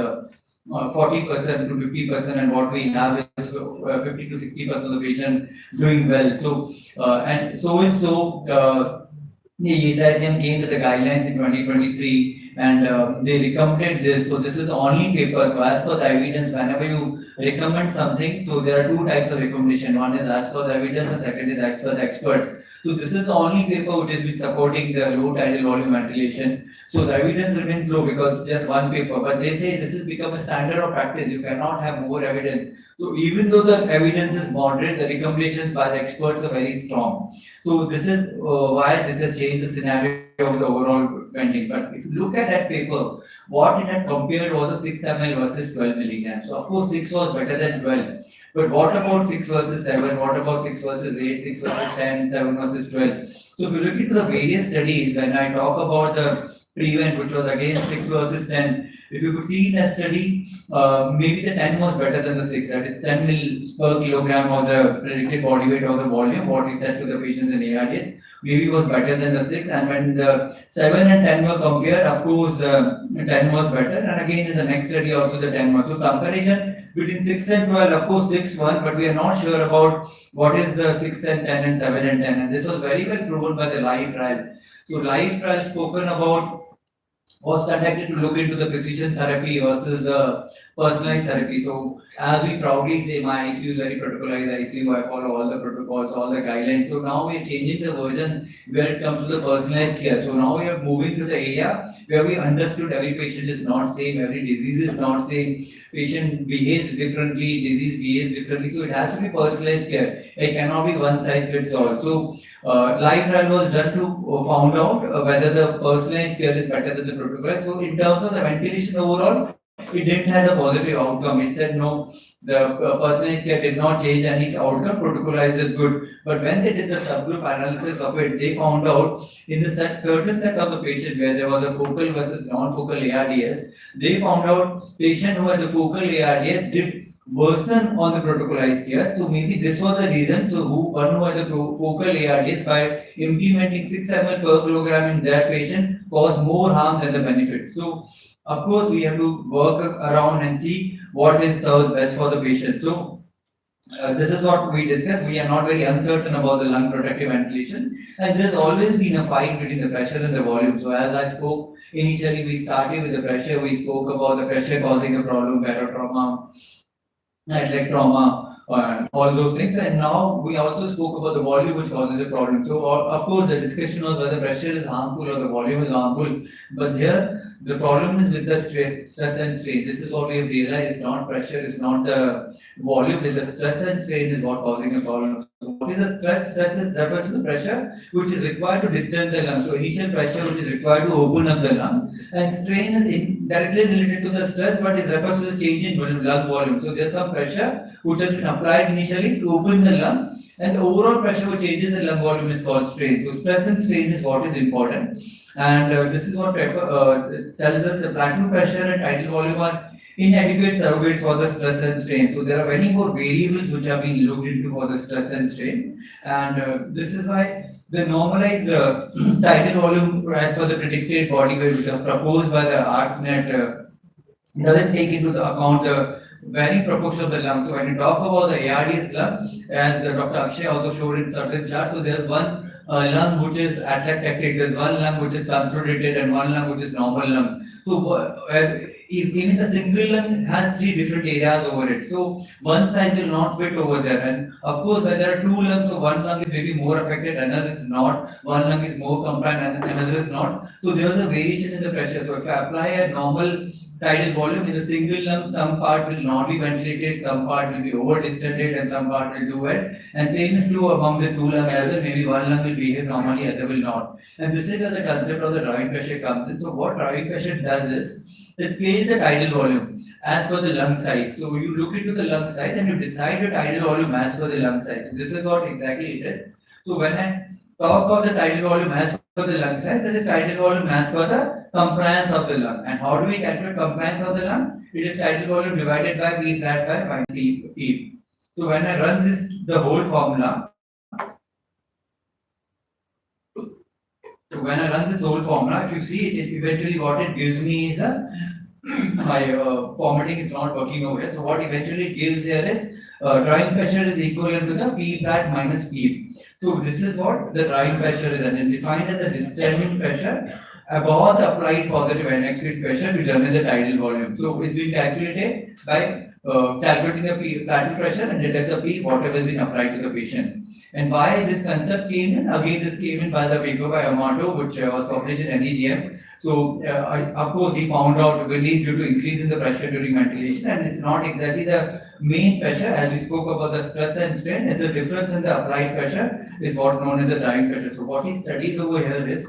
40% to 50%, and what we have is 50 to 60% of the patient doing well. So and so is so. The ESICM came to the guidelines in 2023, and they recommended this. So this is the only paper. So as per the evidence, whenever you recommend something, so there are two types of recommendation. One is as per the evidence, and second is as per the experts. So this is the only paper which has been supporting the low tidal volume ventilation. So the evidence remains low because just one paper, but they say this has become a standard of practice. You cannot have more evidence. So even though the evidence is moderate, the recommendations by the experts are very strong. So this is why this has changed the scenario of the overall vending. But if you look at that paper, what it had compared was the 6 ml versus 12 milligrams. So of course 6 was better than 12. But what about 6 versus 7? What about 6 versus 8, 6 versus 10, 7 versus 12? So if you look into the various studies, when I talk about the prevent, which was again 6 versus 10, if you could see in that study, maybe the 10 was better than the 6. That is 10 mils per kilogram of the predicted body weight or the volume, what we said to the patients in ARDS, maybe was better than the 6. And when the 7 and 10 were compared, of course, the 10 was better. And again, in the next study, also the 10 was. So comparison between 6 and 12, of course, 6 won, but we are not sure about what is the 6 and 10 and 7 and 10. And this was very well proven by the live trial. So live trial spoken about was conducted to look into the precision therapy versus the personalized therapy. So as we proudly say, my ICU is very protocolized ICU, I follow all the protocols, all the guidelines. So now we are changing the version where it comes to the personalized care. So now we are moving to the area where we understood every patient is not same, every disease is not same, patient behaves differently, disease behaves differently. So it has to be personalized care. It cannot be one size fits all. So live trial was done to found out whether the personalized care is better than the protocol. So in terms of the ventilation overall, it didn't have a positive outcome. It said no, the personalized care did not change any outcome, protocolized is good. But when they did the subgroup analysis of it, they found out in the certain set of the patient where there was a focal versus non-focal ARDS, they found out patient who had the focal ARDS did worsen on the protocolized care. So maybe this was the reason. So one who had the focal ARDS, by implementing 6 ml per kilogram in that patient, caused more harm than the benefit. So of course we have to work around and see what is serves best for the patient. So this is what we discussed. We are not very uncertain about the lung protective ventilation, and there's always been a fight between the pressure and the volume. So as I spoke initially, we started with the pressure. We spoke about the pressure causing a problem, barotrauma, like trauma, all those things. And now we also spoke about the volume which causes the problem. So of course the discussion was whether pressure is harmful or the volume is harmful. But here the problem is with the stress and strain. This is what we have realized, not pressure, is not the volume, it's the stress and strain is what causing the problem. So what is the stress? Stress is refers to the pressure which is required to distend the lung. So initial pressure which is required to open up the lung, and strain is directly related to the stress, but it refers to the change in lung volume. So there's some pressure which has been applied initially to open the lung, and the overall pressure which changes the lung volume is called strain. So stress and strain is what is important, and this is what tells us the plateau pressure and tidal volume are inadequate surrogates for the stress and strain. So there are many more variables which have been looked into for the stress and strain, and this is why the normalized tidal volume as per the predicted body weight which was proposed by the ARSNet doesn't take into the account the varying proportion of the lung. So when you talk about the ARDS lung, as Dr. Akshay also showed in certain charts, so there's one lung which is atlectic, there's one lung which is consolidated, and one lung which is normal lung. So even the single lung has 3 different areas over it. So one size will not fit over there. And of course, when there are 2 lungs, so one lung is maybe more affected, another is not. One lung is more compliant, and another is not. So there is a variation in the pressure. So if I apply a normal tidal volume in a single lung, some part will not be ventilated, some part will be over distended, and some part will do well. And same is true among the 2 lung as well. Maybe one lung will behave normally, other will not. And this is where the concept of the driving pressure comes in. So what driving pressure does is, it scales the tidal volume as per the lung size. So you look into the lung size and you decide the tidal volume as per the lung size. This is what exactly it is. So when I talk of the tidal volume as per the lung size, that is tidal volume as per the compliance of the lung. And how do we calculate compliance of the lung? It is tidal volume divided by P flat by P. So when I run this, the whole formula, if you see it, eventually what it gives me is my formatting is not working over here. So what eventually it gives here is drawing pressure is equivalent to the P flat minus P. So this is what the drawing pressure is, and it's defined as the distending pressure above the applied positive NX field pressure to generate the tidal volume. So it's been calculated by calculating the plateau pressure and deduct the P whatever has been applied to the patient. And why this concept came in? Again, this came in by the paper by Amato, which was published in NEGM. So, of course, he found out release due to increase in the pressure during ventilation, and it's not exactly the main pressure, as we spoke about the stress and strain. It's a difference in the applied pressure is what known as the driving pressure. So, what he studied over here is,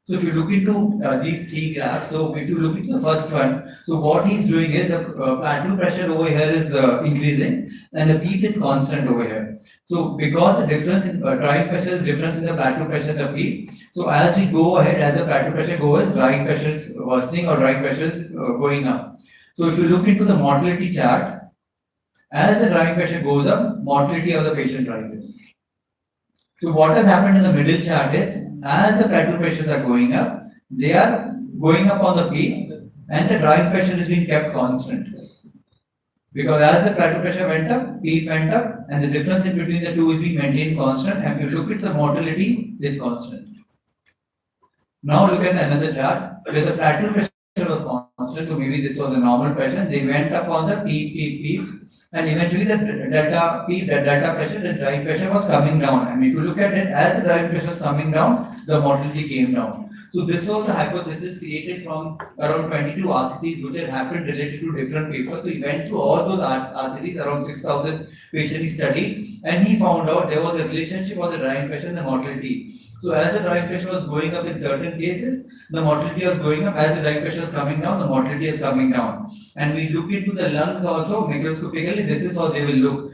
so if you look into these 3 graphs, so if you look into the first one, so what he's doing is the plateau pressure over here is increasing, and the peak is constant over here. So because the difference in driving pressure is difference in the plateau pressure and the peak, so as we go ahead, as the plateau pressure goes, driving pressure is worsening or driving pressure is going up. So if you look into the mortality chart, as the driving pressure goes up, mortality of the patient rises. So what has happened in the middle chart is, as the plateau pressures are going up, they are going up on the peak, and the driving pressure is being kept constant. Because as the plateau pressure went up, peak went up, and the difference in between the two is being maintained constant. And if you look at the mortality, is constant. Now look at another chart where the plateau pressure was constant. So maybe this was a normal pressure. They went up on the peak, and eventually the delta pressure, the driving pressure was coming down. And if you look at it, as the driving pressure was coming down, the mortality came down. So this was the hypothesis created from around 22 RCTs which had happened related to different papers. So he went through all those RCTs, around 6,000 patients he studied, and he found out there was a relationship of the driving pressure and the mortality. So as the driving pressure was going up in certain cases, the mortality was going up. As the driving pressure is coming down, the mortality is coming down. And we look into the lungs also microscopically. This is how they will look.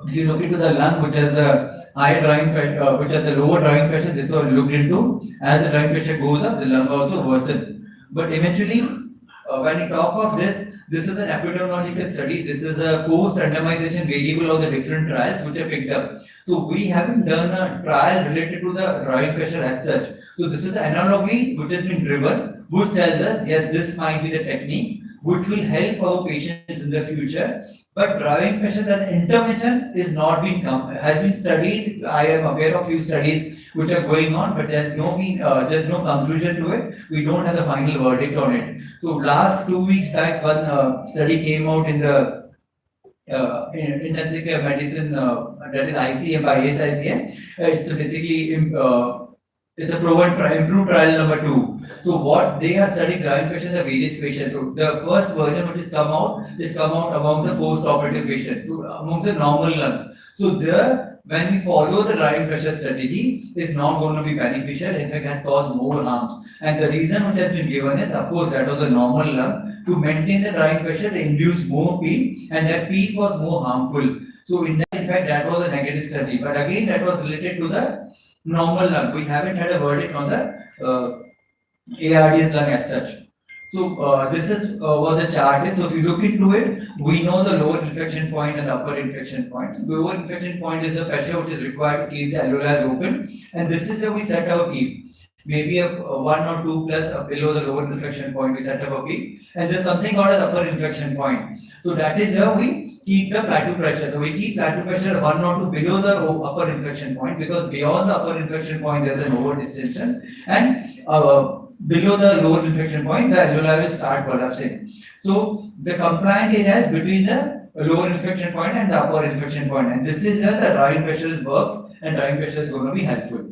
If you look into the lung, which has the higher driving pressure, which has the lower driving pressure, this is what we looked into. As the driving pressure goes up, the lung also worsens. But eventually, when you talk of this, this is an epidemiological study. This is a post-randomization variable of the different trials which are picked up. So we haven't done a trial related to the driving pressure as such. So this is the analogy which has been driven, which tells us, yes, this might be the technique which will help our patients in the future. But driving pressure as an intervention is not been has been studied. I am aware of few studies which are going on, but there's no conclusion to it. We don't have the final verdict on it. So last 2 weeks back, one study came out in the intensive care medicine, that is ICM by ASICM. It's basically it's a improved trial number 2. So what they are studying driving patients are various patients. So the first version which is come out among the post-operative patients, so among the normal lung. So there, when we follow the driving pressure strategy, is not going to be beneficial. In fact, has caused more harms. And the reason which has been given is, of course, that was a normal lung. To maintain the driving pressure, they induced more PEEP, and that PEEP was more harmful. So in fact, that was a negative study. But again, that was related to the normal lung. We haven't had a verdict on the ARDS lung as such. So this is what the chart is. So if you look into it, we know the lower inflection point and the upper inflection point. The lower inflection point is the pressure which is required to keep the alveoli open, and this is where we set our PEEP. Maybe a 1 or 2 plus below the lower inflection point, we set up a PEEP, and there's something called as upper inflection point. So that is where we keep the plateau pressure. So we keep plateau pressure 1 or 2 below the upper inflection point, because beyond the upper inflection point there's an over distension, and below the lower inflection point the alveoli will start collapsing. So the compliant area is between the lower inflection point and the upper inflection point, and this is where the driving pressure works, and driving pressure is going to be helpful.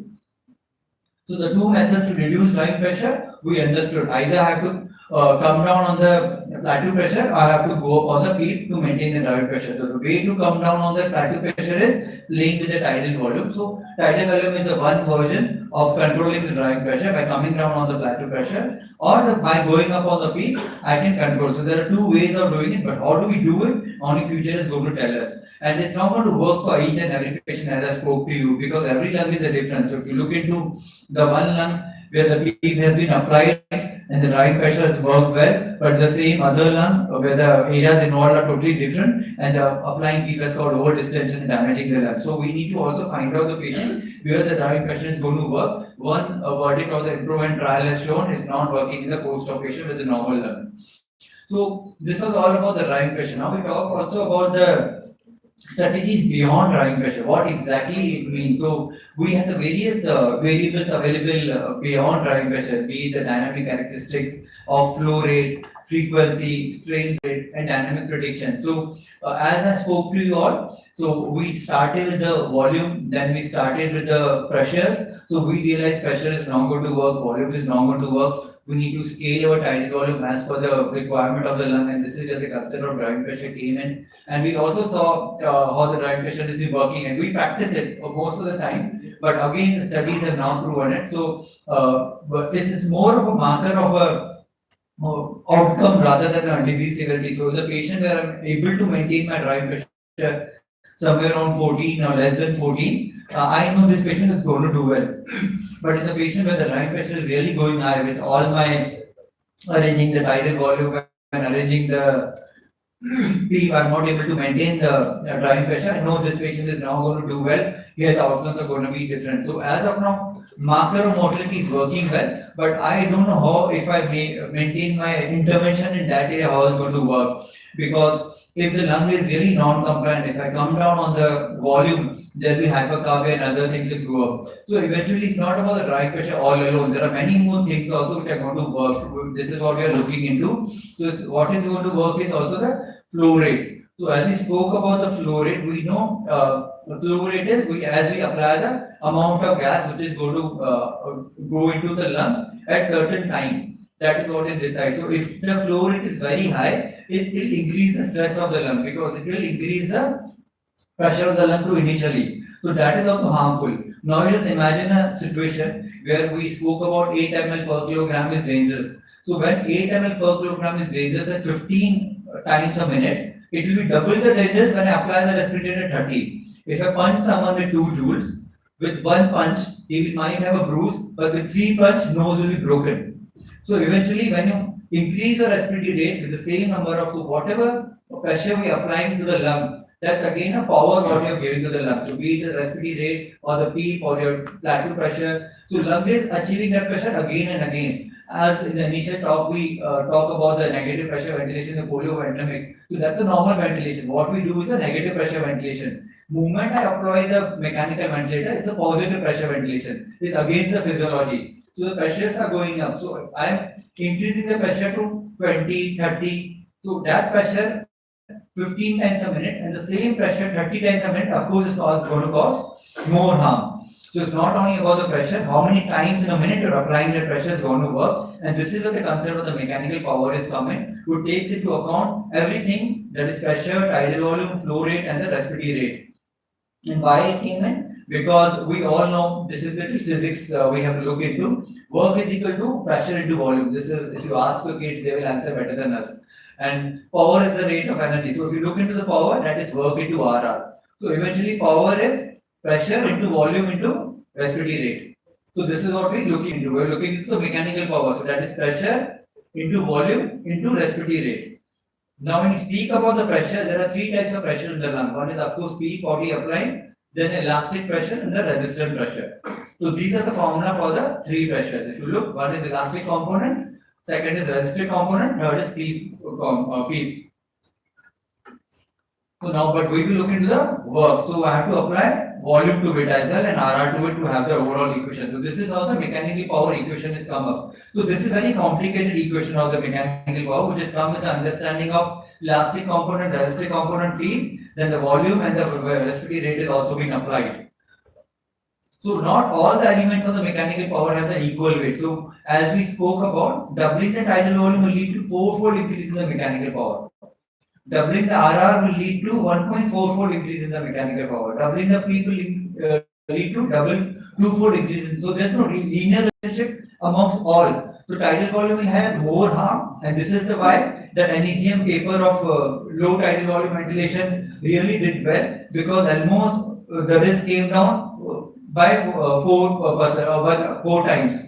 So the two methods to reduce driving pressure, we understood. Either I have to come down on the plateau pressure, I have to go up on the PEEP to maintain the driving pressure. So the way to come down on the plateau pressure is playing with the tidal volume. So tidal volume is the one version of controlling the driving pressure by coming down on the plateau pressure, or by going up on the PEEP, I can control. So there are two ways of doing it, but how do we do it? Only future is going to tell us. And it's not going to work for each and every patient, as I spoke to you, because every lung is a different. So if you look into the one lung where the PEEP has been applied and the driving pressure has worked well, but the same other lung where the areas involved are totally different, and the applying PEEP has got over distension and damaging the lung. So we need to also find out the patient where the driving pressure is going to work. One verdict of the improvement trial has shown is not working in the post-op patient with the normal lung. So this was all about the driving pressure. Now we talk also about the strategies beyond driving pressure, what exactly it means. So we have the various variables available beyond driving pressure, be the dynamic characteristics of flow rate, frequency, strain rate, and dynamic prediction. So as I spoke to you all, so we started with the volume, then we started with the pressures. So we realized pressure is not going to work, volume is not going to work. We need to scale our tidal volume as per the requirement of the lung, and this is where the concept of driving pressure came in. And we also saw how the driving pressure is working, and we practice it most of the time. But again, the studies have now proven it. So but this is more of a marker of a outcome rather than a disease severity. So the patient where I'm able to maintain my driving pressure somewhere around 14 or less than 14, I know this patient is going to do well. But in the patient where the driving pressure is really going high, with all my arranging the tidal volume and arranging the PEEP, I'm not able to maintain the driving pressure. I know this patient is now going to do well. Here the outcomes are going to be different. So as of now, marker of mortality is working well, but I don't know how, if I maintain my intervention in that area, how it's going to work. Because if the lung is really non-compliant, if I come down on the volume, there will be hypercarbia and other things will go up. So eventually it's not about the driving pressure all alone. There are many more things also which are going to work. This is what we are looking into. So what is going to work is also the flow rate. So as we spoke about the flow rate, we know the flow rate is as we apply the amount of gas which is going to go into the lungs at certain time. That is what it decides. So if the flow rate is very high, it will increase the stress of the lung, because it will increase the pressure of the lung too initially. So that is also harmful. Now just imagine a situation where we spoke about 8 ml per kilogram is dangerous. So when 8 ml per kilogram is dangerous at 15 times a minute, it will be double the dangerous when I apply the respirator at 30. If I punch someone with 2 joules, with one punch, he might have a bruise, but with 3 punch, nose will be broken. So eventually, when you increase your respiratory rate with the same number of, so whatever pressure we are applying to the lung, that's again a power what you are giving to the lung. So be it the respiratory rate or the PEEP or your plateau pressure. So lung is achieving that pressure again and again. as in the initial talk, we talk about the negative pressure ventilation, the polio pandemic. So that's a normal ventilation. What we do is a negative pressure ventilation. Moment I apply the mechanical ventilator, it's a positive pressure ventilation. It's against the physiology. So the pressures are going up. So I am increasing the pressure to 20, 30. So that pressure 15 times a minute, and the same pressure 30 times a minute, of course, is going to cause more harm. So it's not only about the pressure, how many times in a minute you're applying the pressure is going to work. And this is where the concept of the mechanical power is coming, which takes into account everything, that is pressure, tidal volume, flow rate, and the respiratory rate. And why it came in? Because we all know this is the physics we have to look into. Work is equal to pressure into volume. This is, if you ask the kids, they will answer better than us. And power is the rate of energy. So if you look into the power, that is work into RR. So eventually power is pressure into volume into respiratory rate. So this is what we're looking into. We're looking into the mechanical power. So that is pressure into volume into respiratory rate. Now when we speak about the pressure, there are three types of pressure in the lung. One is of course P40 applied, then elastic pressure and the resistant pressure. So these are the formula for the three pressures. If you look, one is elastic component, second is resistive component, third is P. So now, but we will look into the work. So I have to apply volume to it as well and RR to it to have the overall equation. So this is how the mechanical power equation is come up. So this is very complicated equation of the mechanical power, which has come with the understanding of elastic component, resistive component, field, then the volume and the respiratory rate is also being applied. So not all the elements of the mechanical power have the equal weight. So as we spoke about, doubling the tidal volume will lead to 4-fold increase in the mechanical power. Doubling the RR will lead to 1.4-fold increase in the mechanical power. Doubling the P will lead to 2-fold increase. So there's no linear relationship amongst all. So tidal volume will have more harm, and this is the why that NEGM paper of low tidal volume ventilation really did well, because almost the risk came down by 4 times.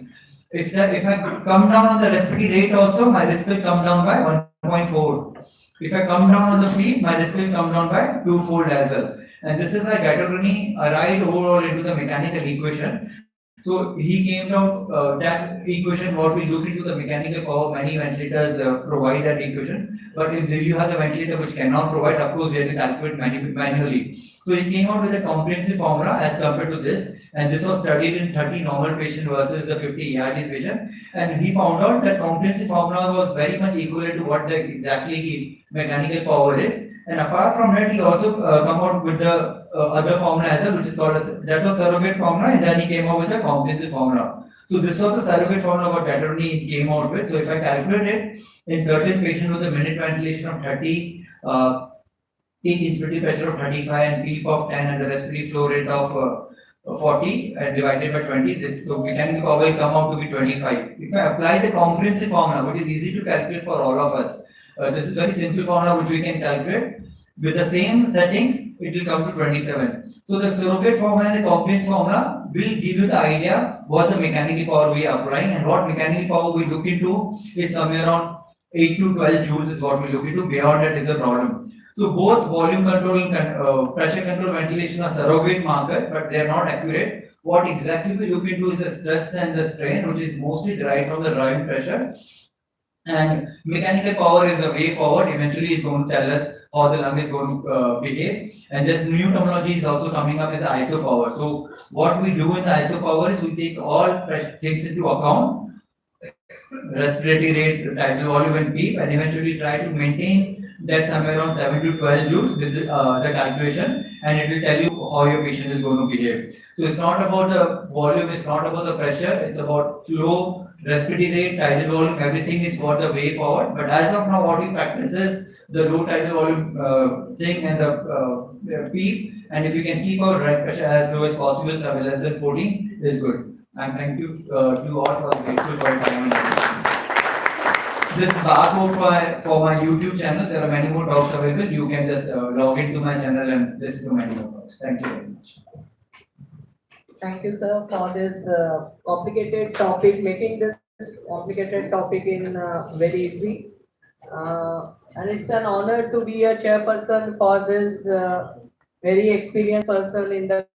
If I come down on the respiratory rate also, my risk will come down by 1.4. If I come down on the field, my risk will come down by 2-fold as well. And this is why Gattolini arrived overall into the mechanical equation. So he came down that equation, what we look into the mechanical power, many ventilators provide that equation. But if you have the ventilator which cannot provide, of course, we have to calculate manually. So he came out with a comprehensive formula as compared to this. And this was studied in 30 normal patients versus the 50 ERT patient. And he found out that comprehensive formula was very much equal to what the exactly mechanical power is. And apart from that, he also come out with the other formula as well, which is called that was surrogate formula, and then he came out with the comprehensive formula. So this was the surrogate formula what Gattolini came out with. So if I calculate it in certain patients with a minute ventilation of 30, peak inspiratory pressure of 35 and PEEP of 10 and the respiratory flow rate of 40 and divided by 20, this so mechanical power will come out to be 25. If I apply the comprehensive formula, which is easy to calculate for all of us, this is very simple formula which we can calculate. With the same settings, it will come to 27. So the surrogate formula and the comprehensive formula will give you the idea what the mechanical power we are applying, and what mechanical power we look into is somewhere around 8 to 12 joules is what we look into. Beyond that is a problem. So both volume control and pressure control ventilation are surrogate marker, but they are not accurate. What exactly we look into is the stress and the strain, which is mostly derived from the driving pressure. And mechanical power is a way forward. Eventually, it's going to tell us how the lung is going to behave. And just new terminology is also coming up is iso power. So what we do in the iso power is we take all things into account, respiratory rate, tidal volume, and PEEP, and eventually try to maintain that somewhere around 7 to 12 joules with the calculation, and it will tell you how your patient is going to behave. So it's not about the volume, it's not about the pressure, it's about flow, respiratory rate, tidal volume, everything is for the way forward. But as of now, what we practice is the low tidal volume thing and the PEEP, and if you can keep our blood pressure as low as possible, so less than 14 is good. And thank you to all for grateful for your time. This barcode for my YouTube channel. There are many more talks available. You can just log into my channel and listen to many more talks. Thank you very much. Thank you, sir, for this complicated topic, making this complicated topic in very easy. And it's an honor to be a chairperson for this very experienced person in the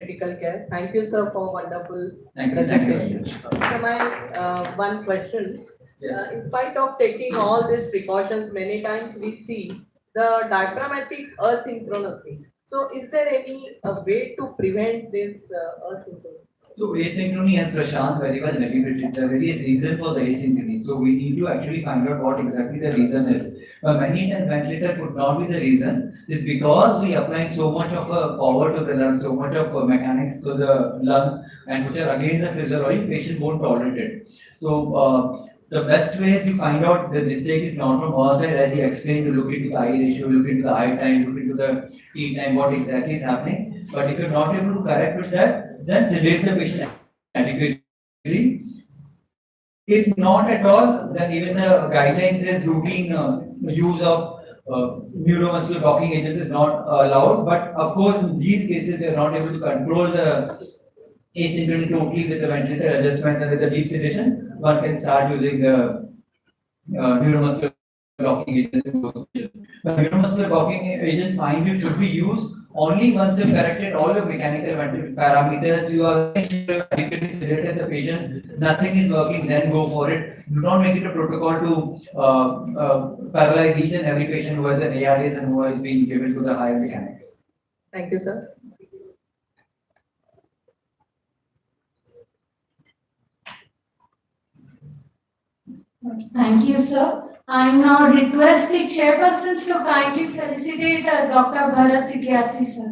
critical care. Thank you, sir, for wonderful Thank you. presentation. So my one question, in spite of taking all these precautions, many times we see the diaphragmatic asynchronicity. So is there any way to prevent this asynchronicity? So asynchrony, as Prashant very well elaborated, the various reason for the asynchrony. So we need to actually find out what exactly the reason is. Many times ventilator could not be the reason. It's because we applying so much of a power to the lung, so much of mechanics to the lung, and which are against the physiology, patient won't tolerate it. So the best way is to find out the mistake is not from our side, as he explained, to look into the eye ratio, look into the eye time, look into the T time, what exactly is happening. But if you're not able to correct with that, then sedate the patient adequately. If not at all, then even the guidelines says routine use of neuromuscular blocking agents is not allowed. But of course, in these cases, we are not able to control the asynchrony totally with the ventilator adjustments and with the deep sedation. One can start using the neuromuscular blocking agents in those patients. But neuromuscular blocking agents, mind you, should be used only once you've corrected all your mechanical parameters, you are adequately sedated the patient, nothing is working, then go for it. Do not make it a protocol to paralyze each and every patient who has an ARS and who is being given to the higher mechanics. Thank you, sir. Thank you, sir. I now request the chairpersons to kindly felicitate Dr. Bharat Jigyasi, sir.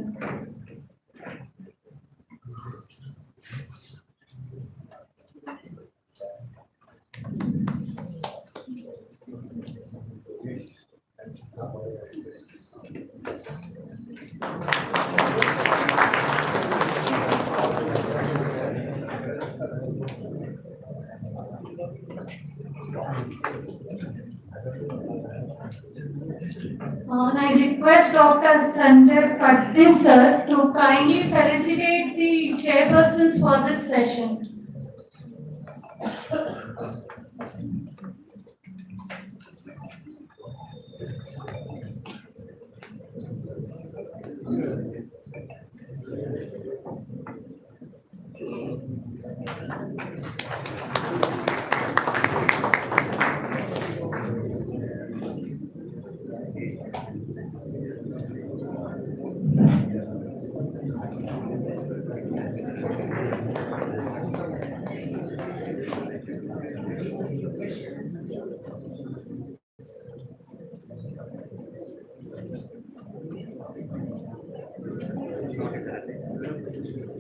I request Dr. Sanjay Patni, sir, to kindly felicitate the chairpersons for this session.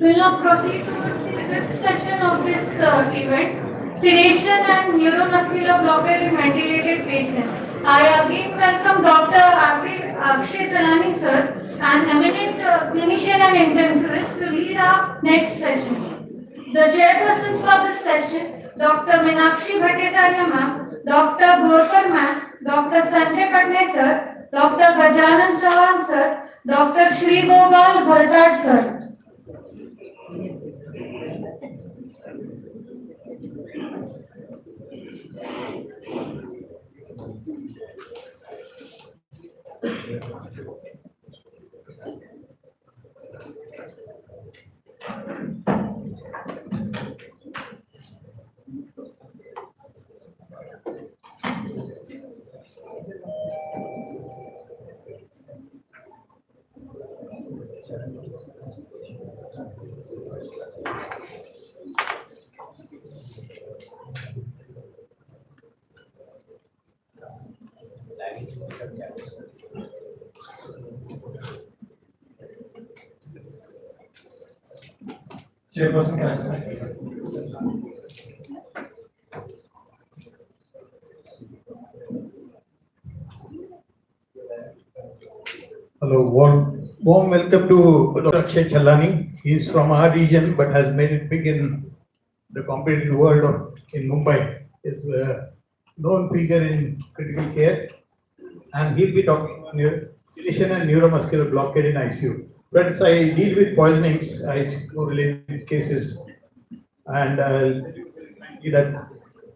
We will now proceed towards the fifth session of this event, sedation and neuromuscular blockade in ventilated patient. I again welcome Dr. Akshay Chalani, sir, an eminent clinician and intensivist, to lead our next session. The chairpersons for this session, Dr. Meenakshi Bhattacharya ma'am, Dr. Borkar ma'am, Dr. Sanjay Patne sir, Dr. Gajanan Chauhan sir, Dr. Shri Gopal Bhartad sir. Chairperson, can I start? Hello, warm welcome to Dr. Akshay Chalani. He is from our region but has made it big in the competitive world in Mumbai. He is a known figure in critical care, and he'll be talking on sedation and neuromuscular blockade in ICU. Friends, I deal with poisonings, ICU-related cases, and I'll tell you that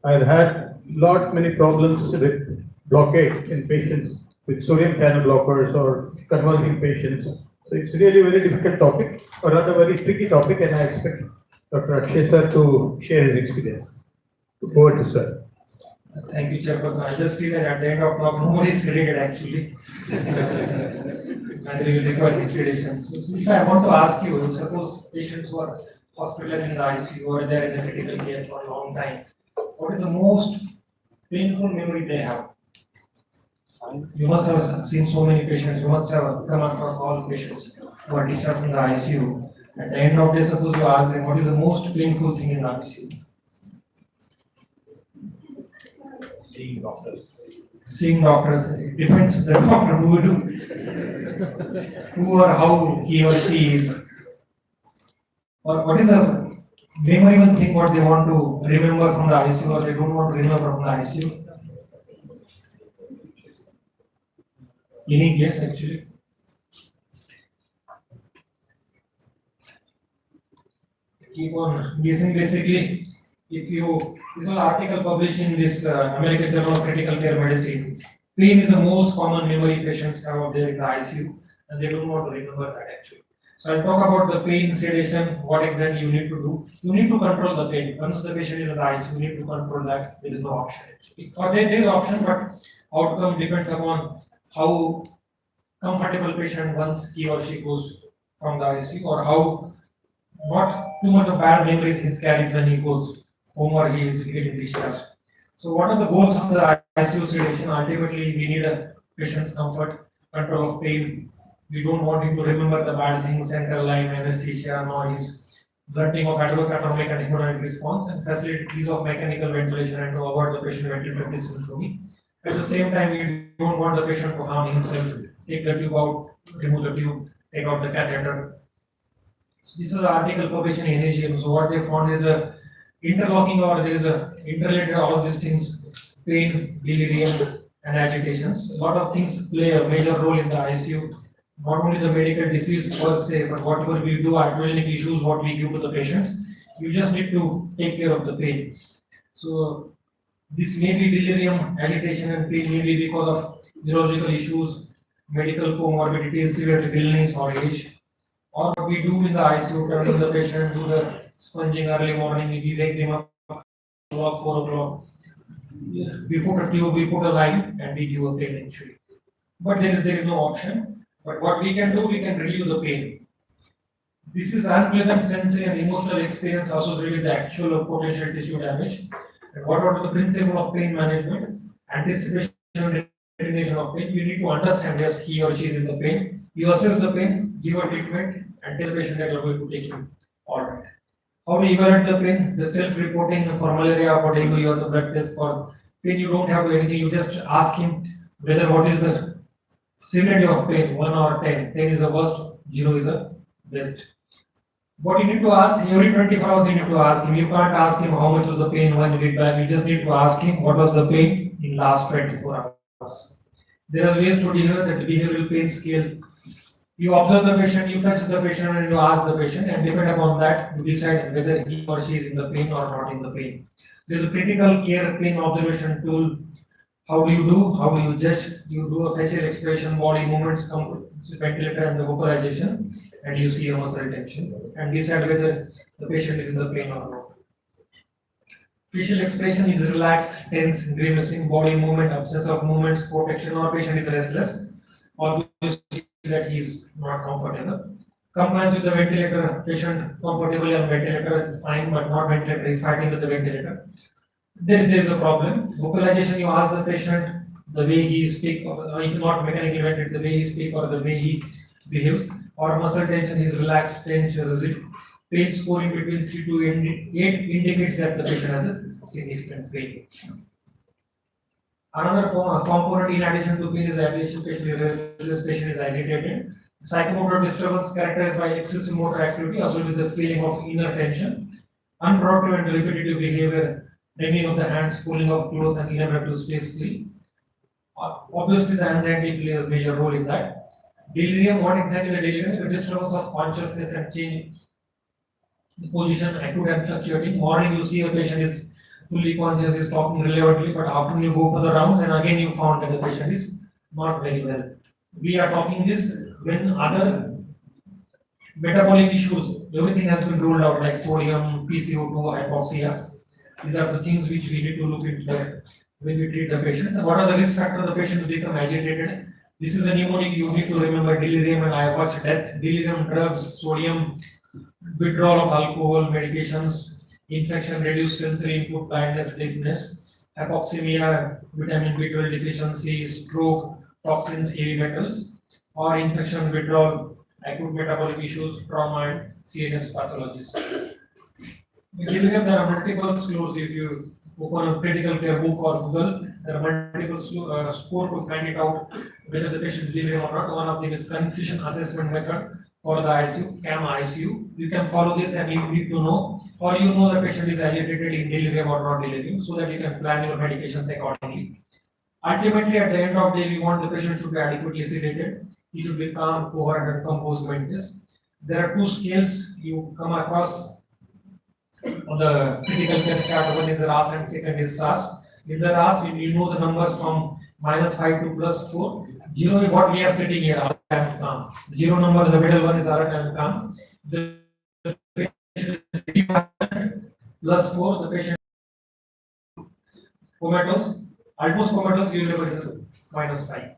I've had many problems with blockade in patients with sodium channel blockers or convulsing patients So it's really a very difficult topic, or rather very tricky topic, and I expect Dr. Akshay sir to share his experience. Over to sir. Thank you, Chairperson. I just see that at the end of talk, nobody is sedated actually. And we will require these sedations. So if I want to ask you, suppose patients who are hospitalized in the ICU or there in the critical care for a long time, what is the most painful memory they have? You must have seen so many patients, you must have come across all patients who are discharged from the ICU. At the end of the day, suppose you ask them, what is the most painful thing in the ICU? Seeing doctors. Seeing doctors, it depends the doctor who do, who or how he or she is. Or what is a memorable thing what they want to remember from the ICU or they don't want to remember from the ICU? Any guess actually? Keep on guessing basically. If you, this is an article published in this American Journal of Critical Care Medicine. Pain is the most common memory patients have out there in the ICU, and they don't want to remember that actually. So I'll talk about the pain sedation, what exactly you need to do. You need to control the pain. Once the patient is in the ICU, you need to control that. There is no option actually. Or there is option, but outcome depends upon how comfortable patient once he or she goes from the ICU, or how not too much of bad memories he carries when he goes home or he is getting discharged. So what are the goals of the ICU sedation? Ultimately, we need a patient's comfort, control of pain. We don't want him to remember the bad things, central line, anesthesia, noise, blunting of adverse autonomic and hemodynamic response, and facilitate ease of mechanical ventilation and to avoid the patient ventilator syndrome. At the same time, we don't want the patient to harm himself. Take the tube out, remove the tube, take out the catheter. So this is an article published in NAGM. So what they found is a interlocking, or there is a interrelated all of these things, pain, delirium, and agitations. A lot of things play a major role in the ICU. Not only the medical disease per se, but whatever we do, iatrogenic issues, what we give to the patients, you just need to take care of the pain. So this may be delirium, agitation, and pain may be because of neurological issues, medical comorbidities, severe illness or age. Or what we do in the ICU, turning the patient, do the sponging early morning, we wake them up 4 o'clock. We put a tube, we put a line, and we give a pain actually. But there is no option. But what we can do, we can relieve the pain. This is unpleasant sensory and emotional experience associated with the actual or potential tissue damage. And what are the principle of pain management? Anticipation, recognition of pain. You need to understand, yes, he or she is in the pain. You assess the pain, give a treatment, and tell the patient that you are going to take him. All right. How to evaluate the pain? The self-reporting for malaria, for dengue, or the blood test. For pain, you don't have to do anything. You just ask him whether what is the severity of pain, 1 or 10. 10 is the worst, 0 is the best. What you need to ask, every 24 hours you need to ask him. You can't ask him how much was the pain when you get back. You just need to ask him what was the pain in last 24 hours. There are ways to deal with the behavioral pain scale. You observe the patient, you touch the patient, and you ask the patient, and depend upon that, you decide whether he or she is in the pain or not in the pain. There is a critical care pain observation tool. How do you do? How do you judge? You do a facial expression, body movements, ventilator, and the vocalization, and you see a muscle tension, and decide whether the patient is in the pain or not. Facial expression is relaxed, tense, grimacing, body movement, absence of movements, protection, or patient is restless, or you see that he is not comfortable. Compliance with the ventilator, patient comfortable on ventilator, fine, but not ventilator, is fighting with the ventilator. There is a problem. Vocalization, you ask the patient the way he speaks, if not mechanically ventilated, the way he speaks or the way he behaves, or muscle tension is relaxed, tense, rigid. Pain scoring between 3 to 8 indicates that the patient has a significant pain. Another component in addition to pain is agitation. Patient is restless, patient is agitated. Psychomotor disturbance characterized by excessive motor activity, associated with the feeling of inner tension, unproductive and repetitive behavior, wringing of the hands, pulling of clothes, and inability to stay still. Obviously, the anxiety plays a major role in that. Delirium, what exactly the delirium? The disturbance of consciousness and change the position, acute and fluctuating. Morning, you see a patient is fully conscious, is talking relevantly, but after you go for the rounds, and again you found that the patient is not very well. We are talking this when other Metabolic issues, everything has been ruled out like sodium, PCO2, hypoxia. These are the things which we need to look into when we treat the patients. And what are the risk factors the patients become agitated? This is a mnemonic you need to remember: delirium and hypoxic death, delirium, drugs, sodium, withdrawal of alcohol, medications, infection, reduced sensory input, blindness, deafness, hypoxemia, vitamin B12 deficiency, stroke, toxins, heavy metals, or infection, withdrawal, acute metabolic issues, trauma, and CNS pathologies. In delirium, there are multiple scores. If you open a critical care book or Google, there are multiple scores to find it out whether the patient is delirium or not. One of them is confusion assessment method for the ICU, CAM ICU. You can follow this and you need to know, or you know the patient is agitated in delirium or not delirium, so that you can plan your medications accordingly. Ultimately, at the end of the day, we want the patient should be adequately sedated. He should be calm, coherent, and composed mentis. There are two scales you come across on the critical care chart. One is the RAS and second is SAS. In the RAS, you know the numbers from -5 to +4. 0 is what we are sitting here, alert and calm. 0 number, the middle one is alert and calm. The patient is +4, the patient comatose, almost comatose, you will be -5.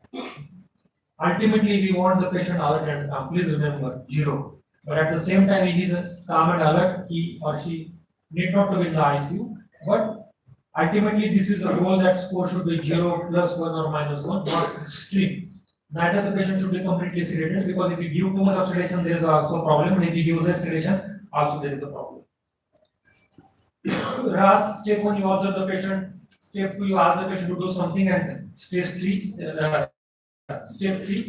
Ultimately, we want the patient alert and calm. Please remember 0. But at the same time, he is calm and alert, he or she need not to be in the ICU. But ultimately, this is a goal that score should be 0, +1 or -1, not extreme. Neither the patient should be completely sedated, because if you give too much of sedation, there is also a problem. And if you give less sedation, also there is a problem. RAS, step 1, you observe the patient. Step 2, you ask the patient to do something, and step 3,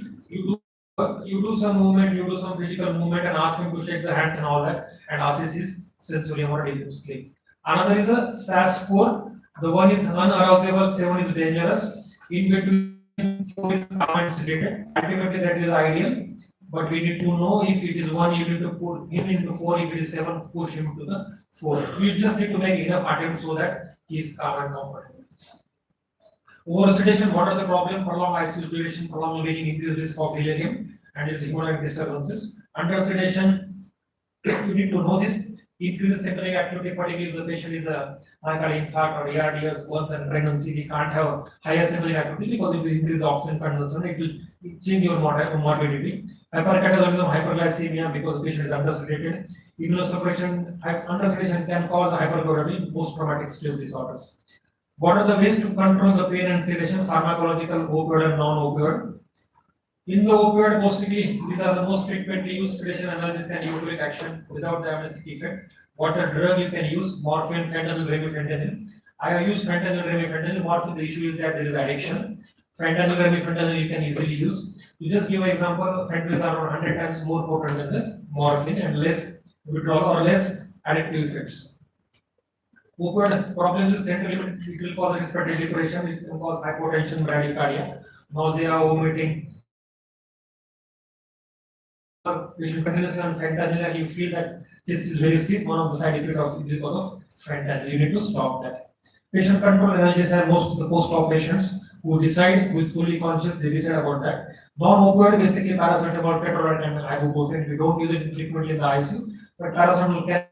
you do some movement, you do some physical movement, and ask him to shake the hands and all that, and assess his sensorium or deep sleep. Another is a SAS score. The one is unarousable, 7 is dangerous. In between, 4 is calm and sedated. Ultimately, that is ideal. But we need to know if it is 1, you need to put him into 4. If it is 7, push him to the 4. You just need to make enough attempts so that he is calm and comfortable. Over sedation, what are the problems? Prolonged ICU duration, prolonged waiting, increased risk of delirium and its hemodynamic disturbances. Under sedation, you need to know this. Increases sympathetic activity, particularly if the patient is a myocardial infarct or ARDS, burns and pregnancy. We can't have higher sympathetic activity because it will increase oxygen consumption. It will change your morbidity. Hypercatabolism, hyperglycemia, because the patient is undersedated. Immunosuppression, undersedation can cause hyperglycemia, post-traumatic stress disorders. What are the ways to control the pain and sedation? Pharmacological, opioid and non-opioid. In the opioid, mostly these are the most frequently used: sedation, analgesia, and euphoric action without the amnestic effect. What a drug you can use: morphine, fentanyl, remifentanil. I have used fentanyl, remifentanil. Morphine, the issue is that there is addiction. Fentanyl, remifentanil you can easily use. You just give an example: fentanyl is around 100 times more potent than the morphine and less withdrawal or less addictive effects. Opioid problem is central limit. It will cause respiratory depression. It can cause hypotension, bradycardia, nausea, vomiting. Patient continuously on fentanyl and you feel that this is very stiff. One of the side effects of it is because of fentanyl. You need to stop that. Patient control analgesia are most of the post-op patients who decide, who is fully conscious, they decide about that. Non-opioid, basically paracetamol, ketorolac, and ibuprofen. We don't use it frequently in the ICU, but paracetamol can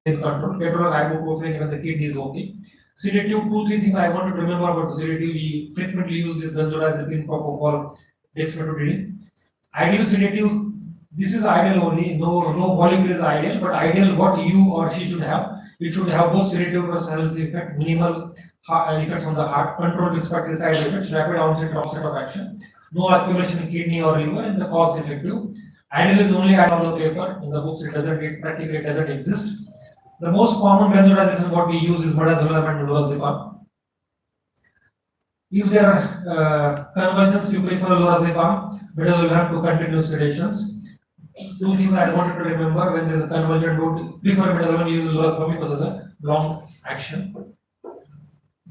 control. Ketorolac, ibuprofen, even the kidney is okay. Sedative, 2-3 things I want to remember about sedative. We frequently use this benzodiazepine, propofol, dexmedetomidine. Ideal sedative, this is ideal only. No molecule is ideal, but ideal what you or she should have. It should have both sedative plus analgesic effect, minimal effects on the heart, controlled respiratory side effects, rapid onset of action, no accumulation in kidney or liver, and the cost effective. Ideal is only on the paper. In the books, practically it doesn't exist. The most common benzodiazepine what we use is midazolam and lorazepam. If there are convulsions, you prefer lorazepam. Midazolam to continue sedations. 2 things I wanted to remember: when there is a convulsion, don't prefer midazolam, use lorazepam because of a long action.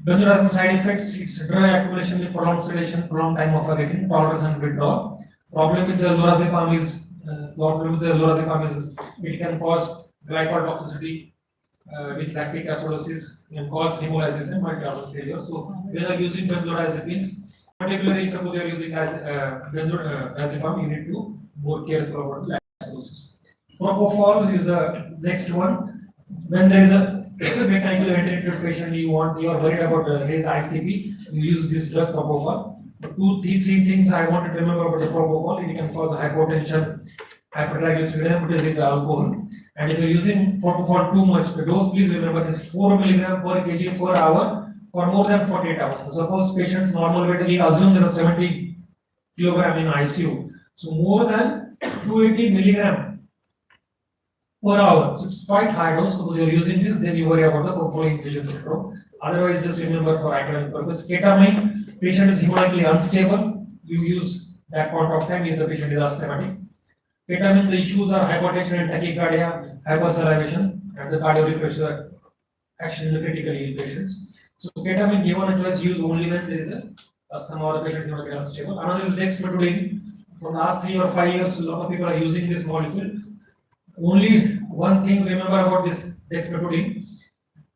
Benzodiazepine side effects: it's drug accumulation with prolonged sedation, prolonged time of awakening, tolerance and withdrawal. Problem with the lorazepam is it can cause glycol toxicity with lactic acidosis, can cause hemolysis and multi-organ failure. So when you are using benzodiazepines, particularly suppose you are using benzodiazepam, you need to be more careful about lactic acidosis. Propofol is the next one. When there is a mechanical ventilated patient, you are worried about his ICP, you use this drug propofol. Three things I wanted to remember about the propofol: it can cause hypotension, hypertriglyceridemia, because it's alcohol. And if you're using propofol too much, the dose, please remember, is 4 milligram per kg per hour for more than 48 hours. So suppose patient's normal weight, we assume there is 70 kilogram in ICU. So more than 280 milligram per hour. So it's quite high dose. Suppose you're using this, then you worry about the propofol infusion syndrome. Otherwise, just remember for academic purpose. Ketamine, patient is hemolytically unstable. You use that point of time if the patient is asthmatic. Ketamine, the issues are hypertension and tachycardia, hypersalivation, and the cardiac pressure action in the critically ill patients. So ketamine given a choice, use only when there is a asthma or the patient is not unstable. Another is dexmedetomidine. For the last 3 or 5 years, a lot of people are using this molecule. Only one thing remember about this dexmedetomidine: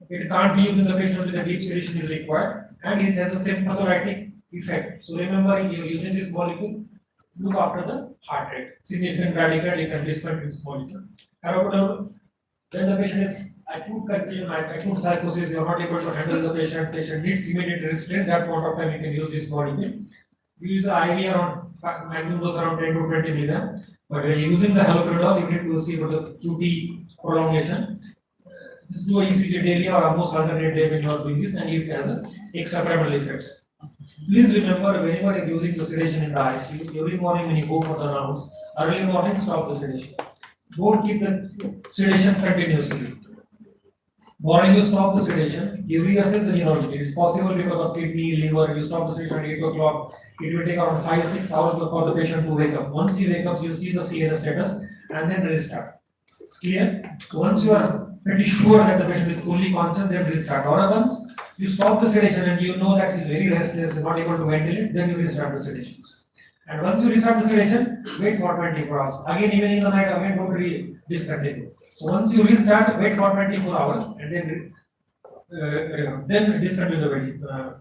it can't be used in the patient with a deep sedation is required, and it has a symptomatic effect. So remember, you're using this molecule, look after the heart rate. Significant radical, you can discontinue this molecule. However, when the patient is acute confusion, acute psychosis, you are not able to handle the patient needs immediate restraint, that point of time you can use this molecule. We use the IV around maximum dose around 10 to 20 milligram. But when you're using the haloperidol, you need to see for the QT prolongation. Just do a ECG daily or almost alternate day when you are doing this, and it has the extrapyramidal effects. Please remember, whenever you're using the sedation in the ICU, every morning when you go for the rounds, early morning stop the sedation. Don't keep the sedation continuously. Morning you stop the sedation, you reassess the neurology. It's possible because of kidney, liver, you stop the sedation at 8 o'clock. It will take around 5-6 hours for the patient to wake up. Once you wake up, you see the CNS status and then restart. It's clear? Once you are pretty sure that the patient is fully conscious, then restart. Or once you stop the sedation and you know that he is very restless and not able to ventilate, then you restart the sedation. And once you restart the sedation, wait for 24 hours. Again, even in the night, again, don't discontinue. So once you restart, wait for 24 hours and then discontinue the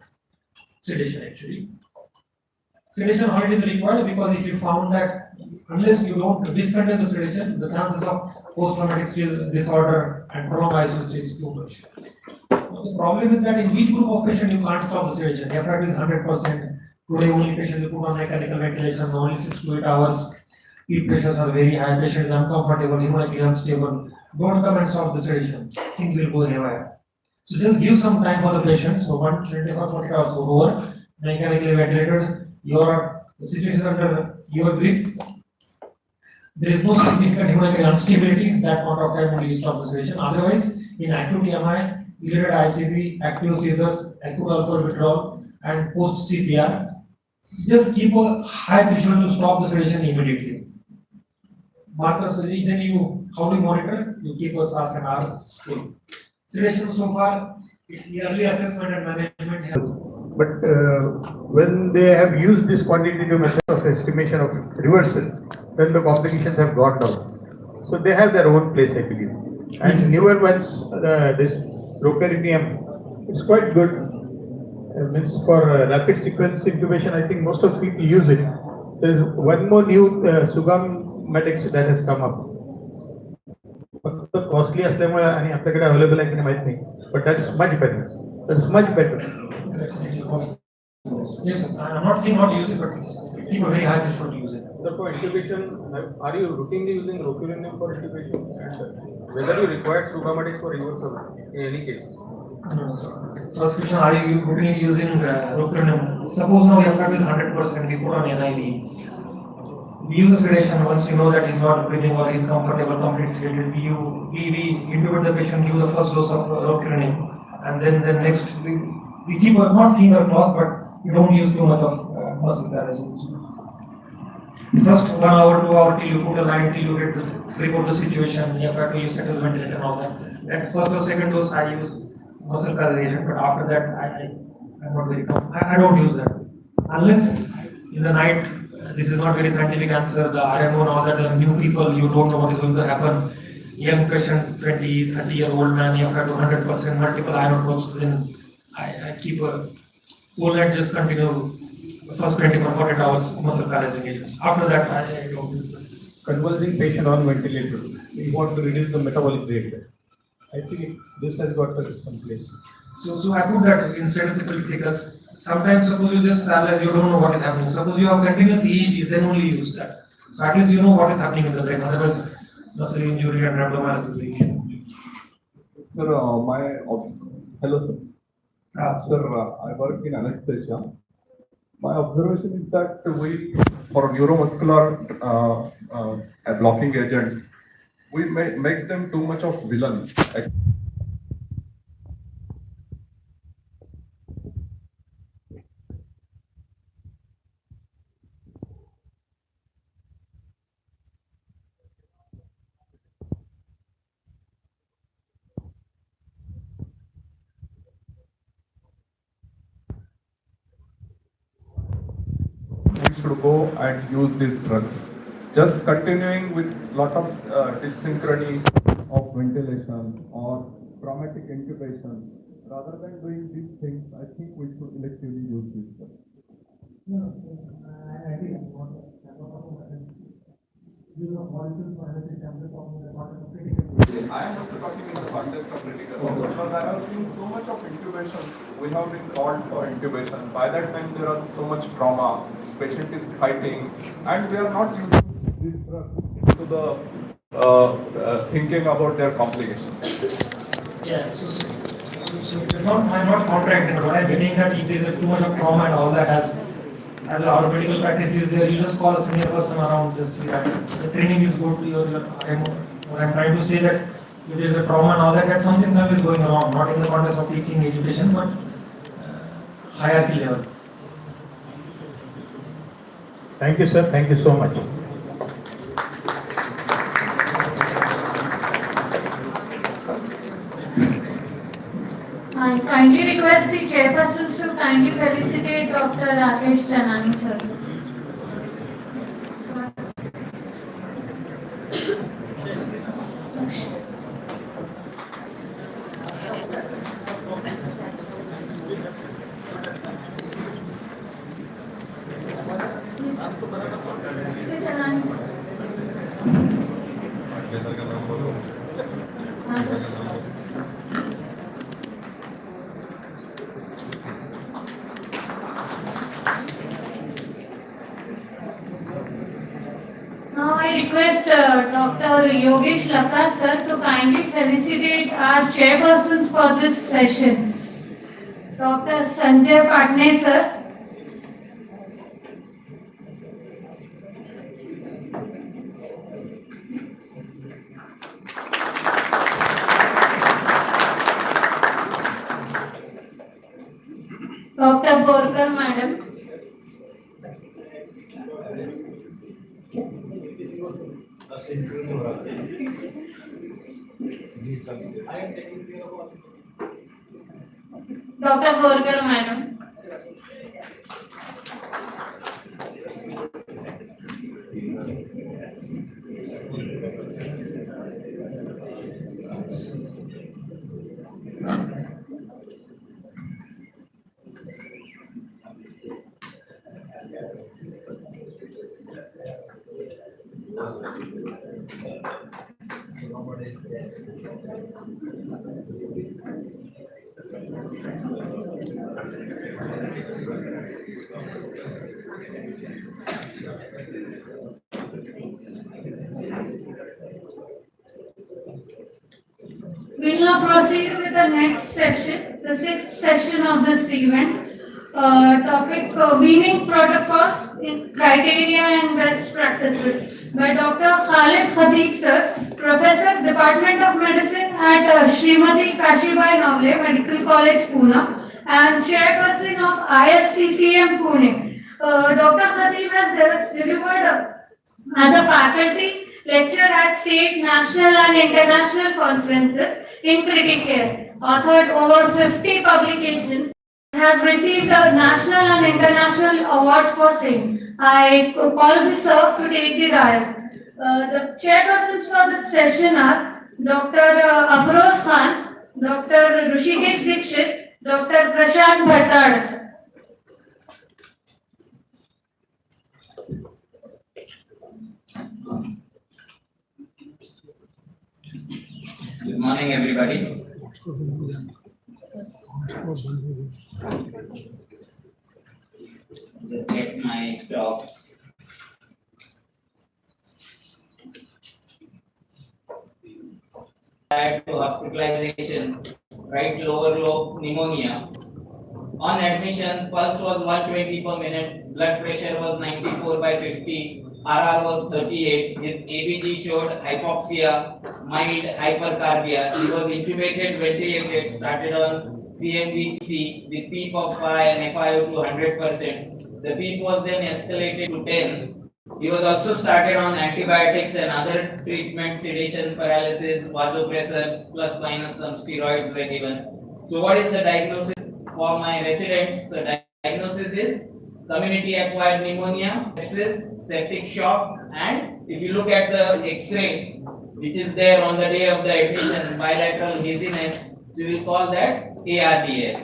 sedation actually. Sedation already is required because if you found that unless you don't discontinue the sedation, the chances of post-traumatic stress disorder and prolonged ICU stay is too much. The problem is that in which group of patients you can't stop the sedation. The effect is 100%. Today only patient you put on mechanical ventilation only 6 to 8 hours. Peak pressures are very high, patient is uncomfortable, hemolytically unstable. Don't come and stop the sedation. Things will go haywire. So just give some time for the patient. So 124 40 hours over, mechanically ventilated, the situation is under your grip. There is no significant hemolytic instability. That point of time only you stop the sedation. Otherwise, in acute EMI, elevated ICP, active seizures, acute alcohol withdrawal, and post CPR, just keep a high threshold to stop the sedation immediately. Marker surgery, then how do you monitor? You keep a SAS and R scale. Sedation so far is yearly assessment and management. But when they have used this quantitative method of estimation of reversal, then the complications have gone down. So they have their own place, I believe. And newer ones, this rocarinium, it's quite good. Means for rapid sequence intubation, I think most of the people use it. There's one more new Sugam Medics that has come up. Costly asल्यामुळे आणि आपल्याकडे available आहे की नाही माहित नाही. But that's much better. That's much better. Yes, I'm not saying not use it, but keep a very high threshold to use it. So for intubation, are you routinely using roculinum for intubation? And whether you require sugamatics for reversal in any case? First question, are you routinely using roculinum? Suppose now your fat is 100%, we put on NIV. We use the sedation once you know that he's not breathing or he's comfortable, complete sedated. We intubate the patient, give the first dose of roculinum, and then next we keep not finger crossed, but we don't use too much of muscle paralysis. First 1 hour, 2 hours till you put a line, till you get the grip of the situation, you have to use settle ventilator and all that. Then first or second dose I use muscle paralysis, but after that I'm not very I don't use that. Unless in the night, this is not very scientific answer, the RMO and all that, the new people, you don't know what is going to happen. Young patient, 20, 30-year-old man, you have to 100% multiple iron drops, then I keep a whole night, just continue the first 24, 48 hours muscle paralysis engagements. After that, I don't do that. Convulsing patient on ventilator. we want to reduce the metabolic rate. I think this has got some place. So I put that in statistical figures. Sometimes suppose you just paralyze, you don't know what is happening. Suppose you have continuous EEG, then only use that. So at least you know what is happening in the brain. Otherwise, muscle injury and rhabdomyolysis will issue. Sir, hello sir. Sir, I work in anesthesia. My observation is that for neuromuscular blocking agents, we make them too much of villain. We should go and use these drugs. Just continuing with lot of dysynchrony of ventilation or traumatic intubation, rather than doing these things, I think we should electively use these drugs. I think I am also talking in the context of critical because I have seen so much of intubations. We have been called for intubation. By that time, there is so much trauma. Patient is fighting, and we are not using this drug to the thinking about their complications. yeah. I'm not contracting, but I'm saying that if there is too much of trauma and all that, as our medical practice is there, you just call a senior person around, just see that the training is good. What I'm trying to say that if there is a trauma and all that, that something is going wrong, not in the context of teaching education, but hierarchy level. Thank you, sir. Thank you so much. I kindly request the chairpersons to kindly felicitate Dr. Rakesh Chanani, sir. Now I request Dr. Yogesh Lakas sir to kindly felicitate our chairpersons for this session. Dr. Sanjay Patne sir. Dr. Borkar madam. Dr. Borkar madam. We will now proceed with the next session, the sixth session of this event. Topic weaning protocols, in criteria and best practices by Dr. Khalid Khatib sir, Professor, Department of Medicine at Srimati Kashibai Navle Medical College, Pune, and Chairperson of ISCCM Pune. Dr. Khatib has delivered as a faculty lecture at state, national and international conferences in critical care, authored over 50 publications, has received national and international awards for same. I call this sir to take the dais. The chairpersons for this session are Dr. Afroz Khan, Dr. Rushikesh Dixit, Dr. Prashant Bhattad. morning, everybody. Just get my talk. Prior to hospitalization, right lower lobe pneumonia. On admission, pulse was 120 per minute, blood pressure was 94/50, RR was 38, his ABG showed hypoxia, mild hypercarbia. He was intubated, ventilated, started on CMVC with PEEP of 5 and FiO2 100%. The PEEP was then escalated to 10. He was also started on antibiotics and other treatment, sedation, paralysis, vasopressors, plus minus some steroids were given. So what is the diagnosis for my residents? So diagnosis is community acquired pneumonia, sepsis, septic shock, and if you look at the X-ray, which is there on the day of the admission, bilateral haziness, so we will call that ARDS.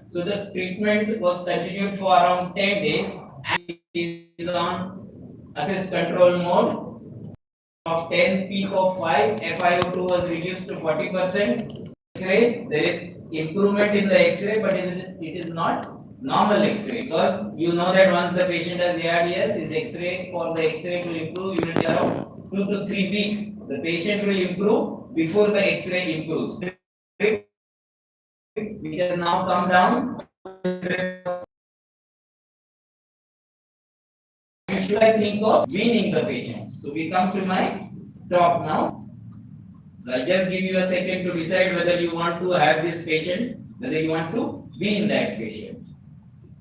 So the treatment was continued for around 10 days and is on assist control mode of 10, peak of 5, FiO2 was reduced to 40%. X-ray, there is improvement in the X-ray, but it is not normal X-ray, because you know that once the patient has ARDS, his X-ray, for the X-ray to improve, you will be around 2 to 3 weeks. The patient will improve before the X-ray improves, which has now come down. Should I think of weaning the patient? So we come to my talk now. So I'll just give you a second to decide whether you want to have this patient, whether you want to wean that patient.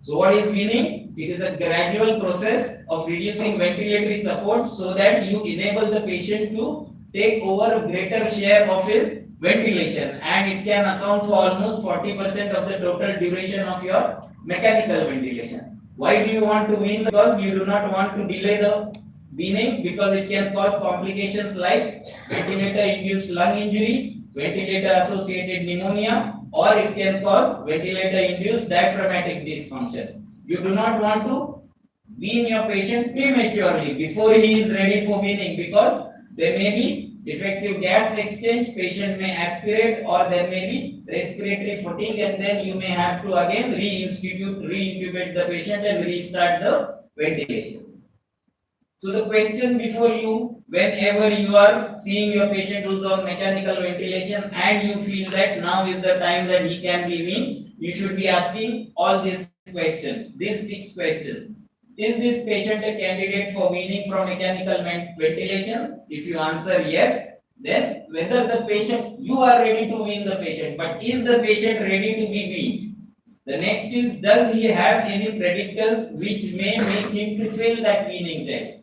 So what is weaning? It is a gradual process of reducing ventilatory support so that you enable the patient to take over a greater share of his ventilation, and it can account for almost 40% of the total duration of your mechanical ventilation. Why do you want to wean? Because you do not want to delay the weaning, because it can cause complications like ventilator-induced lung injury, ventilator-associated pneumonia, or it can cause ventilator-induced diaphragmatic dysfunction. You do not want to wean your patient prematurely before he is ready for weaning, because there may be defective gas exchange, patient may aspirate, or there may be respiratory fatigue, and then you may have to again re-intubate the patient and restart the ventilation. So the question before you, whenever you are seeing your patient who's on mechanical ventilation and you feel that now is the time that he can be weaned, you should be asking all these questions, these 6 questions. Is this patient a candidate for weaning from mechanical ventilation? If you answer yes, then whether the patient, you are ready to wean the patient, but is the patient ready to be weaned? The next is, does he have any predictors which may make him to fail that weaning test?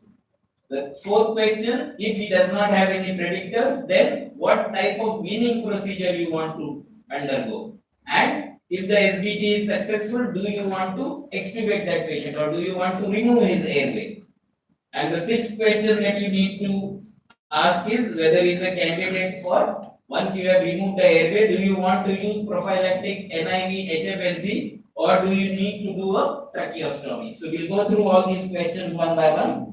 The 4th question, if he does not have any predictors, then what type of weaning procedure you want to undergo? And if the SBT is successful, do you want to extubate that patient, or do you want to remove his airway? And the 6th question that you need to ask is whether he is a candidate for, once you have removed the airway, do you want to use prophylactic NIV, HFNC, or do you need to do a tracheostomy? So we'll go through all these questions one by one.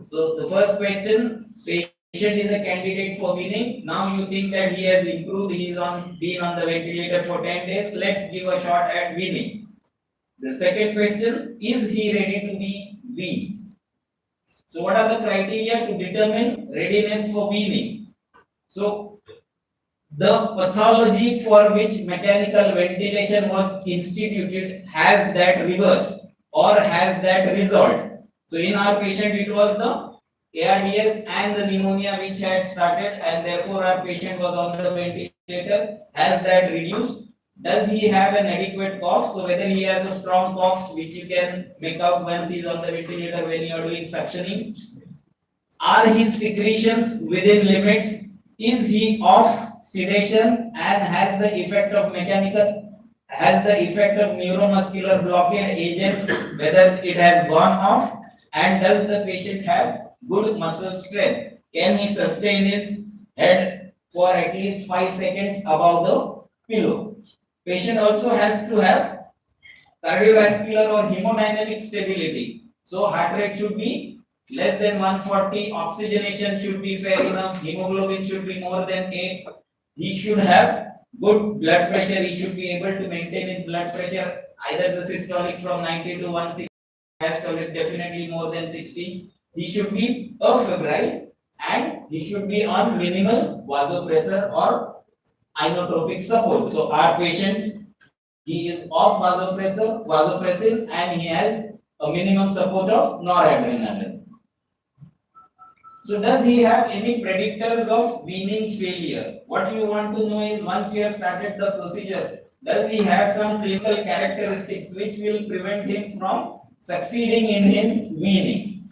So the first question, patient is a candidate for weaning. Now you think that he has improved, he is been on the ventilator for 10 days. Let's give a shot at weaning. The second question, is he ready to be weaned? So what are the criteria to determine readiness for weaning? So the pathology for which mechanical ventilation was instituted, has that reversed or has that resolved? So in our patient, it was the ARDS and the pneumonia which had started, and therefore our patient was on the ventilator. Has that reduced? Does he have an adequate cough? So whether he has a strong cough which you can make out once he is on the ventilator when you are doing suctioning. Are his secretions within limits? Is he off sedation and has the effect of neuromuscular blockade agents, whether it has gone off? And does the patient have good muscle strength? Can he sustain his head for at least 5 seconds above the pillow? Patient also has to have cardiovascular or hemodynamic stability. So heart rate should be less than 140, oxygenation should be fair enough, hemoglobin should be more than 8, he should have good blood pressure. He should be able to maintain his blood pressure, either the systolic from 90 to 160, diastolic definitely more than 60. He should be afebrile and he should be on minimal vasopressor or inotropic support. So our patient, he is off vasopressin and he has a minimum support of noradrenaline. So does he have any predictors of weaning failure? What you want to know is, once you have started the procedure, does he have some clinical characteristics which will prevent him from succeeding in his weaning?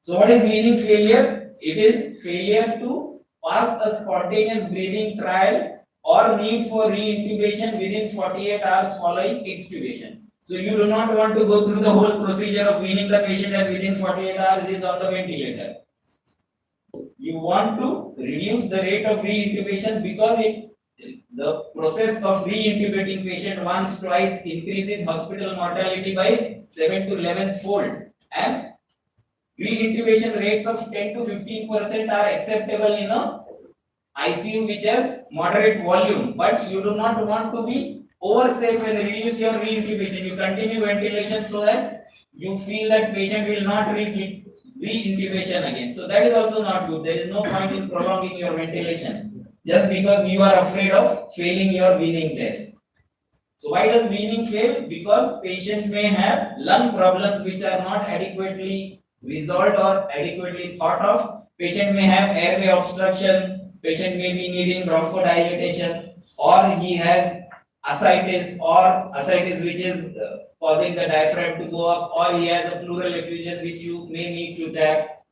So what is weaning failure? It is failure to pass a spontaneous breathing trial or need for re-intubation within 48 hours following extubation. So you do not want to go through the whole procedure of weaning the patient and within 48 hours he is on the ventilator. You want to reduce the rate of re-intubation because the process of re-intubating patient once, twice increases hospital mortality by 7 to 11 fold, and re-intubation rates of 10 to 15% are acceptable in a ICU which has moderate volume, but you do not want to be over safe and reduce your re-intubation. You continue ventilation so that you feel that patient will not re-intubation again. So that is also not good. There is no point in prolonging your ventilation just because you are afraid of failing your weaning test. So why does weaning fail? Because patient may have lung problems which are not adequately resolved or adequately thought of. Patient may have airway obstruction, patient may be needing bronchodilation, or he has ascites which is causing the diaphragm to go up, or he has a pleural effusion which you may need to tap.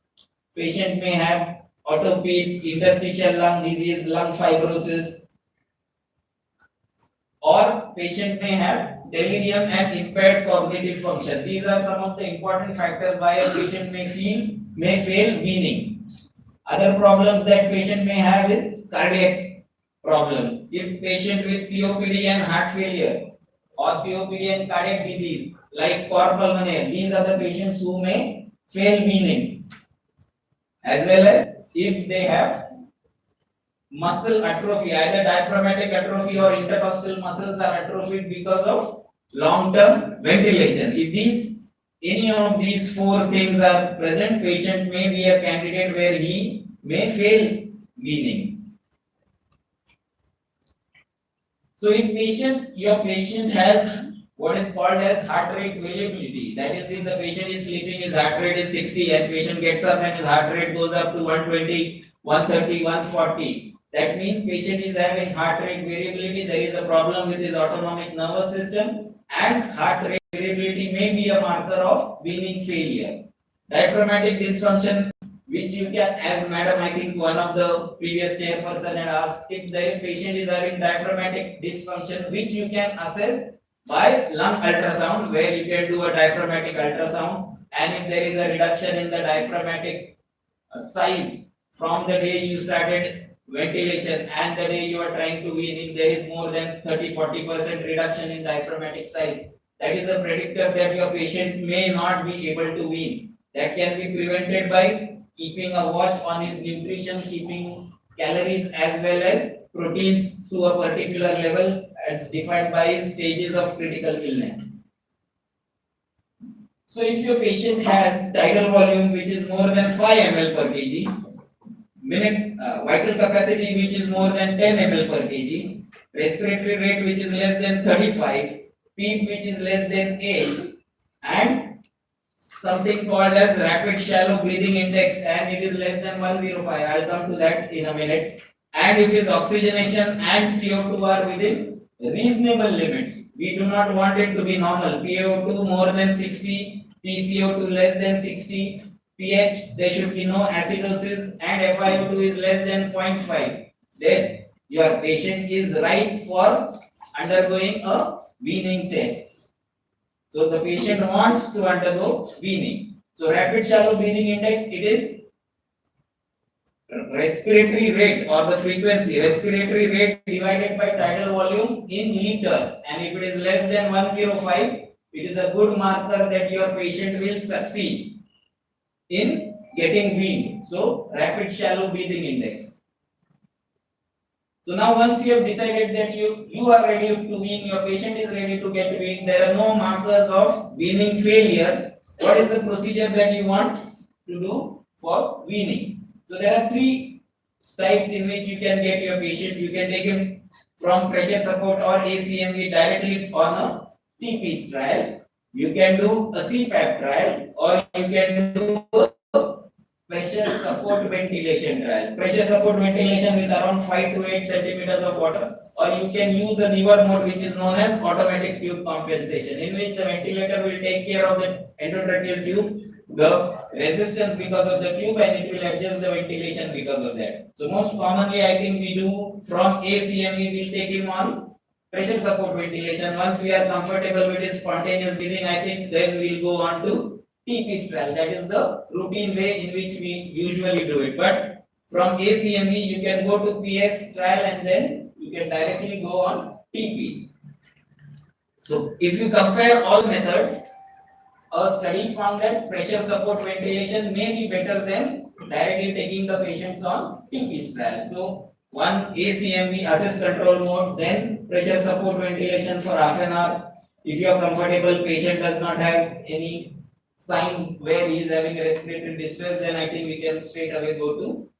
Patient may have autopsy, interstitial lung disease, lung fibrosis, or patient may have delirium and impaired cognitive function. These are some of the important factors why a patient may fail weaning. Other problems that patient may have is cardiac problems. If patient with COPD and heart failure or COPD and cardiac disease like cor pulmonale, these are the patients who may fail weaning. As well as if they have muscle atrophy, either diaphragmatic atrophy or intercostal muscles are atrophied because of long-term ventilation. If any of these four things are present, patient may be a candidate where he may fail weaning. So if your patient has what is called as heart rate variability, that is, if the patient is sleeping, his heart rate is 60 and patient gets up and his heart rate goes up to 120, 130, 140, that means patient is having heart rate variability. There is a problem with his autonomic nervous system, and heart rate variability may be a marker of weaning failure. Diaphragmatic dysfunction, which you can, as madam, I think one of the previous chairperson had asked, if the patient is having diaphragmatic dysfunction, which you can assess by lung ultrasound, where you can do a diaphragmatic ultrasound, and if there is a reduction in the diaphragmatic size from the day you started ventilation and the day you are trying to wean, if there is more than 30-40% reduction in diaphragmatic size, that is a predictor that your patient may not be able to wean. That can be prevented by keeping a watch on his nutrition, keeping calories as well as proteins to a particular level as defined by stages of critical illness. So if your patient has tidal volume which is more than 5 ml per kg, minute vital capacity which is more than 10 ml per kg, respiratory rate which is less than 35, PEEP which is less than 8, and something called as rapid shallow breathing index, and it is less than 105. I'll come to that in a minute. And if his oxygenation and CO2 are within reasonable limits, we do not want it to be normal. PaO2 more than 60, PCO2 less than 60, pH there should be no acidosis, and FiO2 is less than 0.5. Then your patient is right for undergoing a weaning test. So the patient wants to undergo weaning. So rapid shallow breathing index, it is respiratory rate or the frequency, respiratory rate divided by tidal volume in liters, and if it is less than 105, it is a good marker that your patient will succeed in getting weaned. So rapid shallow breathing index. So now once you have decided that you are ready to wean, your patient is ready to get weaned, there are no markers of weaning failure. What is the procedure that you want to do for weaning? So there are three types in which you can get your patient. You can take him from pressure support or ACMV directly on a TP's trial. You can do a CPAP trial, or you can do a pressure support ventilation trial. Pressure support ventilation with around 5 to 8 centimeters of water, or you can use a newer mode which is known as automatic tube compensation, in which the ventilator will take care of the endotracheal tube, the resistance because of the tube, and it will adjust the ventilation because of that. So most commonly I think we do from ACM, we will take him on pressure support ventilation. Once we are comfortable with his spontaneous breathing, I think then we will go on to TP's trial. That is the routine way in which we usually do it. But from ACME, you can go to PS trial and then you can directly go on TP's. So if you compare all methods, a study found that pressure support ventilation may be better than directly taking the patients on TP's trial. So one ACME, assist control mode, then pressure support ventilation for half an hour. If you are comfortable, patient does not have any signs where he is having respiratory distress, then I think we can straight away go to.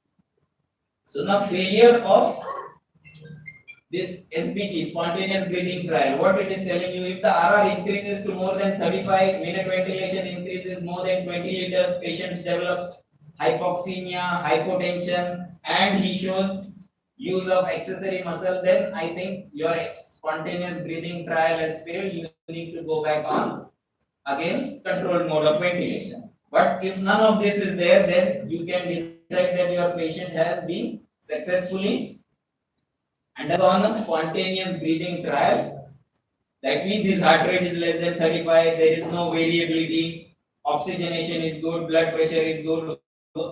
So now failure of this SBT, spontaneous breathing trial, what it is telling you, if the RR increases to more than 35, minute ventilation increases more than 20 liters, patient develops hypoxemia, hypotension, and he shows use of accessory muscle, then I think your spontaneous breathing trial has failed. You need to go back on again controlled mode of ventilation. But if none of this is there, then you can decide that your patient has been successfully undergone a spontaneous breathing trial. That means his heart rate is less than 35, there is no variability, oxygenation is good, blood pressure is good,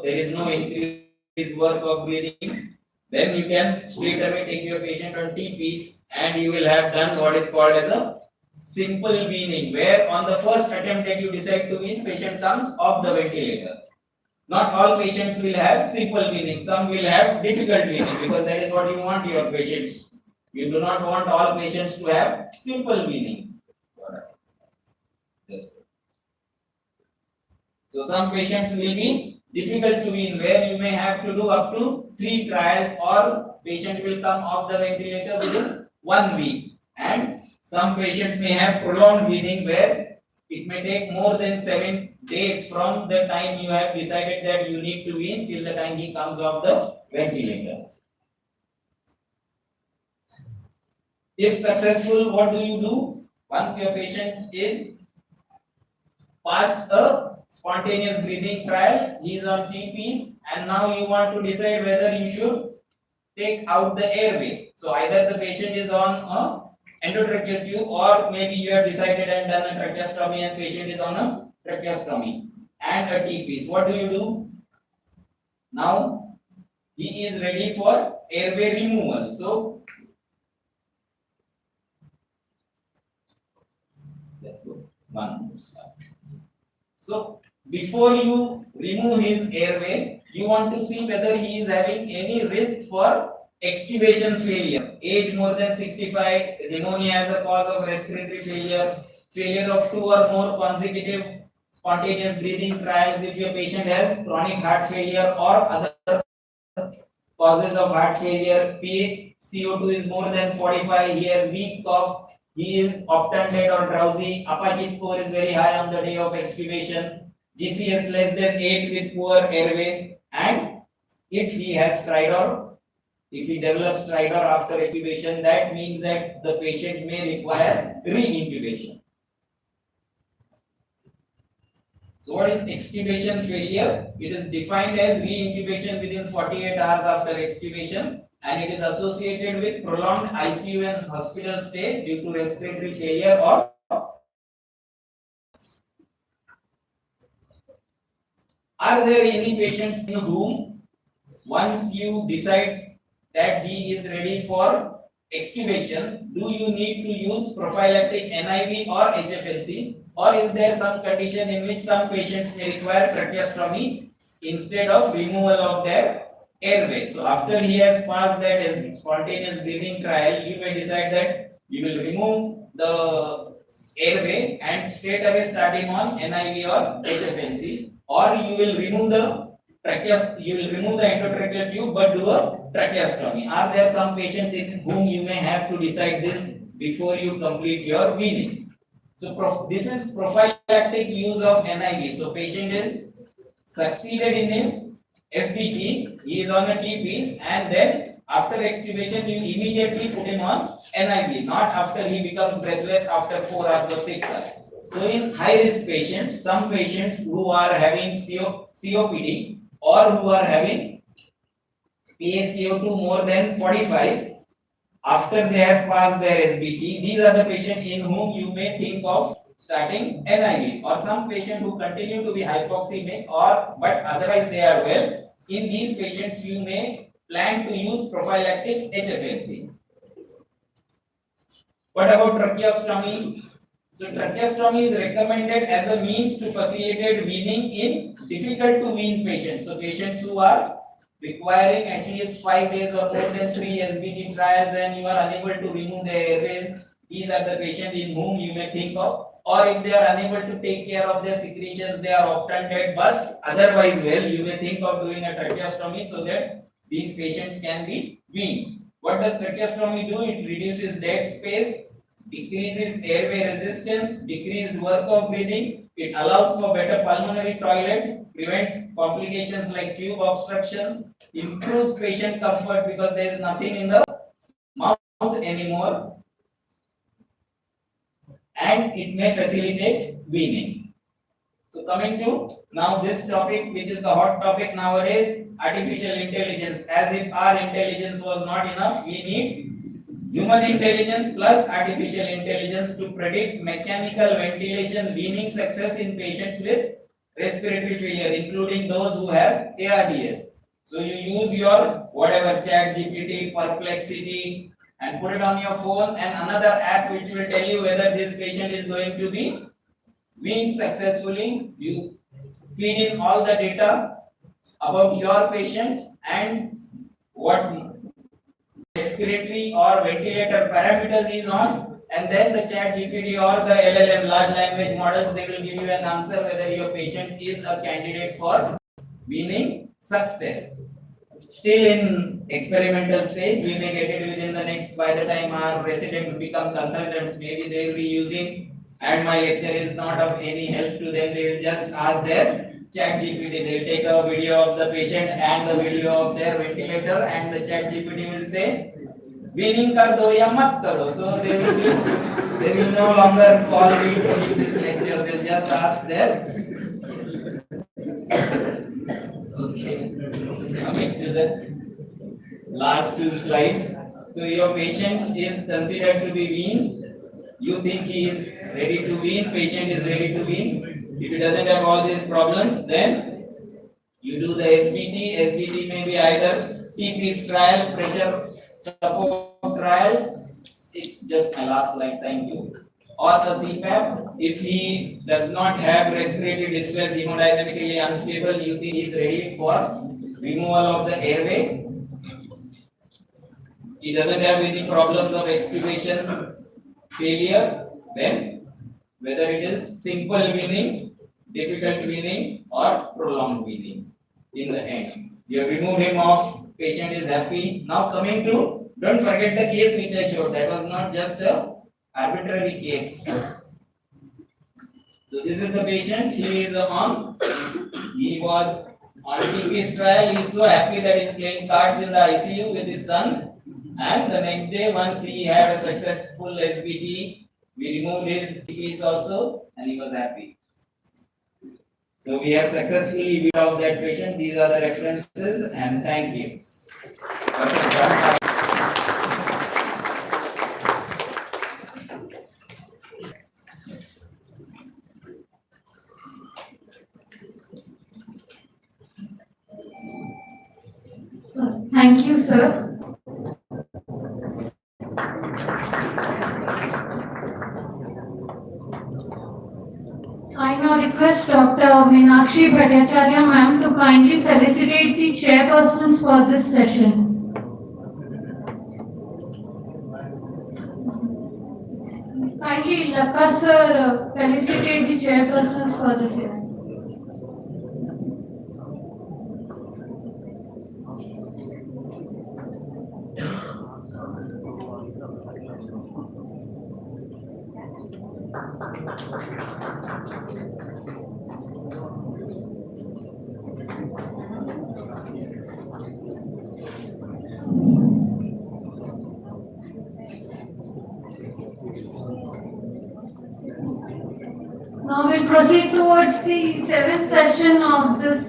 there is no increased work of breathing. Then you can straight away take your patient on TP's and you will have done what is called as a simple weaning, where on the first attempt that you decide to wean, patient comes off the ventilator. Not all patients will have simple weaning, some will have difficult weaning, because that is what you want your patients. You do not want all patients to have simple weaning. So some patients will be difficult to wean, where you may have to do up to 3 trials, or patient will come off the ventilator within 1 week. And some patients may have prolonged weaning, where it may take more than 7 days from the time you have decided that you need to wean till the time he comes off the ventilator. If successful, what do? Once your patient is past a spontaneous breathing trial, he is on TP's, and now you want to decide whether you should take out the airway. So either the patient is on a endotracheal tube, or maybe you have decided and done a tracheostomy and patient is on a tracheostomy and a TP's. What do? Now he is ready for airway removal. So let's go. So before you remove his airway, you want to see whether he is having any risk for extubation failure. Age more than 65, pneumonia as a cause of respiratory failure, failure of 2 or more consecutive spontaneous breathing trials, if your patient has chronic heart failure or other causes of heart failure, PaCO2 is more than 45, he has weak cough, he is obtunded or drowsy, Apache score is very high on the day of extubation, GCS less than 8 with poor airway, and if he has stridor, if he develops stridor after extubation, that means that the patient may require re-intubation. So what is extubation failure? It is defined as re-intubation within 48 hours after extubation, and it is associated with prolonged ICU and hospital stay due to respiratory failure or are there any patients in whom once you decide that he is ready for extubation, do you need to use prophylactic NIV or HFNC, or is there some condition in which some patients may require tracheostomy instead of removal of their airway. So after he has passed that spontaneous breathing trial, you may decide that you will remove the airway and straight away starting on NIV or HFNC, or you will remove the endotracheal tube but do a tracheostomy. Are there some patients in whom you may have to decide this before you complete your weaning? So this is prophylactic use of NIV. So patient is succeeded in his SBT, he is on a T-piece, and then after extubation you immediately put him on NIV, not after he becomes breathless after 4 hours or 6 hours. So in high risk patients, some patients who are having COPD or who are having PaCO2 more than 45, after they have passed their SBT, these are the patients in whom you may think of starting NIV, or some patient who continue to be hypoxemic but otherwise they are well. In these patients you may plan to use prophylactic HFNC. What about tracheostomy? So tracheostomy is recommended as a means to facilitate weaning in difficult to wean patients. So patients who are requiring at least 5 days or more than 3 SBT trials and you are unable to remove the airways, these are the patients in whom you may think of. Or if they are unable to take care of their secretions, they are obtunded but otherwise well, you may think of doing a tracheostomy so that these patients can be weaned. What does tracheostomy do? It reduces dead space, decreases airway resistance, decreased work of breathing. It allows for better pulmonary toilet, prevents complications like tube obstruction, improves patient comfort because there is nothing in the mouth anymore, and it may facilitate weaning. So coming to now this topic, which is the hot topic nowadays, artificial intelligence. As if our intelligence was not enough, we need human intelligence plus artificial intelligence to predict mechanical ventilation weaning success in patients with respiratory failure, including those who have ARDS. So you use your whatever Chat GPT, Perplexity, and put it on your phone, and another app which will tell you whether this patient is going to be weaned successfully. You feed in all the data about your patient and what respiratory or ventilator parameters is on, and then the Chat GPT or the LLM, large language models, they will give you an answer whether your patient is a candidate for weaning success. Still in experimental stage, we may get it within the next, by the time our residents become consultants, maybe they will be using, and my lecture is not of any help to them, they will just ask their Chat GPT, they will take a video of the patient and the video of their ventilator, and the Chat GPT will say, weaning kar do ya mat karo. So they will no longer call me to give this lecture, they will just ask their. Okay, coming to the last 2 slides. So your patient is considered to be weaned. You think he is ready to wean, patient is ready to wean. If he doesn't have all these problems, then you do the SBT. SBT may be either T-piece trial, pressure support trial. It's just my last slide, thank you. Or the CPAP. If he does not have respiratory distress, hemodynamically unstable, you think he is ready for removal of the airway. He doesn't have any problems of extubation failure, then whether it is simple weaning, difficult weaning, or prolonged weaning. In the end, you have removed him off, patient is happy. Now coming to, don't forget the case which I showed, that was not just a arbitrary case. So this is the patient, he was on TP's trial, he is so happy that he is playing cards in the ICU with his son, and the next day once he had a successful SBT, we removed his TPs also and he was happy. So we have successfully weaned out that patient. These are the references, and thank you. Thank you, sir. I now request Dr. Dr. Meenakshi Bhattacharya ma'am to kindly felicitate the chairpersons for this session. Kindly Laka sir felicitate the chairpersons for this session. Now we'll proceed towards the seventh session of this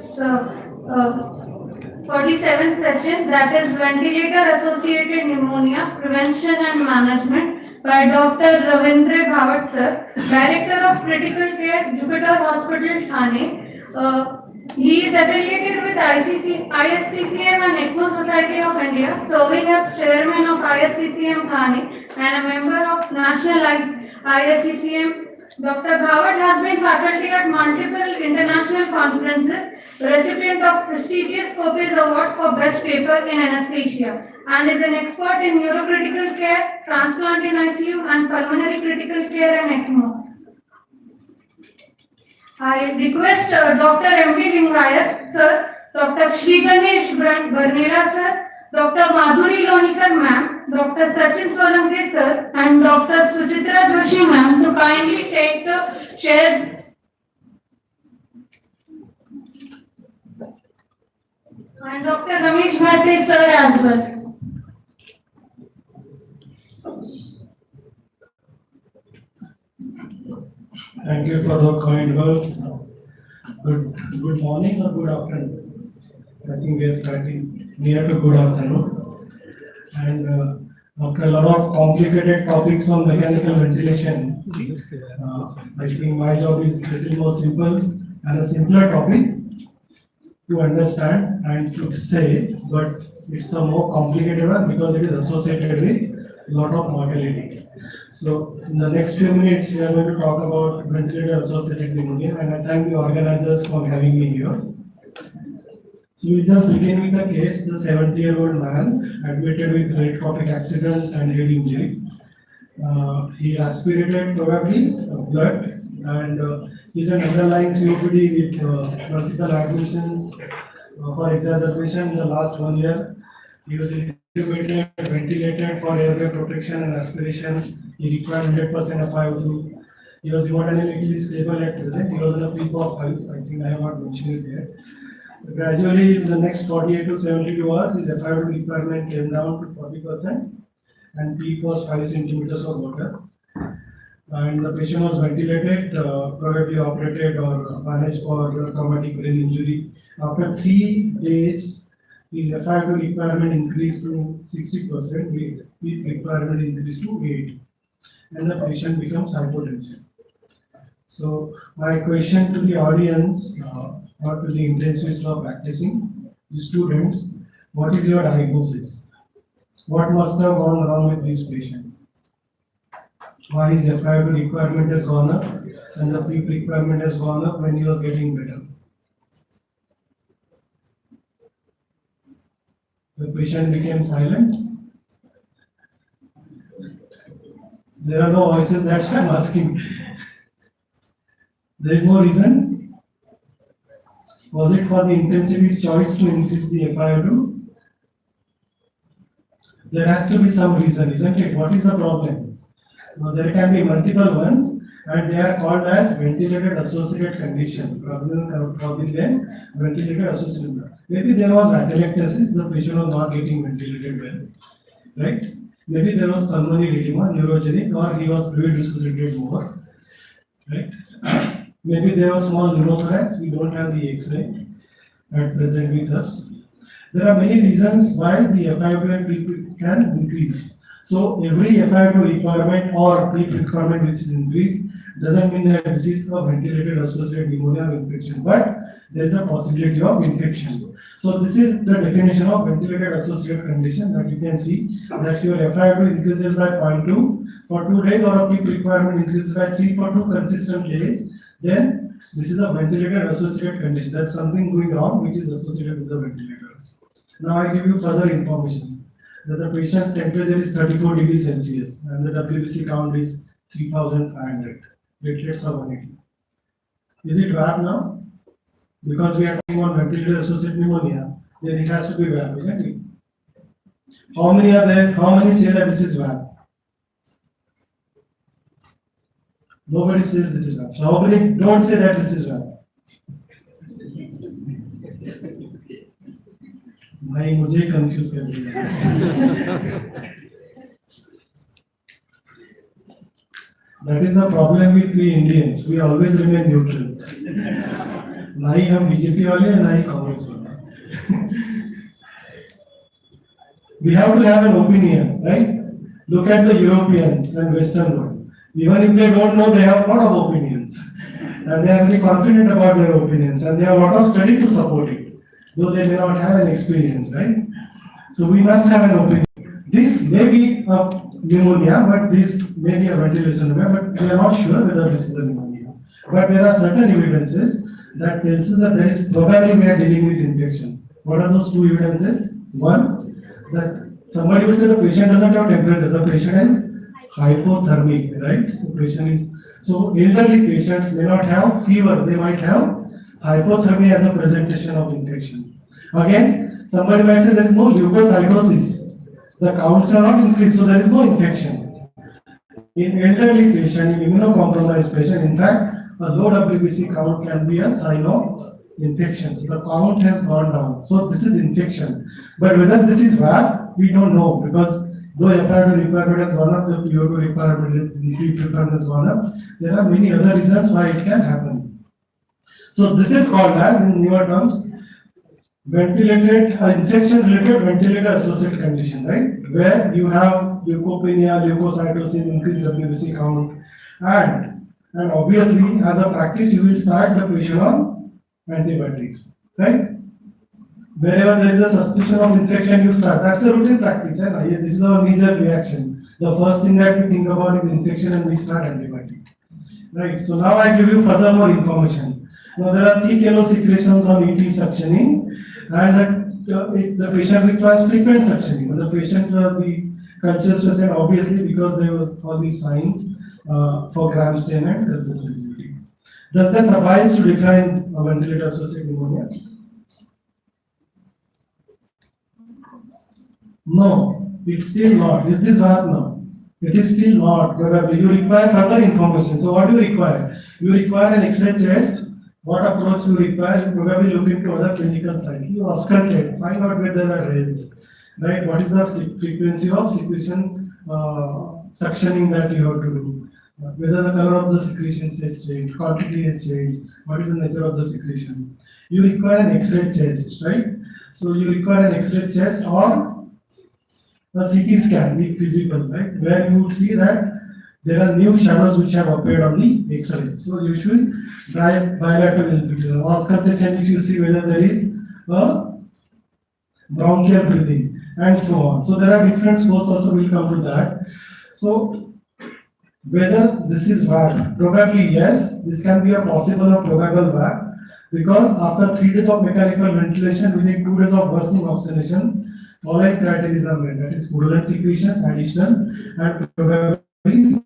47th session, that is ventilator associated pneumonia prevention and management by Dr. Ravindra Bhavat sir, Director of Critical Care, Jupiter Hospital, Thane. He is affiliated with ISCCM and ECMO Society of India, serving as Chairman of ISCCM Thane and a member of National ISCCM. Dr. Bhavat has been faculty at multiple international conferences, recipient of prestigious Scopes Award for Best Paper in Anesthesia, and is an expert in neurocritical care, transplant in ICU, and pulmonary critical care and ECMO. I request Dr. M.D. Lingayat sir, Dr. Shri Ganesh Barnela sir, Dr. Madhuri Lonikar ma'am, Dr. Sachin Solanki sir, and Dr. Suchitra Joshi ma'am to kindly take the chairs. And Dr. Ramesh Bhatte sir as well. Thank you for the kind words. Good morning or good afternoon. I think we are starting near to good afternoon. And after a lot of complicated topics on mechanical ventilation, I think my job is a little more simple and a simpler topic to understand and to say, but it's a more complicated one because it is associated with a lot of mortality. So in the next few minutes, we are going to talk about ventilator-associated pneumonia, and I thank the organizers for having me here. So we just begin with the case, the 70-year-old man admitted with red traffic accident and head injury. He aspirated probably blood, and he's an underlying COPD with multiple admissions for exacerbation in the last 1 year. He was intubated, ventilated for airway protection and aspiration. He required 100% FiO2. He was hemodynamically stable at present. He was in a peak of 5. I think I have not mentioned it here. Gradually, in the next 48 to 72 hours, his FiO2 requirement came down to 40%, and peak was 5 centimeters of water. And the patient was ventilated, probably operated or managed for traumatic brain injury. After 3 days, his FiO2 requirement increased to 60%, with peak requirement increased to 8, and the patient becomes hypotensive. So my question to the audience, or to the intensivists who are practicing, the students, what is your diagnosis? What must have gone wrong with this patient? Why his FiO2 requirement has gone up and the peak requirement has gone up when he was getting better? The patient became silent. There are no voices, that's why I'm asking. There is no reason. Was it for the intensivist choice to increase the FiO2? There has to be some reason, isn't it? What is the problem? Now, there can be multiple ones, and they are called as ventilator associated condition rather than calling them ventilator associated. Maybe there was atelectasis, the patient was not getting ventilated well, right? Maybe there was pulmonary edema, neurogenic, or he was fluid dissociated more, right? Maybe there was small pneumothorax, we don't have the X-ray at present with us. There are many reasons why the FiO2 can increase. So every FiO2 requirement or peak requirement which is increased doesn't mean that this is a ventilator associated pneumonia infection, but there is a possibility of infection. So this is the definition of ventilator associated condition, that you can see that your FiO2 increases by 0.2 for 2 days, or a peak requirement increases by 3 for 2 consistent days. Then this is a ventilator associated condition. That's something going wrong which is associated with the ventilator. Now I give you further information that the patient's temperature is 34 degrees Celsius and the WBC count is 3500. Platelets are 180. Is it VAP now? Because we are talking on ventilator associated pneumonia, then it has to be VAP, isn't it? How many are there? How many say that this is VAP? Nobody says this is VAP. So how many don't say that this is VAP? भाई मुझे confuse कर दिया. That is the problem with we Indians. We always remain neutral. ना ही हम BJP वाले हैं ना ही कांग्रेस वाले. We have to have an opinion, right? Look at the Europeans and Western world. Even if they don't know, they have a lot of opinions, and they are very confident about their opinions, and they have a lot of study to support it, though they may not have an experience, right? So we must have an opinion. This may be a pneumonia, but this may be a ventilation pneumonia, but we are not sure whether this is a pneumonia. But there are certain evidences that tells us that there is probably we are dealing with infection. What are those two evidences? One, that somebody will say the patient doesn't have temperature, the patient is hypothermic, right? So patient is, so elderly patients may not have fever, they might have hypothermia as a presentation of infection. Again, somebody might say there is no leukocytosis, the counts are not increased, so there is no infection. In elderly patient, in immunocompromised patient, in fact, a low WBC count can be a sign of infection. So the count has gone down. So this is infection. But whether this is VAP, we don't know, because though FiO2 requirement has gone up, the PO2 requirement, the heat requirement has gone up, there are many other reasons why it can happen. So this is called as, in newer terms, ventilated, infection-related ventilator-associated condition, right? Where you have leukopenia, leukocytosis, increased WBC count, and obviously, as a practice, you will start the patient on antibiotics, right? Wherever there is a suspicion of infection, you start. That's a routine practice. Eh? This is our major reaction. The first thing that we think about is infection, and we start antibiotic. Right. So now I give you further more information. Now there are 3 kilo secretions on ET suctioning, and the patient requires frequent suctioning. When the patient the cultures were said obviously because there was all these signs for gram stain and susceptibility. Does that suffice to define a ventilator-associated pneumonia? No, it's still not. Is this what now? It is still not. Probably you require further information. So what do you require? You require an X-ray chest. What approach you require? You probably look into other clinical signs. You auscultate, find out where there are rays. Right? What is the frequency of secretion suctioning that you have to do? Whether the color of the secretions has changed, quantity has changed, what is the nature of the secretion. You require an X-ray chest, right? So you require an X-ray chest or a CT scan, if feasible, right? Where you will see that there are new shadows which have appeared on the X-ray. So you should try bilateral infiltration. Auscultation if you see whether there is a bronchial breathing and so on. So there are different scores also, will come to that. So whether this is VAP, probably yes, this can be a possible or probable VAP, because after 3 days of mechanical ventilation, within 2 days of worsening oxygenation, following criteria are met, that is purulent secretions, additional, and probably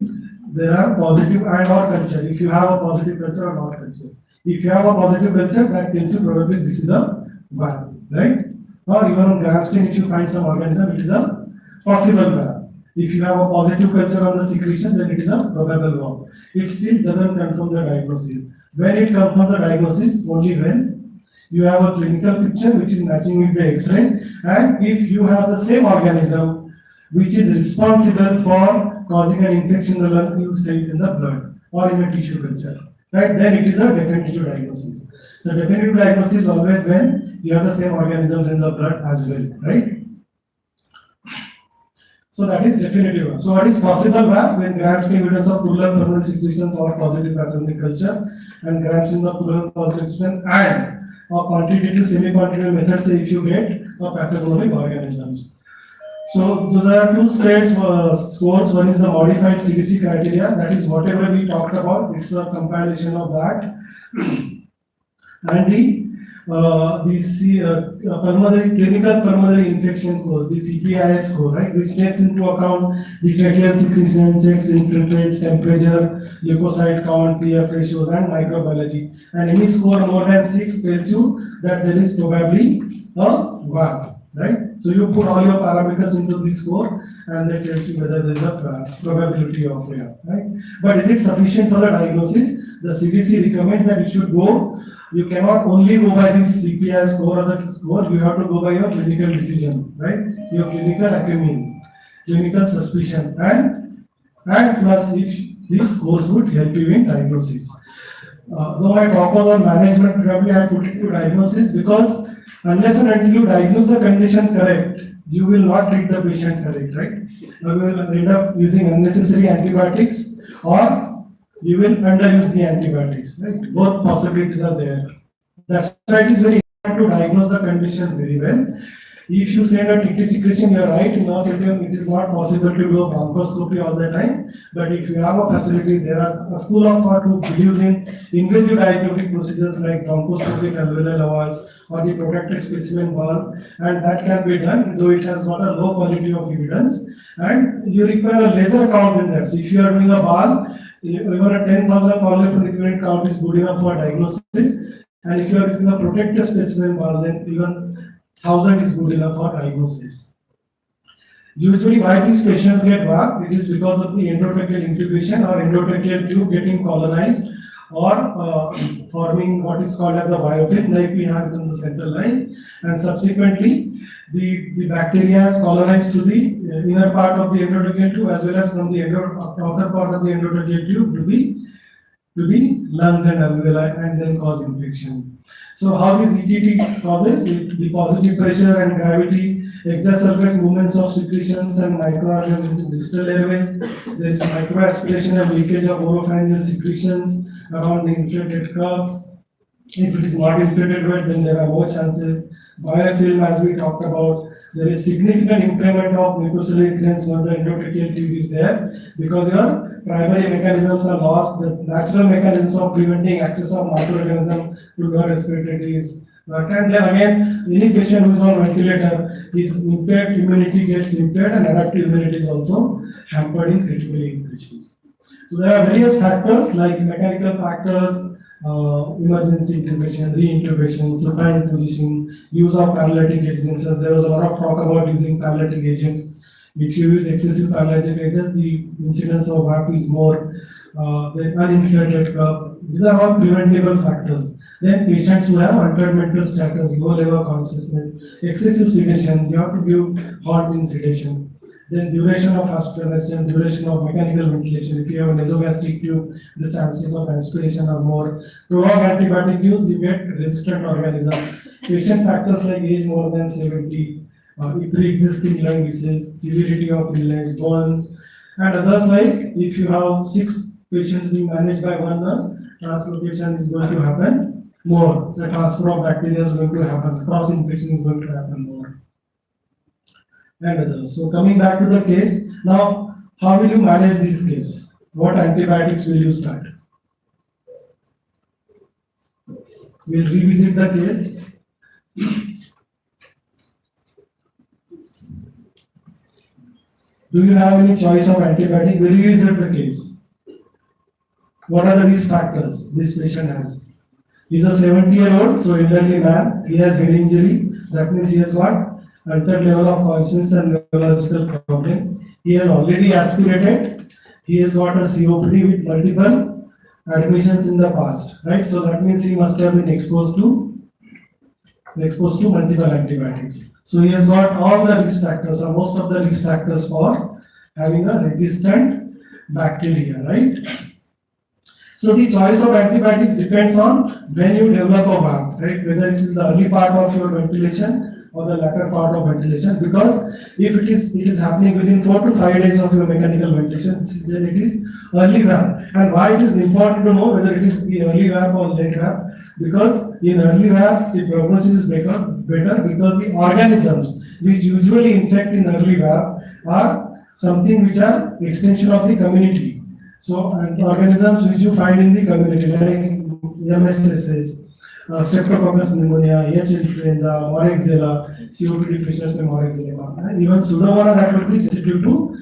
there are positive and or culture. If you have a positive culture or not culture. If you have a positive culture, that tells you probably this is a VAP, right? Or even on gram stain, if you find some organism, it is a possible VAP. If you have a positive culture on the secretion, then it is a probable VAP. It still doesn't confirm the diagnosis. When it confirms the diagnosis, only when you have a clinical picture which is matching with the X-ray, and if you have the same organism which is responsible for causing an infection in the lung, you say it in the blood or in a tissue culture, right? Then it is a definitive diagnosis. So definitive diagnosis is always when you have the same organisms in the blood as well, right? So that is definitive. So what is possible VAP? When gram stain evidence of purulent pulmonary secretions or positive pathogenic culture, and gram stain of purulent positive secretions, and or quantitative, semi-quantitative method, say if you get a pathognomonic organisms. So there are two scores. One is the modified CDC criteria, that is whatever we talked about. It's a compilation of that, and pulmonary clinical pulmonary infection score, the CPI score, right, which takes into account the tracheal secretion, checks infiltrates, temperature, leukocyte count, PF ratios, and microbiology. And any score more than 6 tells you that there is probably a VAP. Right? So you put all your parameters into this score and that tells you whether there is a probability of VAP, right? But is it sufficient for the diagnosis? The CDC recommends that you should go, you cannot only go by this CPI score or the score, you have to go by your clinical decision, right? Your clinical acumen, clinical suspicion, and plus if these scores would help you in diagnosis. Though my talk was on management, probably I put it to diagnosis because unless and until you diagnose the condition correct, you will not treat the patient correct, right? You will end up using unnecessary antibiotics or you will underuse the antibiotics, right? Both possibilities are there. That's why it is very important to diagnose the condition very well. If you send a TT secretion, you are right. In our system, it is not possible to do a bronchoscopy all the time. But if you have a facility, there are a school of thought to use in invasive diagnostic procedures like bronchoscopic alveolar lavage or the protected specimen valve, and that can be done, though it has got a low quality of evidence. And you require a laser count in that. So if you are doing a valve, even a 10,000 column equivalent count is good enough for diagnosis. And if you are using a protected specimen valve, then even 1,000 is good enough for diagnosis. Usually why these patients get VAP, it is because of the endotracheal intubation or endotracheal tube getting colonized or forming what is called as a biofilm like we have in the central line, and subsequently the bacteria has colonized to the inner part of the endotracheal tube as well as from the outer part of the endotracheal tube to the lungs and alveoli and then cause infection. So how this ETT causes? The positive pressure and gravity exacerbates movements of secretions and microorganisms into distal airways. There is microaspiration and leakage of oropharyngeal secretions around the inflated curve. If it is not inflated well, then there are more chances. Biofilm, as we talked about, there is significant impairment of mucociliary clearance when the endotracheal tube is there because your primary mechanisms are lost. The natural mechanisms of preventing access of microorganisms to your respiratory is not. And then again, any patient who is on ventilator, his impaired immunity gets impaired and adaptive immunity is also hampered in critically ill patients. So there are various factors like mechanical factors, emergency intubation, re-intubation, supine position, use of paralytic agents. So there was a lot of talk about using paralytic agents. If you use excessive paralytic agents, the incidence of VAP is more. The uninflated curve. These are all preventable factors. Then patients who have altered mental status, low level of consciousness, excessive sedation, you have to give hot sedation. Then duration of aspiration, duration of mechanical ventilation. If you have a nasogastric tube, the chances of aspiration are more. Prolonged antibiotic use, you get resistant organisms. Patient factors like age more than 70, pre-existing lung disease, severity of illness, burns, and others like if you have 6 patients being managed by one nurse, translocation is going to happen more. The transfer of bacteria is going to happen. Cross infection is going to happen more. And others. So coming back to the case, now how will you manage this case? What antibiotics will you start? We'll revisit the case. Do you have any choice of antibiotic? We'll revisit the case. What are the risk factors this patient has? He's a 70-year-old, so elderly man. He has head injury. That means he has what? Altered level of consciousness and neurological problem. He has already aspirated. He has got a COPD with multiple admissions in the past, right? So that means he must have been exposed to multiple antibiotics. So he has got all the risk factors, or most of the risk factors for having a resistant bacteria, right? So the choice of antibiotics depends on when you develop a VAP, right? Whether it is the early part of your ventilation or the latter part of ventilation, because if it is happening within 4 to 5 days of your mechanical ventilation, then it is early VAP. And why it is important to know whether it is the early VAP or late VAP, because in early VAP the prognosis is better because the organisms which usually infect in early VAP are something which are extension of the community. So, and organisms which you find in the community like MSSS, Streptococcus pneumonia, H. influenza, Moraxella, COPD patients with Moraxella, and even Pseudomonas that would be sensitive to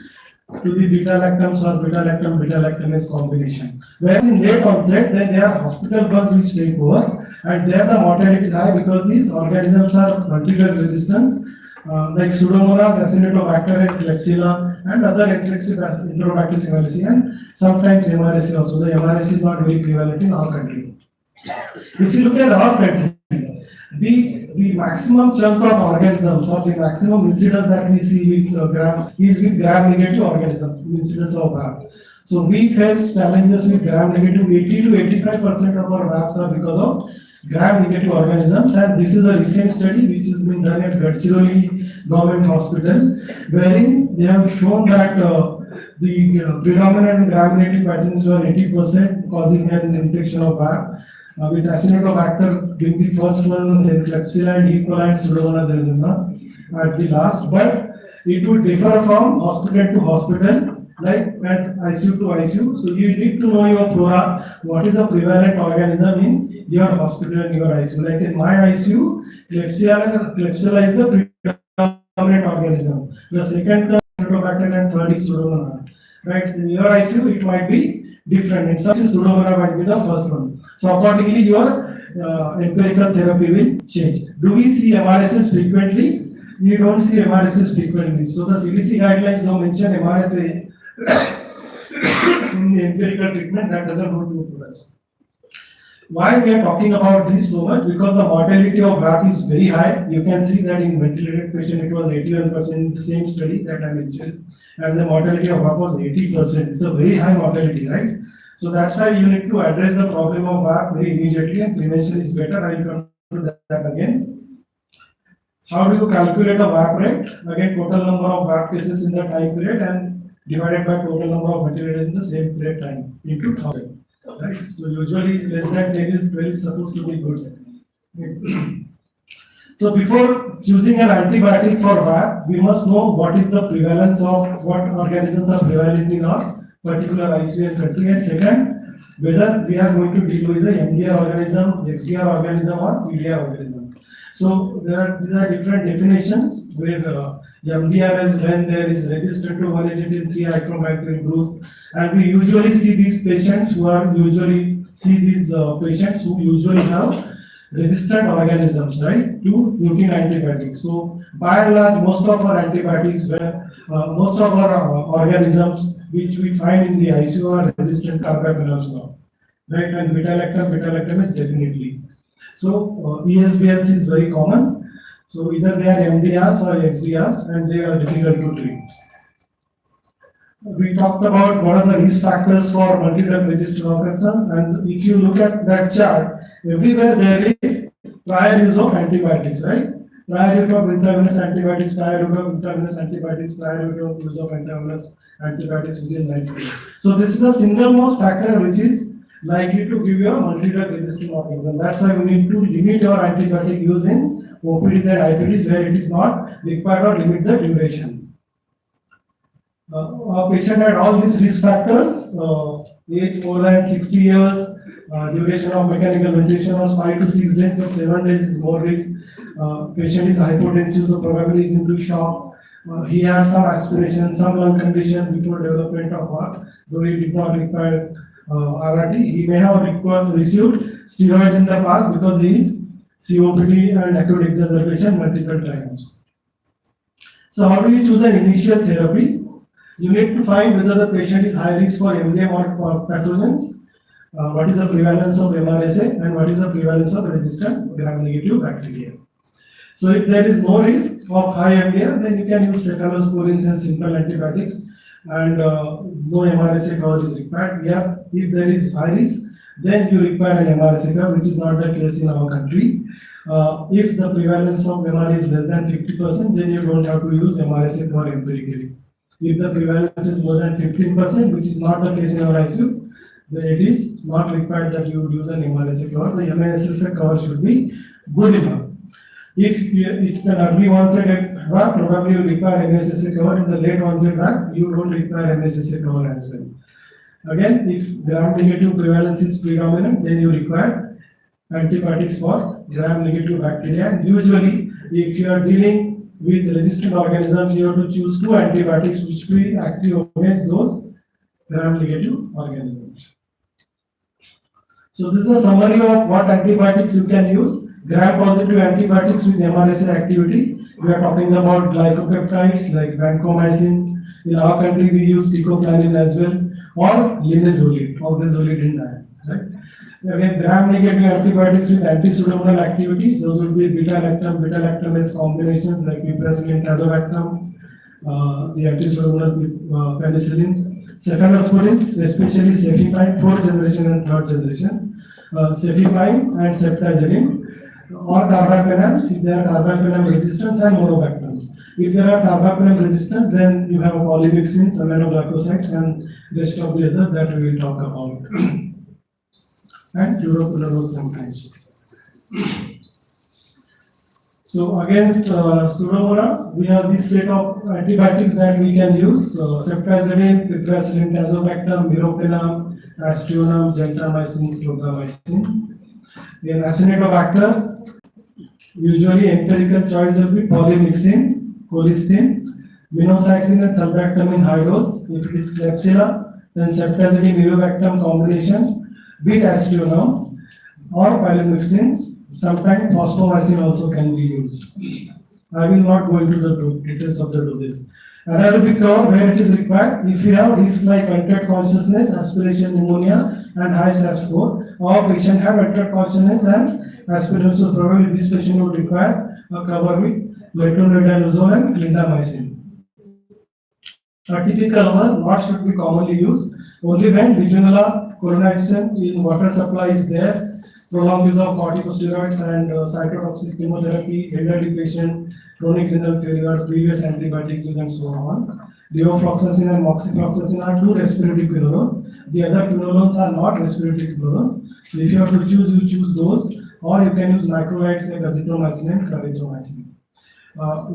the beta-lactams or beta-lactam-beta-lactamase combination. Whereas in late onset, then there are hospital bugs which take over, and there the mortality is high because these organisms are multi-drug resistant, like Pseudomonas, Acinetobacter, and Klebsiella, and other Enterobacter similaci, and sometimes MRSA also. The MRSA is not very prevalent in our country. If you look at our country, the maximum chunk of organisms or the maximum incidence that we see with gram-negative organisms, incidence of VAP. So we face challenges with gram-negative. 80 to 85% of our VAPs are because of gram-negative organisms, and this is a recent study which has been done at Gadchiroli Government Hospital, wherein they have shown that the predominant gram-negative pathogens were 80% causing an infection of VAP. With Acinetobacter being the first one, then Klebsiella and E. coli and Pseudomonas aeruginosa at the last, but it would differ from hospital to hospital, like at ICU to ICU. So you need to know your flora, what is a prevalent organism in your hospital and your ICU. Like in my ICU, Klebsiella is the predominant organism. The second term Acinetobacter and third is Pseudomonas. Right? So in your ICU, it might be different. In some Pseudomonas might be the first one. So accordingly, your empirical therapy will change. Do we see MRSAs frequently? We don't see MRSAs frequently. So the CDC guidelines don't mention MRSA in the empirical treatment. That doesn't hold true for us. Why we are talking about this so much? Because the mortality of VAP is very high. You can see that in ventilated patient it was 81% in the same study that I mentioned, and the mortality of VAP was 80%. It's a very high mortality, right? So that's why you need to address the problem of VAP very immediately, and prevention is better. I will come to that again. How do you calculate a VAP rate? Again, total number of VAP cases in the time period and divided by total number of ventilators in the same period time into 1000. Right? So usually less than 10 is 12 is supposed to be good. So before choosing an antibiotic for VAP, we must know what is the prevalence of what organisms are prevalent in our particular ICU country, and second, whether we are going to deal with the MDR organism, XDR organism, or PDR organism. So these are different definitions where MDR is when there is resistant to 183 microbial group, and we usually see these patients who usually have resistant organisms, right, to routine antibiotics. So by and large, most of our antibiotics, most of our organisms which we find in the ICU are resistant to carbapenems now, right? And beta-lactam is definitely. So ESBLs is very common. So either they are MDRs or XDRs, and they are difficult to treat. We talked about what are the risk factors for multi-drug resistant organisms, and if you look at that chart, everywhere there is prior use of antibiotics, right? Prior use of intravenous antibiotics, prior use of intravenous antibiotics, prior use of intravenous antibiotics within 90 days. So this is the single most factor which is likely to give you a multi-drug resistant organism. That's why we need to limit your antibiotic use in OPDs and IPDs where it is not required, or limit the duration. A patient had all these risk factors, age more than 60 years, duration of mechanical ventilation was 5 to 6 days, but 7 days is more risk. Patient is hypotensive, so probably is into shock. He has some aspiration, some lung condition before development of heart, though he did not require RRT. He may have received steroids in the past because he is COPD and acute exacerbation multiple times. So how do you choose an initial therapy? You need to find whether the patient is high risk for MDM or pathogens, what is the prevalence of MRSA, and what is the prevalence of resistant gram-negative bacteria. So if there is no risk of high MDR, then you can use cephalosporins and simple antibiotics, and no MRSA cover is required. Yeah, if there is high risk, then you require an MRSA cover, which is not the case in our country. If the prevalence of MR is less than 50%, then you don't have to use MRSA cover empirically. If the prevalence is more than 15%, which is not the case in our ICU, then it is not required that you use an MRSA cover. The MSSA cover should be good enough. If it's an early onset VAC, probably you require MSSA cover. In the late onset VAC, you don't require MSSA cover as well. Again, if gram-negative prevalence is predominant, then you require antibiotics for gram-negative bacteria. And usually, if you are dealing with resistant organisms, you have to choose 2 antibiotics which will be active against those gram-negative organisms. So this is a summary of what antibiotics you can use. Gram-positive antibiotics with MRSA activity. We are talking about glycopeptides like vancomycin. In our country, we use ticoplanin as well, or linezolid, oxazolidine, right? Again, gram-negative antibiotics with anti-pseudomonal activity. Those would be beta-lactam-S combinations like piperacillin, tazobactam, the anti-pseudomonal penicillins. Cephalosporins, especially cefepime, 4th generation and 3rd generation, cefepime and ceftazidime, or carbapenems if there are carbapenem resistance, and monobactams. If there are carbapenem resistance, then you have polymyxins, aminoglycosides, and rest of the others that we will talk about. And fluoroquinolones sometimes. So against Pseudomonas, we have this set of antibiotics that we can use: ceftazidime, piperacillin, tazobactam, meropenem, aztreonam, gentamicin, streptomycin. In Acinetobacter, usually empirical choice will be polymyxin, colistin, minocycline, and sulbactam in high dose. If it is Klebsiella, then ceftazidime, mirobactam combination with aztreonam or polymyxins. Sometimes phosphomycin also can be used. I will not go into the details of the doses. Anaerobic cover where it is required. If you have risk like altered consciousness, aspiration pneumonia, and high SAP score, or patient have altered consciousness and aspiration, so probably this patient would require a cover with metronidazole and clindamycin. A typical one, what should be commonly used? Only when Legionella colonization in water supply is there, prolonged use of corticosteroids and cytotoxic chemotherapy, elderly patient, chronic renal failure, previous antibiotics use, and so on. Levofloxacin and moxifloxacin are 2 respiratory quinolones. The other quinolones are not respiratory quinolones. So if you have to choose, you choose those, or you can use microlides like azithromycin and clarithromycin.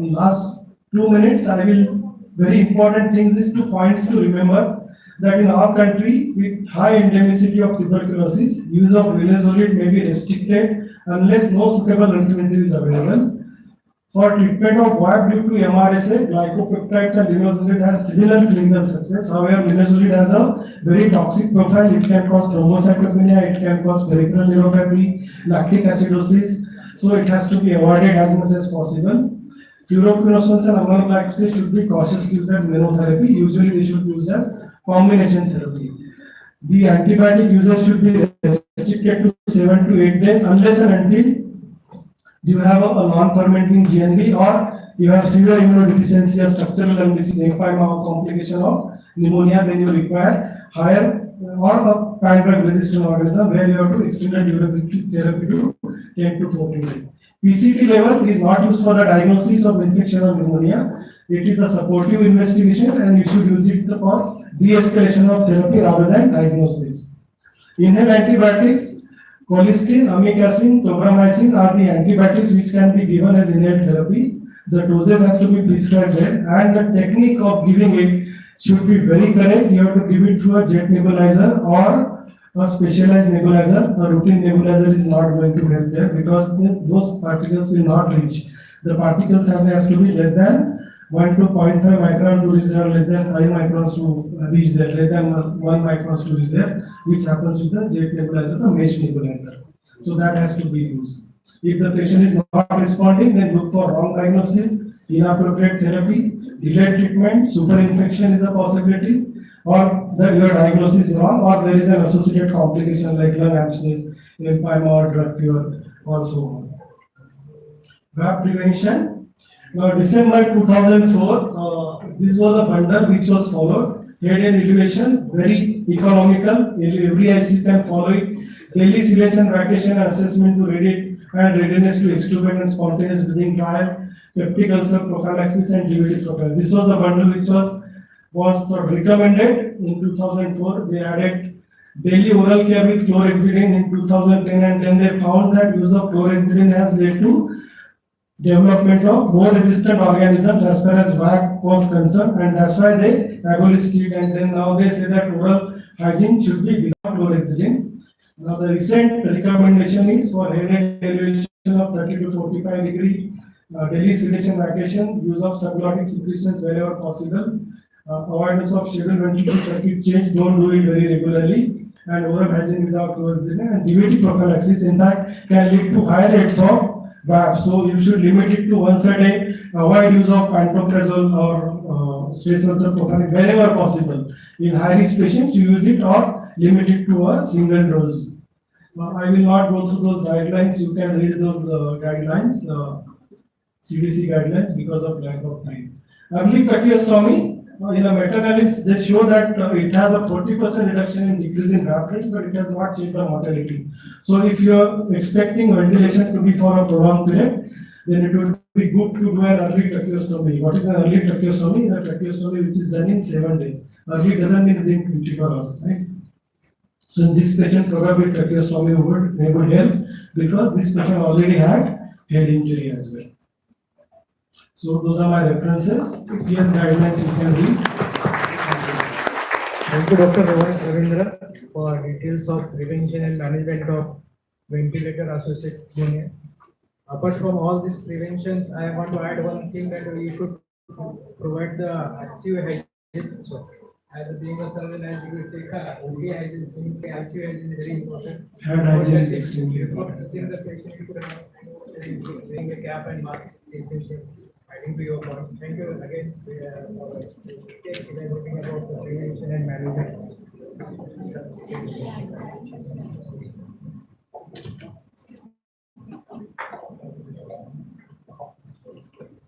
In last 2 minutes, I will, very important things is 2 points to remember. That in our country, with high endemicity of tuberculosis, use of linezolid may be restricted unless no suitable alternative is available. For treatment of VAC due to MRSA, glycopeptides and linezolid has similar clinical success. However, linezolid has a very toxic profile. It can cause thrombocytopenia, it can cause peripheral neuropathy, lactic acidosis. So it has to be avoided as much as possible. Fluoroquinolones and aminoglycosides should be cautiously used as monotherapy. Usually they should be used as combination therapy. The antibiotic usage should be restricted to 7 to 8 days unless and until you have a non-fermenting GNB or you have severe immunodeficiency or structural lung disease, empyema or complication of pneumonia, then you require higher or a pan-drug resistant organism where you have to extend the durability therapy to 10 to 14 days. PCT level is not used for the diagnosis of infection or pneumonia. It is a supportive investigation and you should use it for de-escalation of therapy rather than diagnosis. Inhaled antibiotics, colistin, amikacin, tobramycin are the antibiotics which can be given as inhaled therapy. The dosage has to be prescribed and the technique of giving it should be very correct. You have to give it through a jet nebulizer or a specialized nebulizer. A routine nebulizer is not going to help there because those particles will not reach. The particles has to be less than 1 to 0.5 micron to reach there, less than 5 microns to reach there, less than 1 microns to reach there, which happens with the jet nebulizer, the mesh nebulizer. So that has to be used. If the patient is not responding, then look for wrong diagnosis, inappropriate therapy, delayed treatment, superinfection is a possibility, or that your diagnosis is wrong, or there is an associated complication like lung abscess, lymphoma, or drug cure, or so on. VAP prevention. December 2004, this was a bundle which was followed. Head and elevation, very economical. Every IC can follow it. Daily sedation, vacation, assessment to ready and readiness to extubate and spontaneous breathing trial, peptic ulcer prophylaxis, and DVD profile. This was the bundle which was recommended in 2004. They added daily oral care with chlorhexidine in 2010, and then they found that use of chlorhexidine has led to development of more resistant organisms as far as VAC was concerned, and that's why they abolished it, and then now they say that oral hygiene should be without chlorhexidine. Now the recent recommendation is for head elevation of 30 to 45 degree, daily sedation vacation, use of subglottic secretions wherever possible, avoidance of scheduled ventricular circuit change, don't do it very regularly, and oral hygiene without chlorhexidine, and DVT prophylaxis in fact can lead to higher rates of VAP. So you should limit it to once a day, avoid use of pantoprazole or stress propanol wherever possible. In high risk patients, you use it or limit it to a single dose. I will not go through those guidelines. You can read those guidelines, CDC guidelines, because of lack of time. Early tracheostomy, in a meta-analysis, they show that it has a 40% reduction in decrease in VAP rates, but it has not changed the mortality. So if you are expecting ventilation to be for a prolonged period, then it would be good to do an early tracheostomy. What is an early tracheostomy? The tracheostomy which is done in 7 days. Early doesn't mean within 24 hours, right? So in this patient, probably tracheostomy would help, because this patient already had head injury as well. So those are my references. PS guidelines you can read. Thank you, Dr. Ravindra, for details of prevention and management of ventilator-associated pneumonia. Apart from all these preventions, I want to add one thing, that we should provide the ICU hygiene. So, as being a surgeon, as you will take a OT hygiene, ICU hygiene is very important. Hand hygiene is extremely important. I think the patient should have wearing a cap and mask essential. Adding to your points. Thank you again for everything about the prevention and management.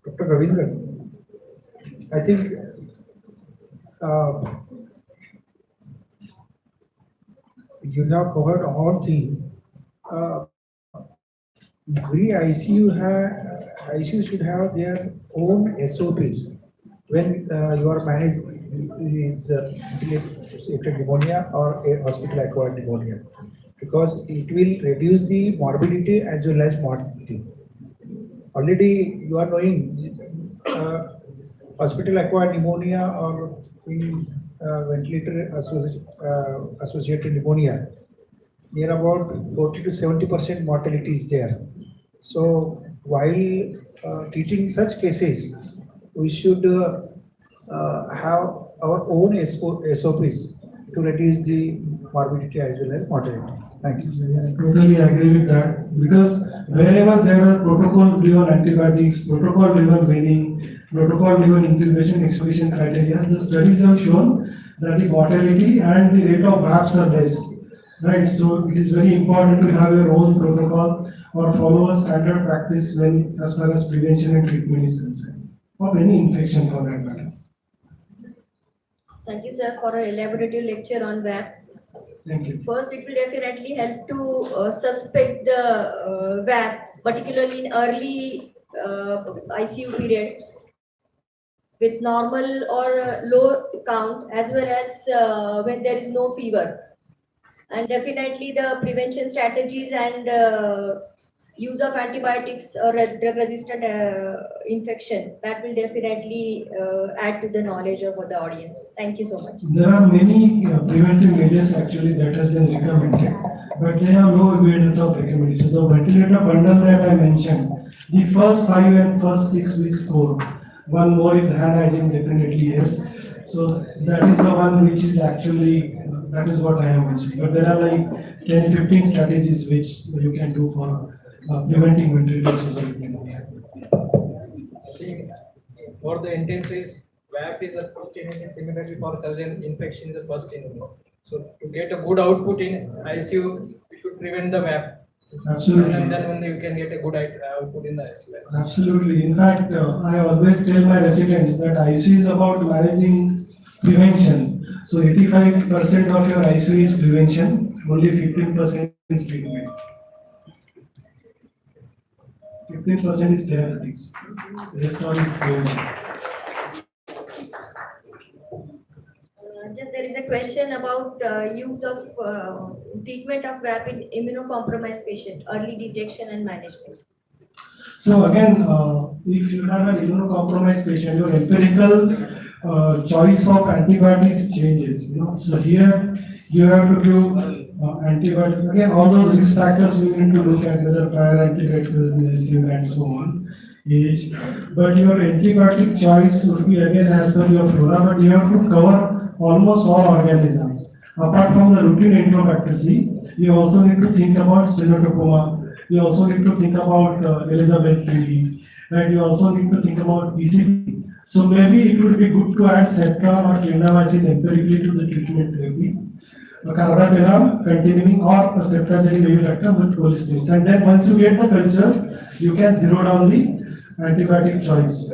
Dr. Ravindra, I think you have covered all things. Every ICU should have their own SOPs when you are managing ventilator pneumonia or a hospital acquired pneumonia, because it will reduce the morbidity as well as mortality. Already you are knowing hospital acquired pneumonia or ventilator associated pneumonia, near about 40 to 70% mortality is there. So while treating such cases, we should have our own SOPs to reduce the morbidity as well as mortality. Thank you. I totally agree with that, because wherever there are protocol-driven antibiotics, protocol-driven weaning, protocol-driven incubation exclusion criteria, the studies have shown that the mortality and the rate of VAPs are less. Right, so it is very important to have your own protocol or follow a standard practice when, as far as prevention and treatment is concerned, of any infection for that matter. Thank you, sir, for an elaborative lecture on VAP. Thank you. First, it will definitely help to suspect the VAP, particularly in early ICU period, with normal or low count, as well as when there is no fever. And definitely the prevention strategies and use of antibiotics or drug resistant infection, that will definitely add to the knowledge of the audience. Thank you so much. There are many preventive measures actually that has been recommended, but they have no evidence of recommendation. The ventilator bundle that I mentioned, the first 5 and first 6 weeks score. One more is hand hygiene, definitely yes. So that is the one which is actually, that is what I have mentioned. But there are like 10-15 strategies which you can do for preventing ventilator-associated pneumonia. For the intensives, VAP is a first enemy. Similarly, for surgeon, infection is a first enemy. So to get a good output in ICU, you should prevent the VAP. Absolutely. And then only you can get a good output in the ICU. Absolutely. In fact, I always tell my residents that ICU is about managing prevention. So 85% of your ICU is prevention, only 15% is treatment. 15% is therapeutics. The rest all is prevention. Just there is a question about use of treatment of VAP in immunocompromised patient, early detection and management. So again, if you have an immunocompromised patient, your empirical choice of antibiotics changes. So here you have to give antibiotics. Again, all those risk factors we need to look at, whether prior antibiotics has been received and so on. Age, but your antibiotic choice would be again as per your flora, but you have to cover almost all organisms. Apart from the routine enterobacter, you also need to think about Stenotropoma. You also need to think about Elizabeth Lily, and you also need to think about PCP. So maybe it would be good to add Septra or clindamycin empirically to the treatment therapy. Carbapenem continuing or ceftazidime avibactam with cholesterol. And then once you get the cultures, you can zero down the antibiotic choice.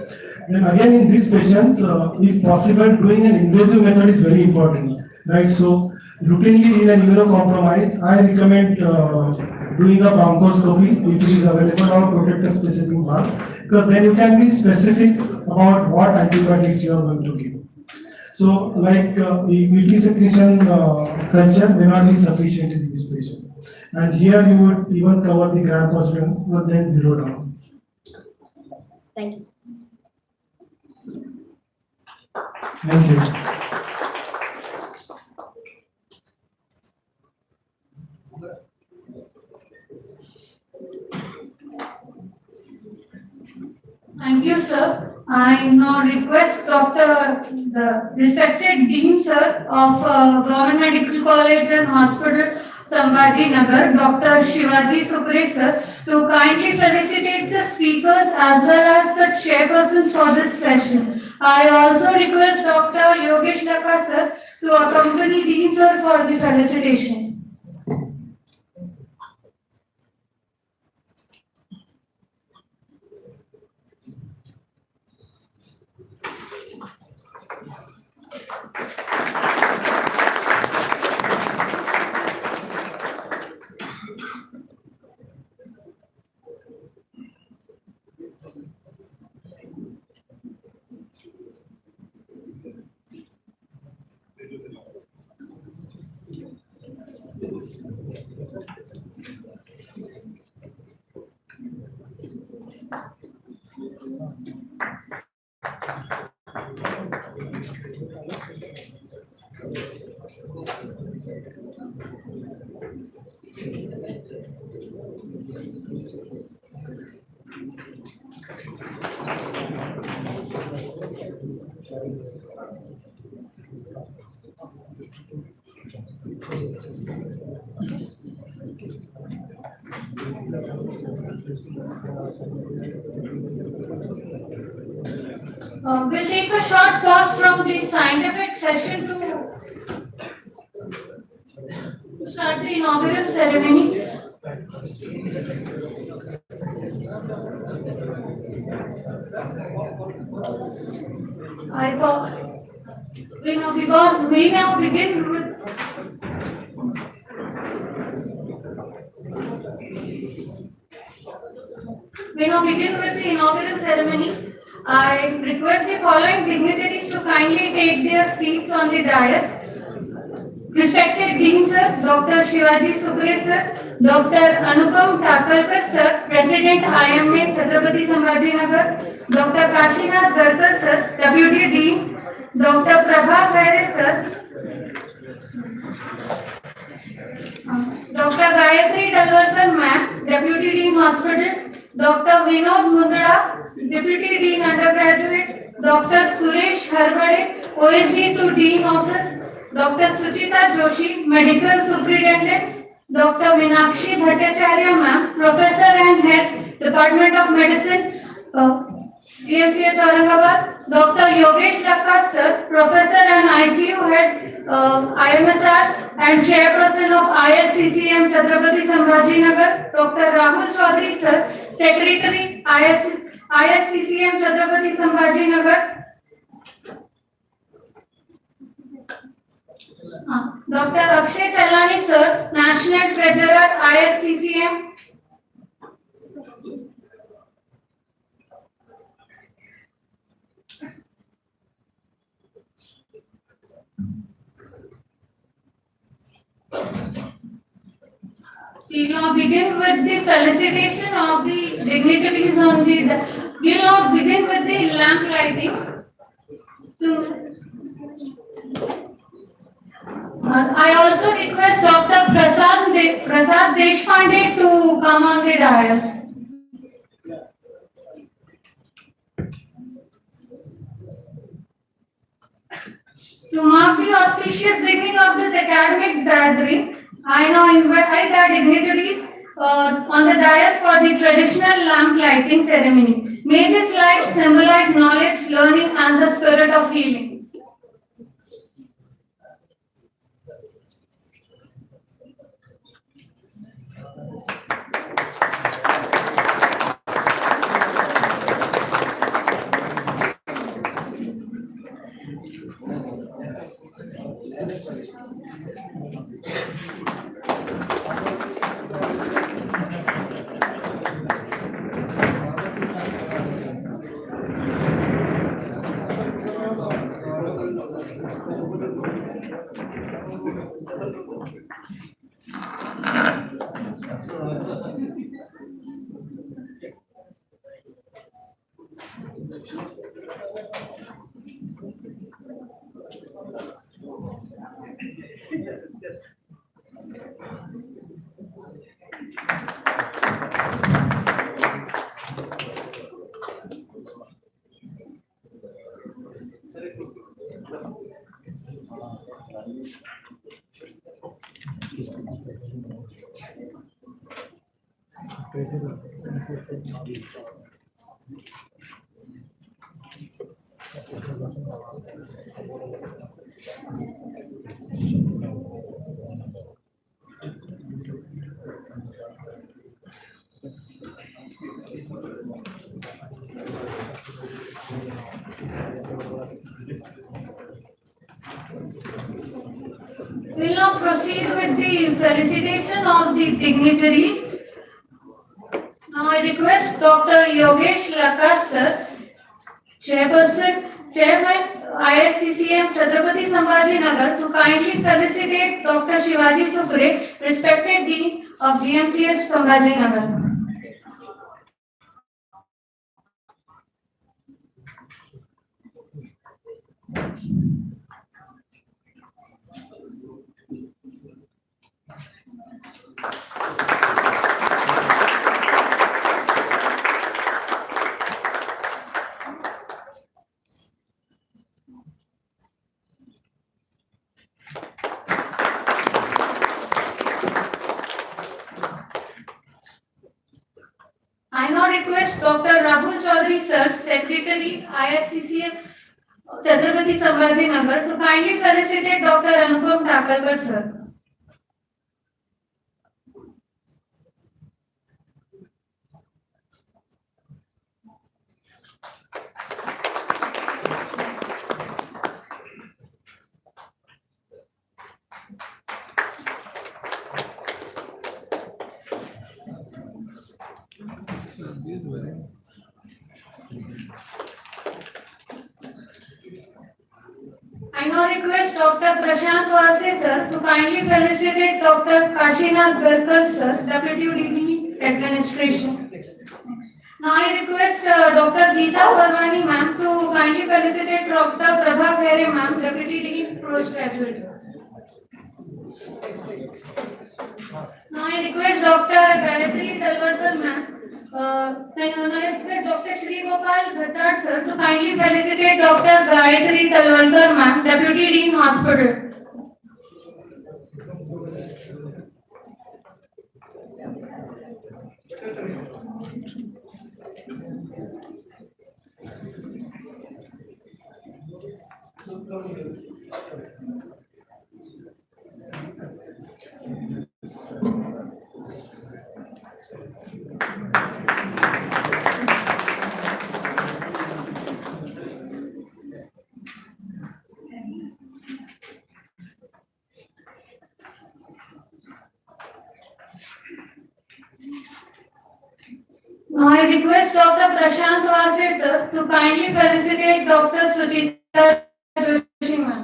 Then again in these patients, if possible, doing an invasive method is very important, right? So routinely in an immunocompromised, I recommend doing a bronchoscopy if it is available or protector specific mark, because then you can be specific about what antibiotics you are going to give. So like VT secretion culture may not be sufficient in this patient. And here you would even cover the gram positive, but then zero down. Thank you. Thank you. Thank you, sir. I now request the respected Dean, sir, of Government Medical College and Hospital, Sambhaji, Nagar, Dr. Shivaji Sukre, sir, to kindly felicitate the speakers as well as the chairpersons for this session. I also request Dr. Yogesh Laka, sir, to accompany Dean, sir, for the felicitation. We'll take a short pause from the scientific session to start the inaugural ceremony. I thought we now begin with the inaugural ceremony. I request the following dignitaries to kindly take their seats on the dais. Respected Dean, sir, Dr. Shivaji Sukre, sir, Dr. Anupam Takalkar, sir, President IMA Chhatrapati Sambhaji Nagar, Dr. Kashinath Garkar, sir, Deputy Dean, Dr. Prabha Khaire, sir, Dr. Gayatri Dalwarkar, ma'am, Deputy Dean Hospital, Dr. Vinod Mundra, Deputy Dean Undergraduate, Dr. Suresh Harbade, OSD to Dean Office, Dr. Suchita Joshi, Medical Superintendent, Dr. Meenakshi Bhattacharya, ma'am, Professor and Head, Department of Medicine, GMCH Aurangabad, Dr. Yogesh Lakka, sir, Professor and ICU Head, IMSR, and Chairperson of ISCCM Chhatrapati Sambhaji Nagar, Dr. Rahul Chaudhary, sir, Secretary ISCCM Chhatrapati Sambhaji Nagar, Dr. Akshay Chalani, sir, National Treasurer ISCCM. We will now begin with the felicitation of the dignitaries on the. We will now begin with the lamp lighting. I also request Dr. Prasad Deshpande to come on the dais. To mark the auspicious beginning of this academic gathering, I now invite our dignitaries on the dais for the traditional lamp lighting ceremony. May this light symbolize knowledge, learning, and the spirit of healing. We will now proceed with the felicitation of the dignitaries. Now I request Dr. Yogesh Lakas sir, Chairman ISCCM Chhatrapati Sambhaji Nagar, to kindly felicitate Dr. Shivaji Supre, respected Dean of GMCH Sambhaji Nagar. I now request Dr. Rahul Chaudhary sir, Secretary ISCCF Chhatrapati Sambhaji Nagar, to kindly felicitate Dr. Anupam Thakurkar sir. I now request Dr. Prashant Walse sir to kindly felicitate Dr. Kashinath Garkal sir, Deputy DD Administration. Now I request Dr. Geeta Parwani ma'am to kindly felicitate Dr. Prabha Khere ma'am, Deputy Dean Postgraduate. Now I request Dr. Gayatri Talwardkar ma'am. Now I request Dr. Shri Gopal Bhattad sir to kindly felicitate Dr. Gayatri Talwardkar ma'am, Deputy Dean Hospital. Now I request Dr. Prashant Walse sir to kindly felicitate Dr. Suchita Joshi ma'am.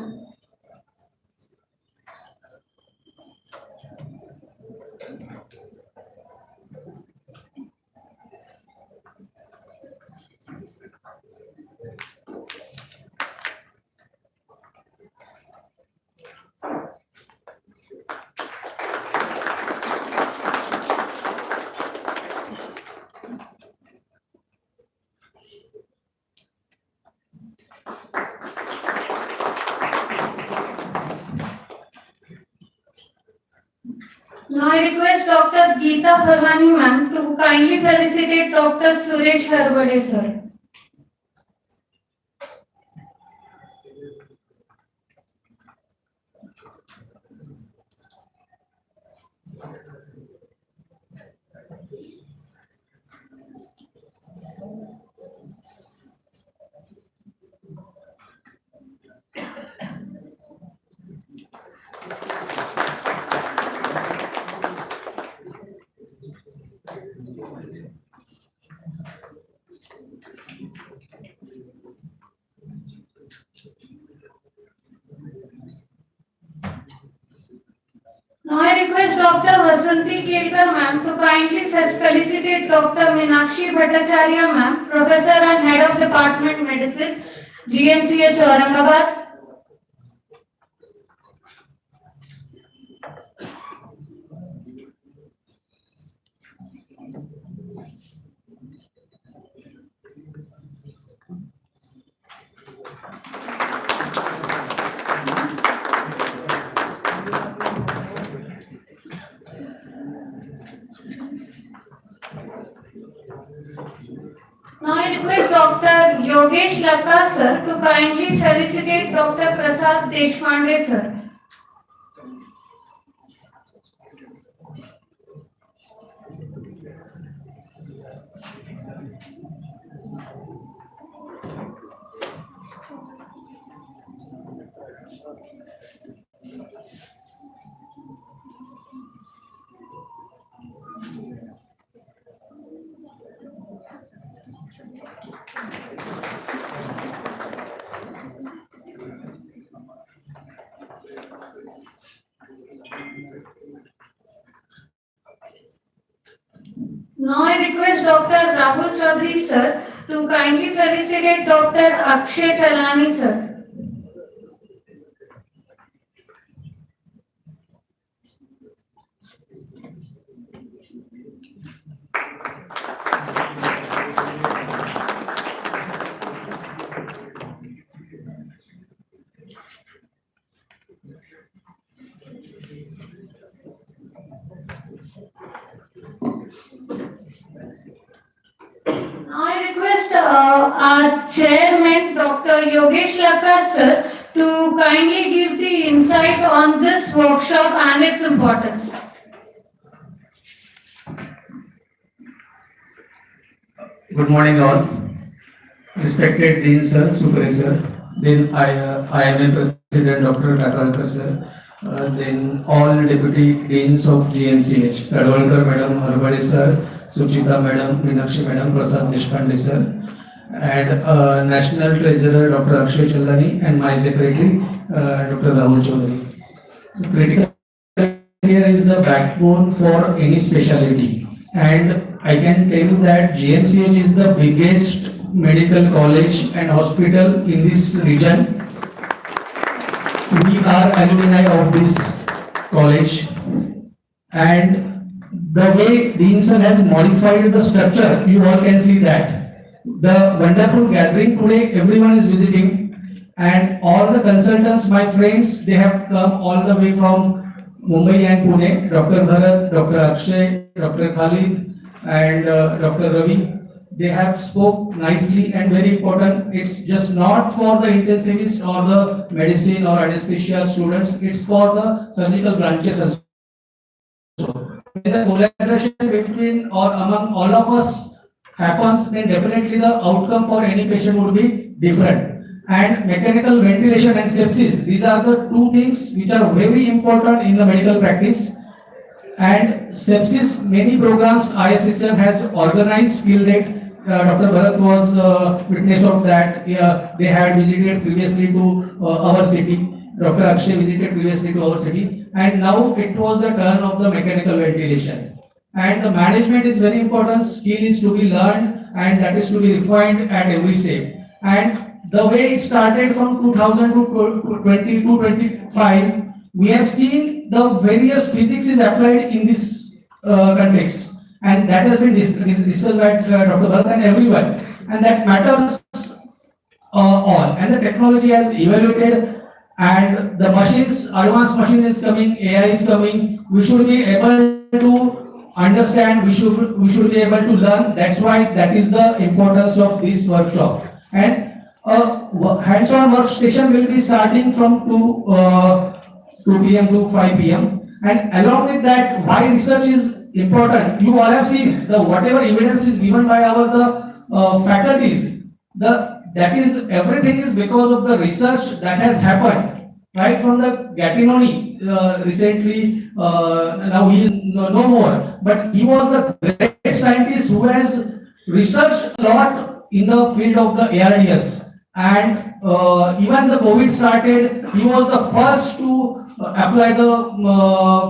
Now I request Dr. Geeta Farwani ma'am to kindly felicitate Dr. Suresh Harbade sir. Now I request Dr. Vasanti Kelkar ma'am to kindly felicitate Dr. Meenakshi Bhattacharya ma'am, Professor and Head of Department Medicine, GMCH Aurangabad. Now I request Dr. Yogesh Lakka sir to kindly felicitate Dr. Prasad Deshpande sir. Now I request Dr. Rahul Chaudhary sir to kindly felicitate Dr. Akshay Chalani sir. Now I request our chairman, Dr. Yogesh Lakka sir, to kindly give the insight on this workshop and its importance. Good morning all. Respected Dean sir, Supervisor, then IMA President Dr. Kakalkar sir, then all Deputy Deans of GMCH, Kadwalkar Madam, Harbade sir, Suchita Madam, Meenakshi Madam, Prasad Deshpande sir, and National Treasurer Dr. Akshay Chalani and my Secretary Dr. Rahul Chaudhary. Critical care is the backbone for any specialty, and I can tell you that GMCH is the biggest medical college and hospital in this region. We are alumni of this college, and the way Dean sir has modified the structure, you all can see that. The wonderful gathering today, everyone is visiting, and all the consultants, my friends, they have come all the way from Mumbai and Pune, Dr. Bharat, Dr. Akshay, Dr. Khalid, and Dr. Ravi. They have spoke nicely, and very important, it's just not for the intensivist or the medicine or anesthesia students, it's for the surgical branches also. When the collaboration between or among all of us happens, then definitely the outcome for any patient would be different. And mechanical ventilation and sepsis, these are the two things which are very important in the medical practice. And sepsis, many programs ISSM has organized till date. Dr. Bharat was witness of that. They had visited previously to our city. Dr. Akshay visited previously to our city, and now it was the turn of the mechanical ventilation. And the management is very important. Skill is to be learned, and that is to be refined at every step. And the way it started from 2000 to 2025, we have seen the various physics is applied in this context, and that has been discussed by Dr. Bharat and everyone, and that matters all. And the technology has evaluated and the machines, advanced machine is coming, AI is coming. We should be able to understand. We should be able to learn. That's why that is the importance of this workshop. And hands-on workstation will be starting from 2 p.m. to 5 p.m. And along with that, why research is important? You all have seen the whatever evidence is given by our faculties. That is everything is because of the research that has happened, right from the Gattinoni recently. Now he is no more, but he was the great scientist who has researched a lot in the field of the ARDS. And even the COVID started, he was the first to apply the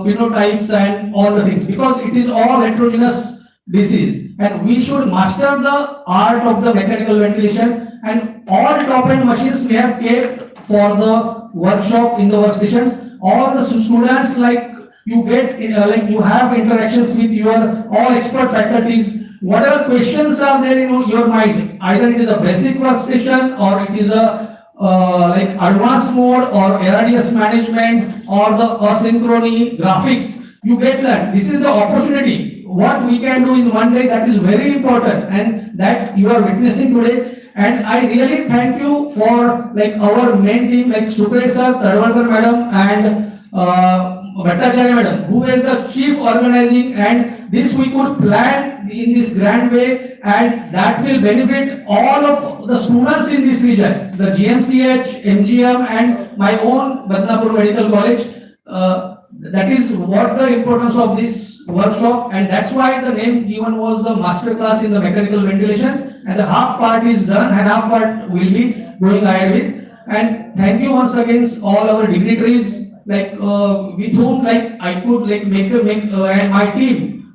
phenotypes and all the things, because it is all heterogeneous disease, and we should master the art of the mechanical ventilation. And all top-end machines we have kept for the workshop in the workstations. All the students, like you get like you have interactions with your all expert faculties. Whatever questions are there in your mind, either it is a basic workstation or it is a like advanced mode or ARDS management or the asynchrony graphics, you get that. This is the opportunity. What we can do in one day, that is very important, and that you are witnessing today. And I really thank you for like our main team, like Supresh sir, Tadwalkar madam, and Bhattacharya madam, who is the chief organizing, and this we could plan in this grand way, and that will benefit all of the students in this region, the GMCH, MGM, and my own Badnapur Medical College. That is what the importance of this workshop, and that's why the name given was the Masterclass in the mechanical ventilations, and the half part is done and half part will be going ahead with. And thank you once again all our dignitaries, like with whom like I could like and my team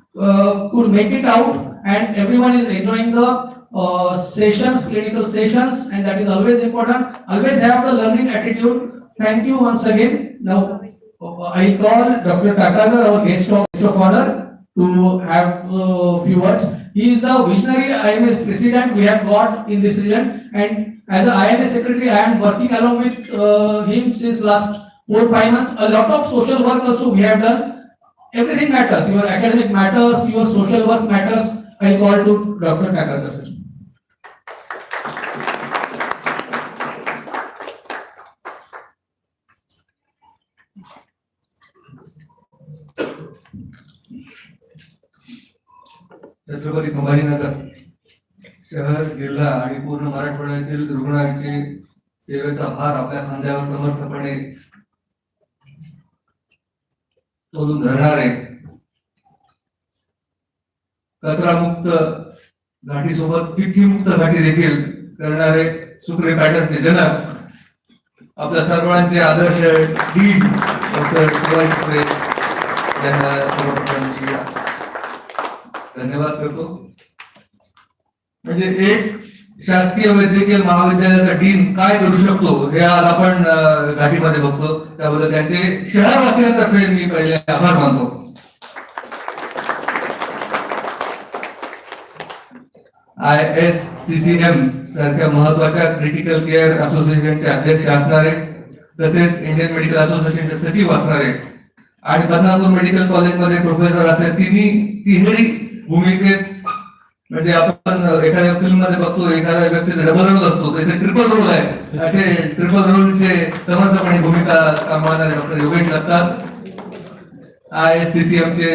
could make it out, and everyone is enjoying the sessions, clinical sessions, and that is always important. Always have the learning attitude. Thank you once again. Now I call Dr. Takagar, our guest of honor, to have a few words. He is the visionary IMS president we have got in this region, and as an IMS secretary, I am working along with him since last 4 or 5 months. A lot of social work also we have done. Everything matters. Your academic matters. Your social work matters. I call to Dr. Takagar, sir. Chhatrapati Sambhajinagar शहर, जिल्हा आणि पूर्ण मराठवाड्यातील रुग्णांची सेवेचा भार आपल्या खांद्यावर समर्थपणे तोलून धरणारे, कचरामुक्त घाटीसोबत चिठ्ठीमुक्त घाटी देखील करणारे सुप्रे पॅटर्नचे जनक, आपल्या सर्वांचे आदर्श डीन डॉक्टर शिवाजी सुप्रे यांना सर्वप्रथम धन्यवाद करतो. म्हणजे एक शासकीय वैद्यकीय महाविद्यालयाचा डीन काय करू शकतो हे आज आपण घाटीमध्ये बघतो. त्याबद्दल त्यांचे शहरवासियांतर्फे मी पहिले आभार मानतो. ISCCM सारख्या महत्वाच्या क्रिटिकल केअर असोसिएशनचे अध्यक्ष असणारे, तसेच इंडियन मेडिकल असोसिएशनचे सचिव असणारे आणि बदनापूर मेडिकल कॉलेजमध्ये प्रोफेसर असे तिहेरी भूमिकेत, म्हणजे आपण एखाद्या फिल्म मध्ये बघतो एखाद्या व्यक्तीचा डबल रोल असतो, तर इथे ट्रिपल रोल आहे. असे ट्रिपल रोलचे समर्थपणे भूमिका सांभाळणारे डॉक्टर योगेश दत्तास, ISCCM चे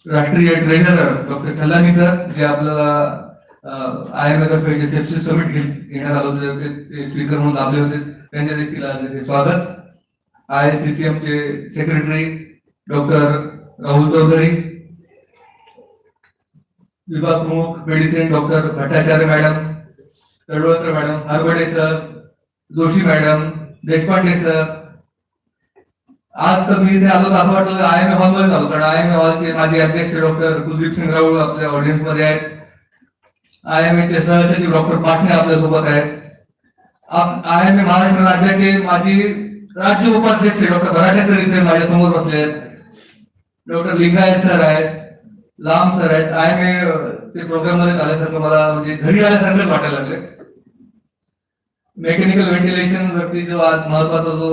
राष्ट्रीय ट्रेझरर डॉक्टर छल्लानी सर, जे आपल्याला IMA तर्फे जे सेप्सिस समिट घेण्यात आलं होतं ते स्पीकर म्हणून लाभले होते, त्यांच्या देखील आज स्वागत. ISCCM चे सेक्रेटरी डॉक्टर राहुल चौधरी, विभाग प्रमुख medicine doctor Bhattacharya madam, Tadwalkar madam, Harwade sir, Joshi madam, Deshpande sir. आज तर मी इथे आलो तर असं वाटलं IMA हॉल मध्ये आलो, कारण IMA हॉलचे माझे अध्यक्ष डॉक्टर कुलदीप सिंग राऊळ आपल्या ऑडियन्स मध्ये आहेत. IMA चे सहसचिव डॉक्टर पाटणे आपल्या सोबत आहेत. IMA महाराष्ट्र राज्याचे माजी राज्य उपाध्यक्ष डॉक्टर भराटे सर इथे माझ्या समोर बसले आहेत. डॉक्टर लिंगायत सर आहेत, लांब सर आहेत. IMA ते प्रोग्राम मध्ये आल्यासारखं मला म्हणजे घरी आल्यासारखंच वाटायला लागले. मेकॅनिकल व्हेंटिलेशन वरती जो आज महत्वाचा जो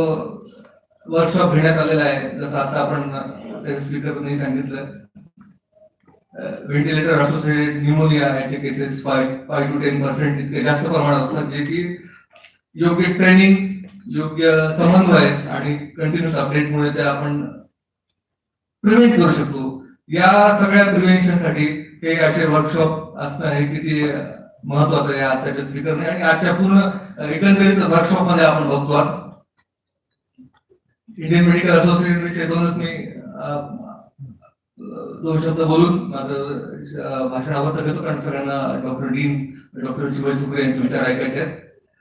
वर्कशॉप घेण्यात आलेला आहे, जसं आता आपण स्पीकरने सांगितलं, व्हेंटिलेटर असोसिएटेड न्यूमोनिया याचे केसेस 5 to 10% इतके जास्त प्रमाणात असतात, जे की योग्य ट्रेनिंग, योग्य समन्वय आणि कंटिन्युअस अपडेटमुळे ते आपण प्रिव्हेंट करू शकतो. या सगळ्या प्रिव्हेन्शनसाठी हे असे वर्कशॉप असणं हे किती महत्वाचं आहे आताच्या स्पीकरने आणि आजच्या पूर्ण एकंदरीत वर्कशॉप मध्ये आपण बघतो. इंडियन मेडिकल असोसिएशन विषयी मी दोन शब्द बोलून माझं भाषण आवडतं घेतो, कारण सगळ्यांना doctor dean, doctor Shivaji Supre यांचे विचार ऐकायचे आहेत.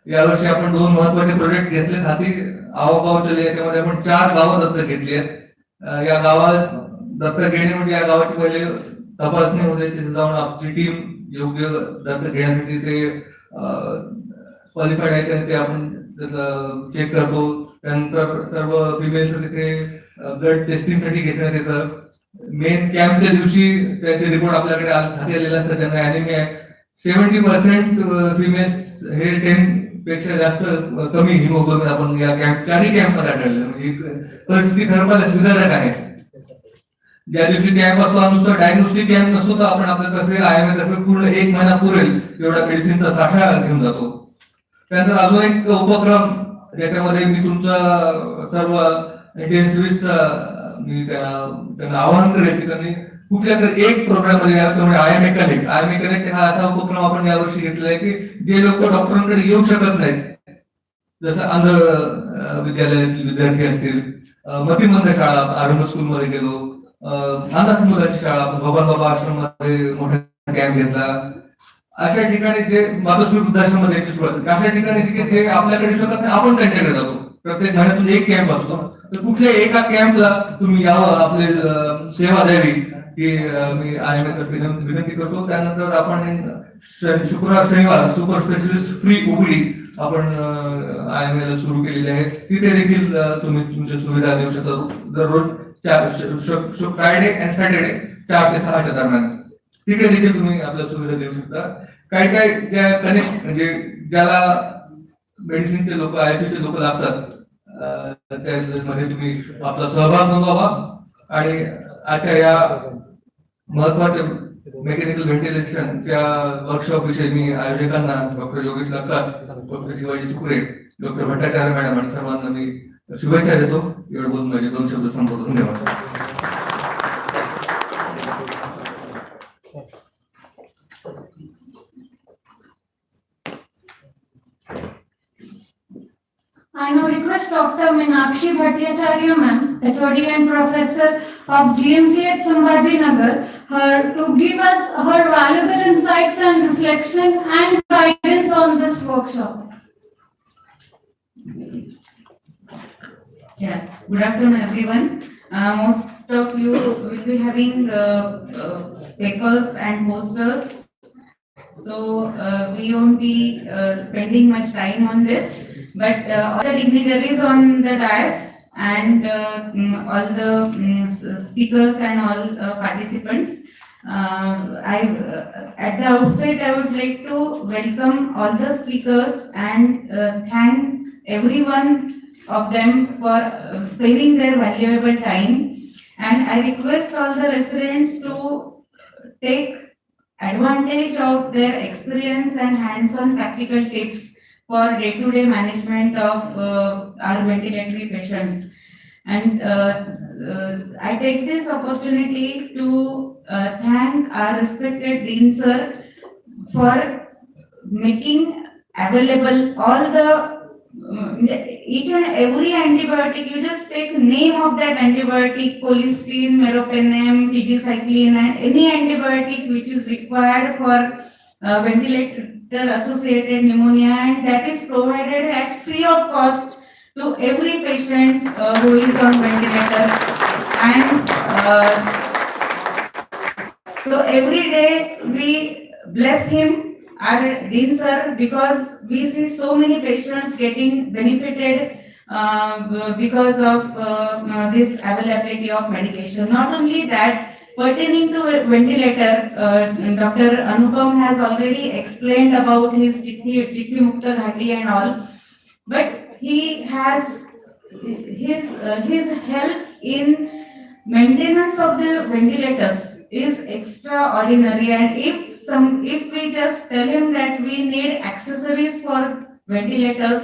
यावर्षी आपण 2 महत्वाचे प्रोजेक्ट घेतले हाती. आवगाव चले याच्यामध्ये आपण 4 गावं दत्तक घेतली आहेत. या गावात दत्तक घेणे म्हणजे या गावाची पहिले तपासणी होते, तिथे जाऊन आपली टीम योग्य दत्तक घेण्यासाठी ते क्वालिफाईड आहे का ते आपण चेक करतो. त्यानंतर सर्व फिमेल्स तिथे ब्लड टेस्टिंगसाठी घेण्यात येतं. मेन कॅम्पच्या दिवशी त्याचे रिपोर्ट आपल्याकडे हाती आलेले असतात, ज्यांना अॅनिमिया आहे. 70% फिमेल्स हे 10 पेक्षा जास्त कमी हिमोग्लोबिन आपण या चारही कॅम्प मध्ये आढळले. म्हणजे परिस्थिती खरोखरच विदारक आहे. ज्या दिवशी कॅम्प असतो, नुसतं डायग्नोस्टिक कॅम्प नसतो, तर आपण आपल्यातर्फे IMA तर्फे पूर्ण 1 महिना पुरेल एवढा मेडिसिनचा साठा घेऊन जातो. त्यानंतर अजून एक उपक्रम ज्याच्यामध्ये मी तुमचं सर्व इंटेन्सिव्हिस्ट मी त्यांना आवाहन करेल की त्यांनी कुठल्या तरी एक प्रोग्राम मध्ये IMA कनेक्ट हा असा उपक्रम आपण यावर्षी घेतलेला आहे की जे लोक डॉक्टरांकडे येऊ शकत नाहीत, जसं अंध विद्यालयातील विद्यार्थी असतील, मतिमंद शाळा, आरंभ स्कूलमध्ये गेलो, अनाथ मुलांची शाळा, भगवान बाबा आश्रममध्ये मोठा कॅम्प घेतला. अशा ठिकाणी जे मातोश्री वृद्धाश्रममध्ये सुरुवात, अशा ठिकाणी जे आपल्याकडे शकत नाही आपण त्यांच्याकडे जातो. प्रत्येक महिन्यातून एक कॅम्प असतो, तर कुठल्या एका कॅम्पला तुम्ही यावं, आपली सेवा द्यावी ही मी IMA तर्फे विनंती करतो. त्यानंतर आपण शुक्रवार शनिवार सुपर स्पेशलिस्ट फ्री OPD आपण IMA ला सुरू केलेली आहे. तिथे देखील तुम्ही तुमच्या सुविधा देऊ शकता. दररोज फ्रायडे अँड सॅटर्डे 4 ते 6च्या दरम्यान तिकडे देखील तुम्ही आपल्या सुविधा देऊ शकता. काही ज्या कनेक्ट म्हणजे ज्याला मेडिसिनचे लोक, ICUचे लोक लागतात, त्यामध्ये तुम्ही आपला सहभाग नोंदवावा. आणि आजच्या या महत्वाच्या मेकॅनिकल व्हेंटिलेशनच्या वर्कशॉप विषयी मी आयोजकांना doctor Yogesh Lakkas, doctor Shivaji Supre, doctor Bhattacharya madam आणि सर्वांना मी शुभेच्छा देतो. एवढं बोलून माझे 2 शब्द संपवतो. धन्यवाद. I now request Dr. Meenakshi Bhattacharya ma'am, HOD and Professor of GMCH Sambhaji Nagar, her to give us her valuable insights and reflection and guidance on this workshop. Yeah, good afternoon everyone. Most of you will be having papers and posters, so we won't be spending much time on this, but all the dignitaries on the dais and all the speakers and all participants, at the outset I would like to welcome all the speakers and thank everyone of them for sparing their valuable time, and I request all the residents to take advantage of their experience and hands-on practical tips for day-to-day management of our ventilatory patients. And I take this opportunity to thank our respected Dean Sir for making available all the each and every antibiotic. You just take name of that antibiotic, cholesterol, meropenem, tigecycline, and any antibiotic which is required for ventilator associated pneumonia, and that is provided at free of cost to every patient who is on ventilator. And so every day we bless him, our Dean Sir, because we see so many patients getting benefited because of this availability of medication. Not only that, pertaining to a ventilator, Dr. Anupam has already explained about his Chitti Mukta Ghati and all, but he has his help in maintenance of the ventilators is extraordinary. And if we just tell him that we need accessories for ventilators,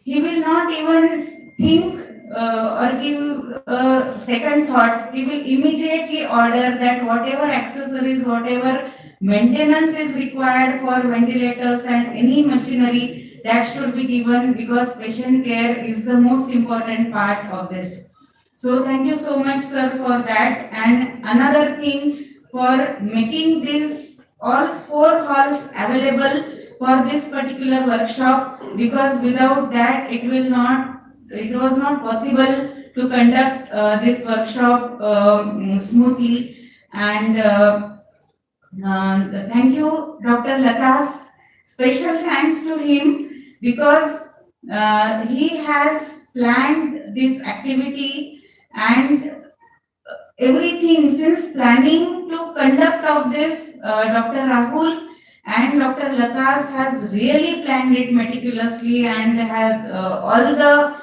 he will not even think or give a second thought. He will immediately order that whatever accessories, whatever maintenance is required for ventilators and any machinery, that should be given, because patient care is the most important part of this. So thank you so much, sir, for that. And another thing, for making this all 4 halls available for this particular workshop, because without that it was not possible to conduct this workshop smoothly. And thank you, Dr. Lakas. Special thanks to him, because he has planned this activity, and everything since planning to conduct of this, Dr. Rahul and Dr. Lakas has really planned it meticulously, and has all the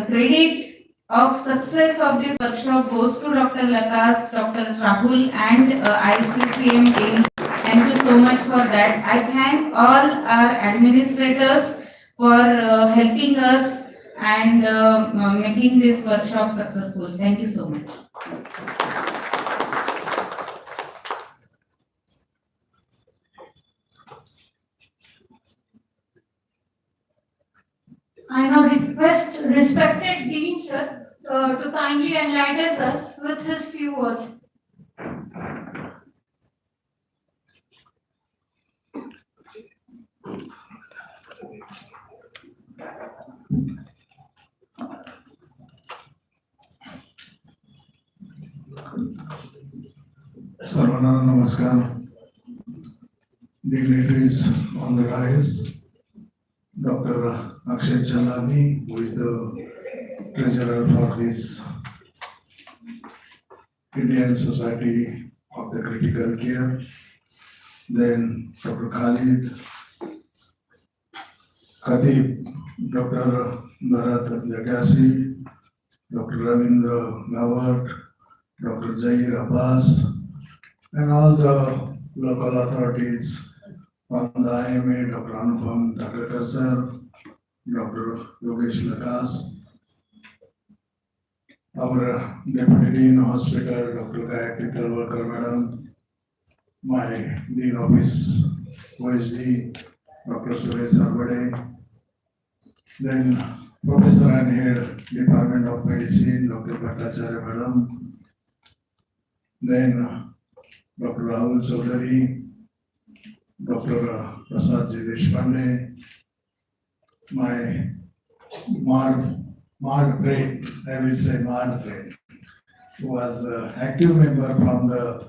credit of success of this workshop goes to Dr. Lakas, Dr. Rahul and ICCM team. Thank you so much for that. I thank all our administrators for helping us and making this workshop successful. Thank you so much. I now request respected Dean sir to kindly enlighten us with his few words. Sarvana Namaskar, dignitaries on the rise, Dr. Akshay Chalani, who is the treasurer for this Indian Society of the Critical Care, then Dr. Khalid, Khatib, Dr. Bharat Jagasi, Dr. Ravindra Gawat, Dr. Zahir Abbas, and all the local authorities from the IMA, Dr. Anupam Thakurkar sir, Dr. Yogesh Lakas, our Deputy Dean Hospital, Dr. Gayatri Talwalkar Madam, my Dean Office, OSD, Dr. Suresh Arbade, then Professor and Head, Department of Medicine, Dr. Bhattacharya Madam, then Dr. Rahul Chaudhary, Dr. Prasad Ji Deshpande, my Marg friend, I will say Marg friend, who was an active member from the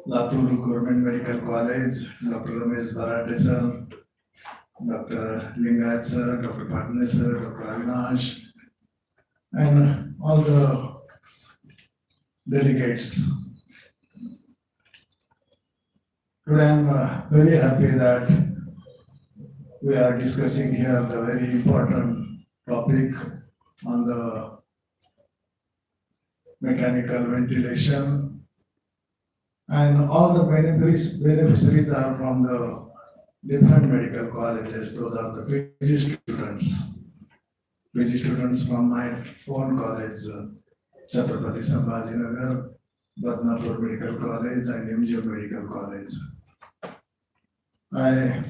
Latur Government Medical College, Dr. Ramesh Bharate sir, Dr. Lingayat sir, Dr. Patne sir, Dr. Avinash, and all the delegates. Today I am very happy that we are discussing here the very important topic on the mechanical ventilation, and all the beneficiaries are from the different medical colleges. Those are the PG students from my own college, Chhatrapati Sambhaji Nagar, Badnapur Medical College and MGM Medical College. I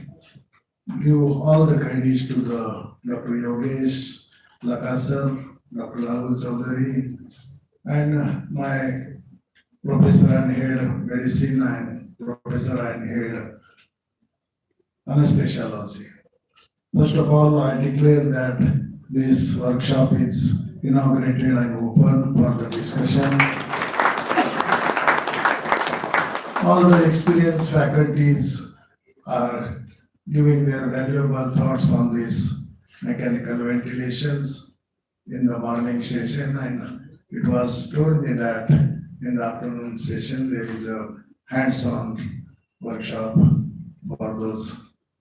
give all the credits to the Dr. Yogesh Lakasar, Dr. Rahul Chaudhary, and my Professor and Head Medicine and Professor and Head Anesthesiology. First of all, I declare that this workshop is inaugurated and open for the discussion. All the experienced faculties are giving their valuable thoughts on this mechanical ventilations in the morning session, and it was told me that in the afternoon session, there is a hands-on workshop for those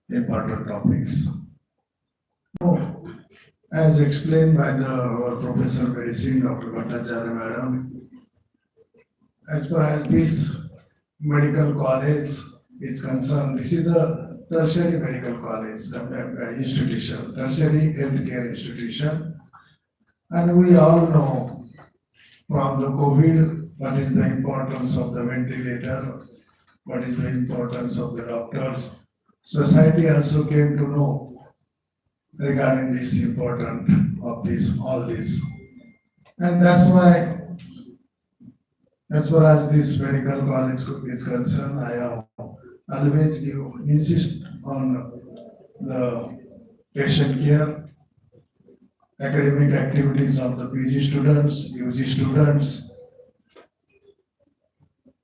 important topics. As explained by our Professor of Medicine, Dr. Bhattacharya Madam, as far as this medical college is concerned, this is a tertiary medical college, institution, tertiary healthcare institution. And we all know from the COVID what is the importance of the ventilator, what is the importance of the doctors. Society also came to know regarding this important of this, all this. And that's why, as far as this medical college is concerned, I have always insist on the patient care, academic activities of the PG students, UG students.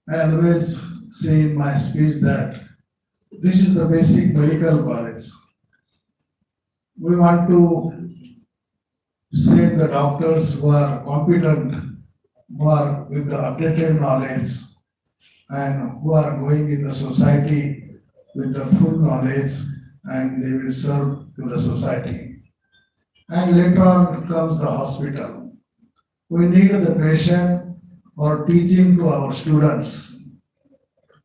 I always say in my speech that this is the basic medical college. We want to send the doctors who are competent, who are with the updated knowledge, and who are going in the society with the full knowledge, and they will serve to the society. And later on comes the hospital. We need the patient for teaching to our students.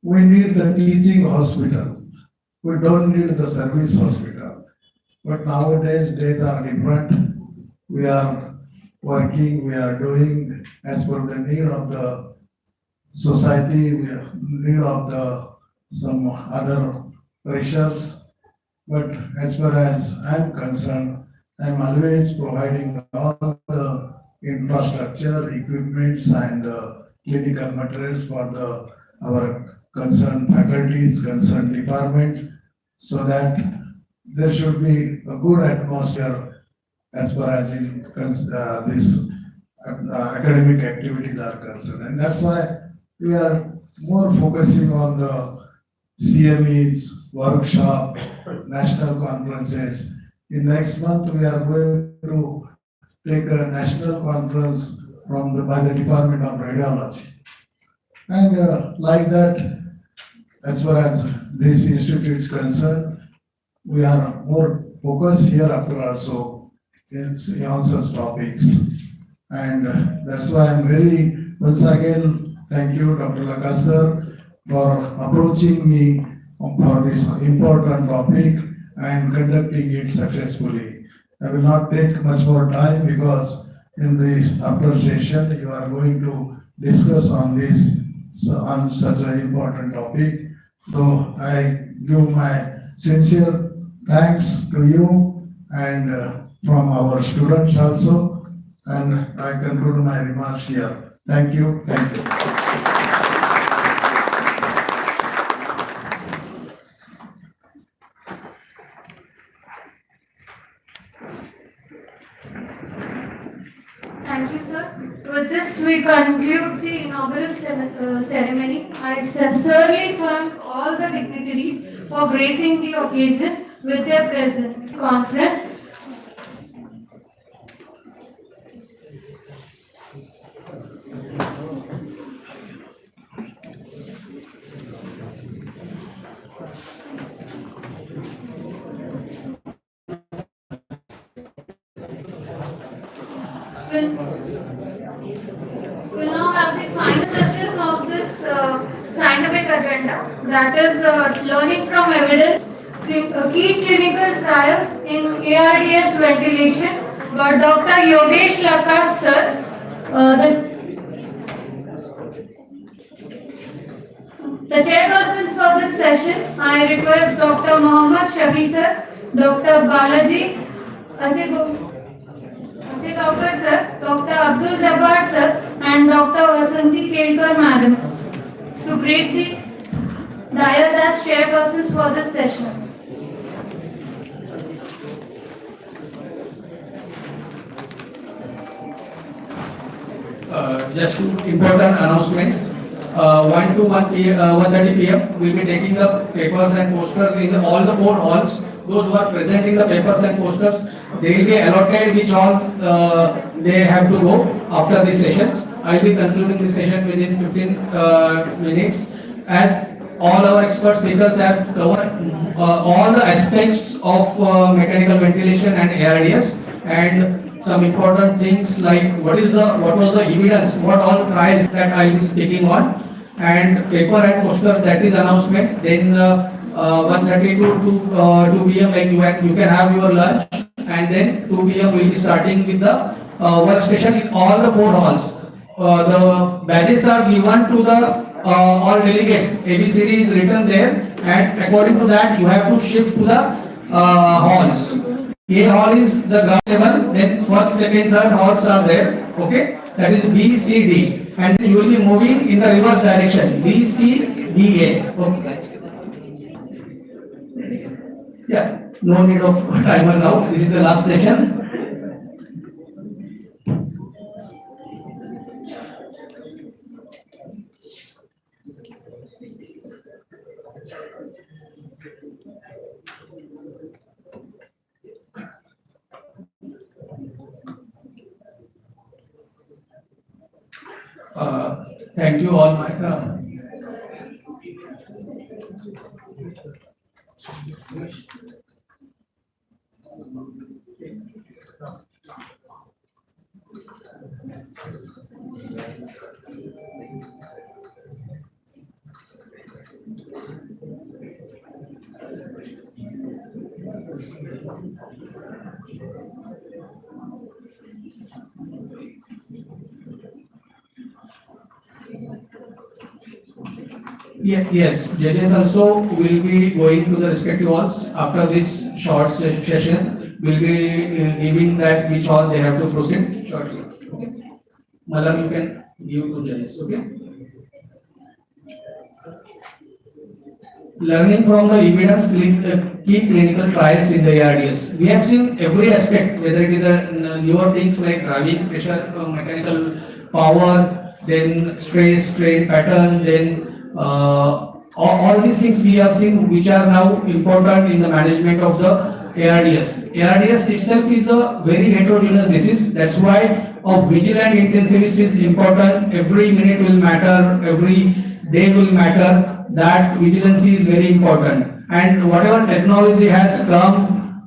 We need the teaching hospital. We don't need the service hospital. But nowadays, days are different. We are working, we are doing as per the need of the society, we are need of some other pressures. But as far as I'm concerned, I'm always providing all the infrastructure, equipments, and the clinical materials for our concerned faculties, concerned department, so that there should be a good atmosphere as far as in this academic activities are concerned. And that's why we are more focusing on the CMEs, workshop, national conferences. In next month, we are going to take a national conference by the Department of Radiology. And like that, as far as this institute is concerned, we are more focused hereafter also in such topics. And that's why I'm very, once again, thank you, Dr. Lakasar, for approaching me for this important topic and conducting it successfully. I will not take much more time because in this after session, you are going to discuss on this, on such an important topic. So I give my sincere thanks to you and from our students also, and I conclude my remarks here. Thank you. Thank you. Thank you, sir. With this, we conclude the inaugural ceremony. I sincerely thank all the dignitaries for gracing the occasion with their presence. Conference. We'll now have the final session of this scientific agenda, that is learning from evidence, key clinical trials in ARDS ventilation by Dr. Yogesh Lakas sir. The chairpersons for this session, I request Dr. Mohammad Shafi sir, Dr. Balaji Asikaukar sir, Dr. Abdul Jabbar sir, and Dr. Vasanti Kelkar madam to grace the dais as chairpersons for this session. Just two important announcements. 1 to 1:30 p.m. we'll be taking the papers and posters in all the 4 halls. Those who are presenting the papers and posters, they will be allotted which all they have to go after these sessions. I'll be concluding this session within 15 minutes, as all our expert speakers have covered all the aspects of mechanical ventilation and ARDS, and some important things like what was the evidence, what all trials that I will be speaking on, and paper and poster, that is announcement. Then 1:30 to 2 p.m. like you can have your lunch, and then 2 p.m. we will be starting with the workstation in all the 4 halls. The badges are given to the all delegates. ABCD is written there, and according to that you have to shift to the halls. A hall is the ground level, then first, second, third halls are there. Okay, that is B, C, D, and you will be moving in the reverse direction. B, C, D, A. Okay. Yeah, no need of timer now. This is the last session. Thank you all. Yes, judges also will be going to the respective halls after this short session. Will be giving that which hall they have to proceed shortly. Okay. Malam, you can give to judges. Okay. Learning from the evidence, key clinical trials in the ARDS. We have seen every aspect, whether it is a newer things like driving pressure, mechanical power, then stress, strain pattern, then all these things we have seen, which are now important in the management of the ARDS. ARDS itself is a very heterogeneous disease. That's why a vigilant intensivist is important. Every minute will matter, every day will matter. That vigilance is very important. And whatever technology has come,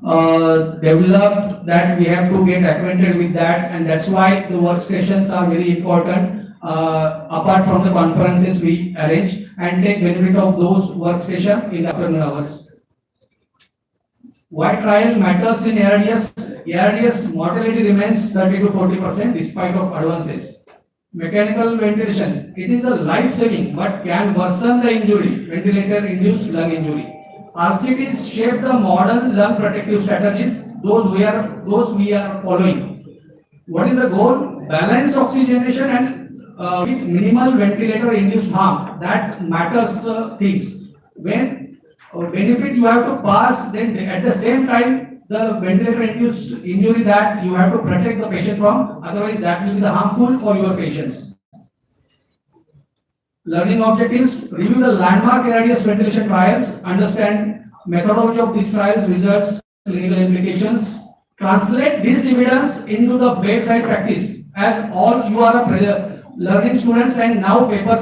developed, that we have to get acquainted with that, and that's why the workstations are very important. Apart from the conferences we arrange, and take benefit of those workstations in the afternoon hours. Why trial matters in ARDS? ARDS mortality remains 30 to 40% despite of advances. Mechanical ventilation, it is a life-saving but can worsen the injury, ventilator-induced lung injury. RCTs shape the modern lung protective strategies, those we are following. What is the goal? Balance oxygenation and with minimal ventilator-induced harm. That matters things. When benefit you have to pass, then at the same time the ventilator-induced injury that you have to protect the patient from, otherwise that will be the harmful for your patients. Learning objectives, review the landmark ARDS ventilation trials, understand methodology of these trials, results, clinical implications, translate this evidence into the bedside practice, as all you are a learning students, and now paper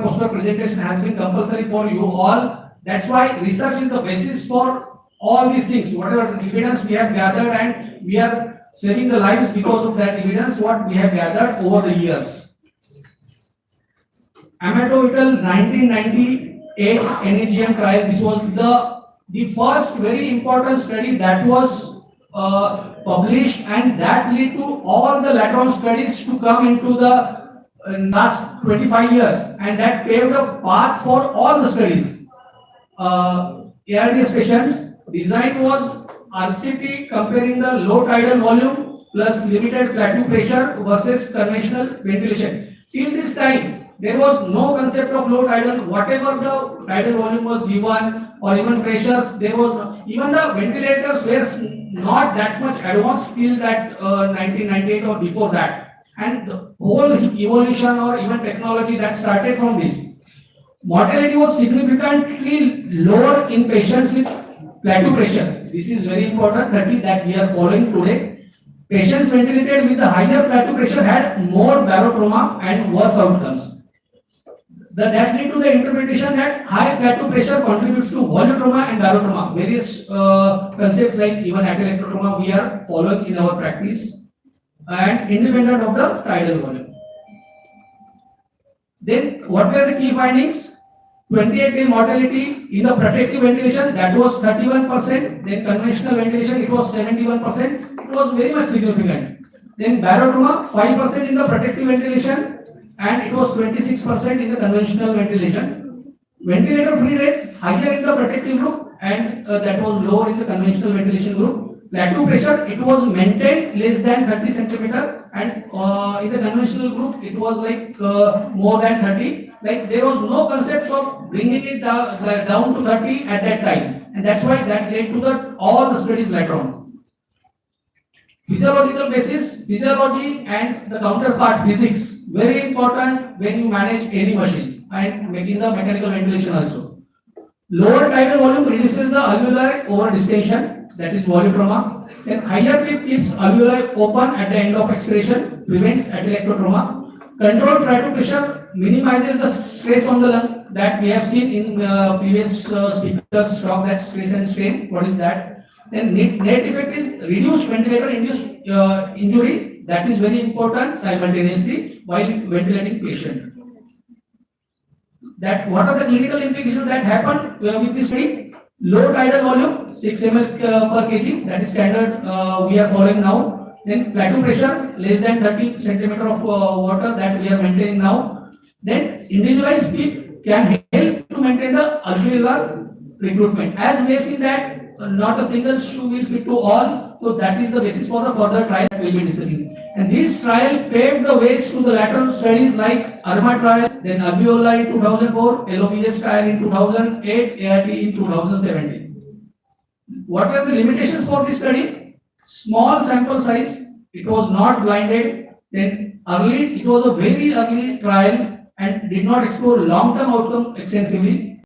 poster presentation has been compulsory for you all. That's why research is the basis for all these things. Whatever evidence we have gathered, and we are saving the lives because of that evidence what we have gathered over the years. Amatovital 1998 NAGM trial. This was the first very important study that was published, and that led to all the later on studies to come into the last 25 years, and that paved a path for all the studies. ARDS patients, design was RCT comparing the low tidal volume plus limited plateau pressure versus conventional ventilation. Till this time, there was no concept of low tidal. Whatever the tidal volume was given, or even pressures, there was no, even the ventilators were not that much advanced till that 1998 or before that. And the whole evolution or even technology that started from this. Mortality was significantly lower in patients with plateau pressure. This is very important, that we are following today. Patients ventilated with the higher plateau pressure had more barotrauma and worse outcomes. That led to the interpretation that high plateau pressure contributes to volutrauma and barotrauma. Various concepts like even atelectrotrauma we are following in our practice and independent of the tidal volume. Then what were the key findings? 28-day mortality in the protective ventilation, that was 31%. Then conventional ventilation, it was 71%. It was very much significant. Then barotrauma, 5% in the protective ventilation, and it was 26% in the conventional ventilation. Ventilator free days higher in the protective group, and that was lower in the conventional ventilation group. Plateau pressure, it was maintained less than 30 centimeter, and in the conventional group it was like more than 30. Like there was no concept of bringing it down to 30 at that time, and that's why that led to all the studies later on. Physiological basis, physiology and the counterpart physics, very important when you manage any machine and making the mechanical ventilation also. Lower tidal volume reduces the alveoli over distension, that is volutrauma. Then higher PIP keeps alveoli open at the end of expiration, prevents atelectrotrauma. Controlled plateau pressure minimizes the stress on the lung, that we have seen in previous speakers talk, that stress and strain. What is that? Then net effect is reduced ventilator induced injury, that is very important simultaneously while ventilating patient. That what are the clinical implications that happened with this study? Low tidal volume, 6 ml per kg, that is standard we are following now. Then plateau pressure less than 30 centimeter of water, that we are maintaining now. Then individualized PIP can help to maintain the alveolar recruitment. As we have seen that not a single shoe will fit to all, so that is the basis for the further trial that we will be discussing. And this trial paved the ways to the lateral studies like ARMA trial, then alveoli in 2004, LOBS trial in 2008, ART in 2017. What were the limitations for this study? Small sample size, it was not blinded, then it was a very early trial and did not explore long-term outcome extensively.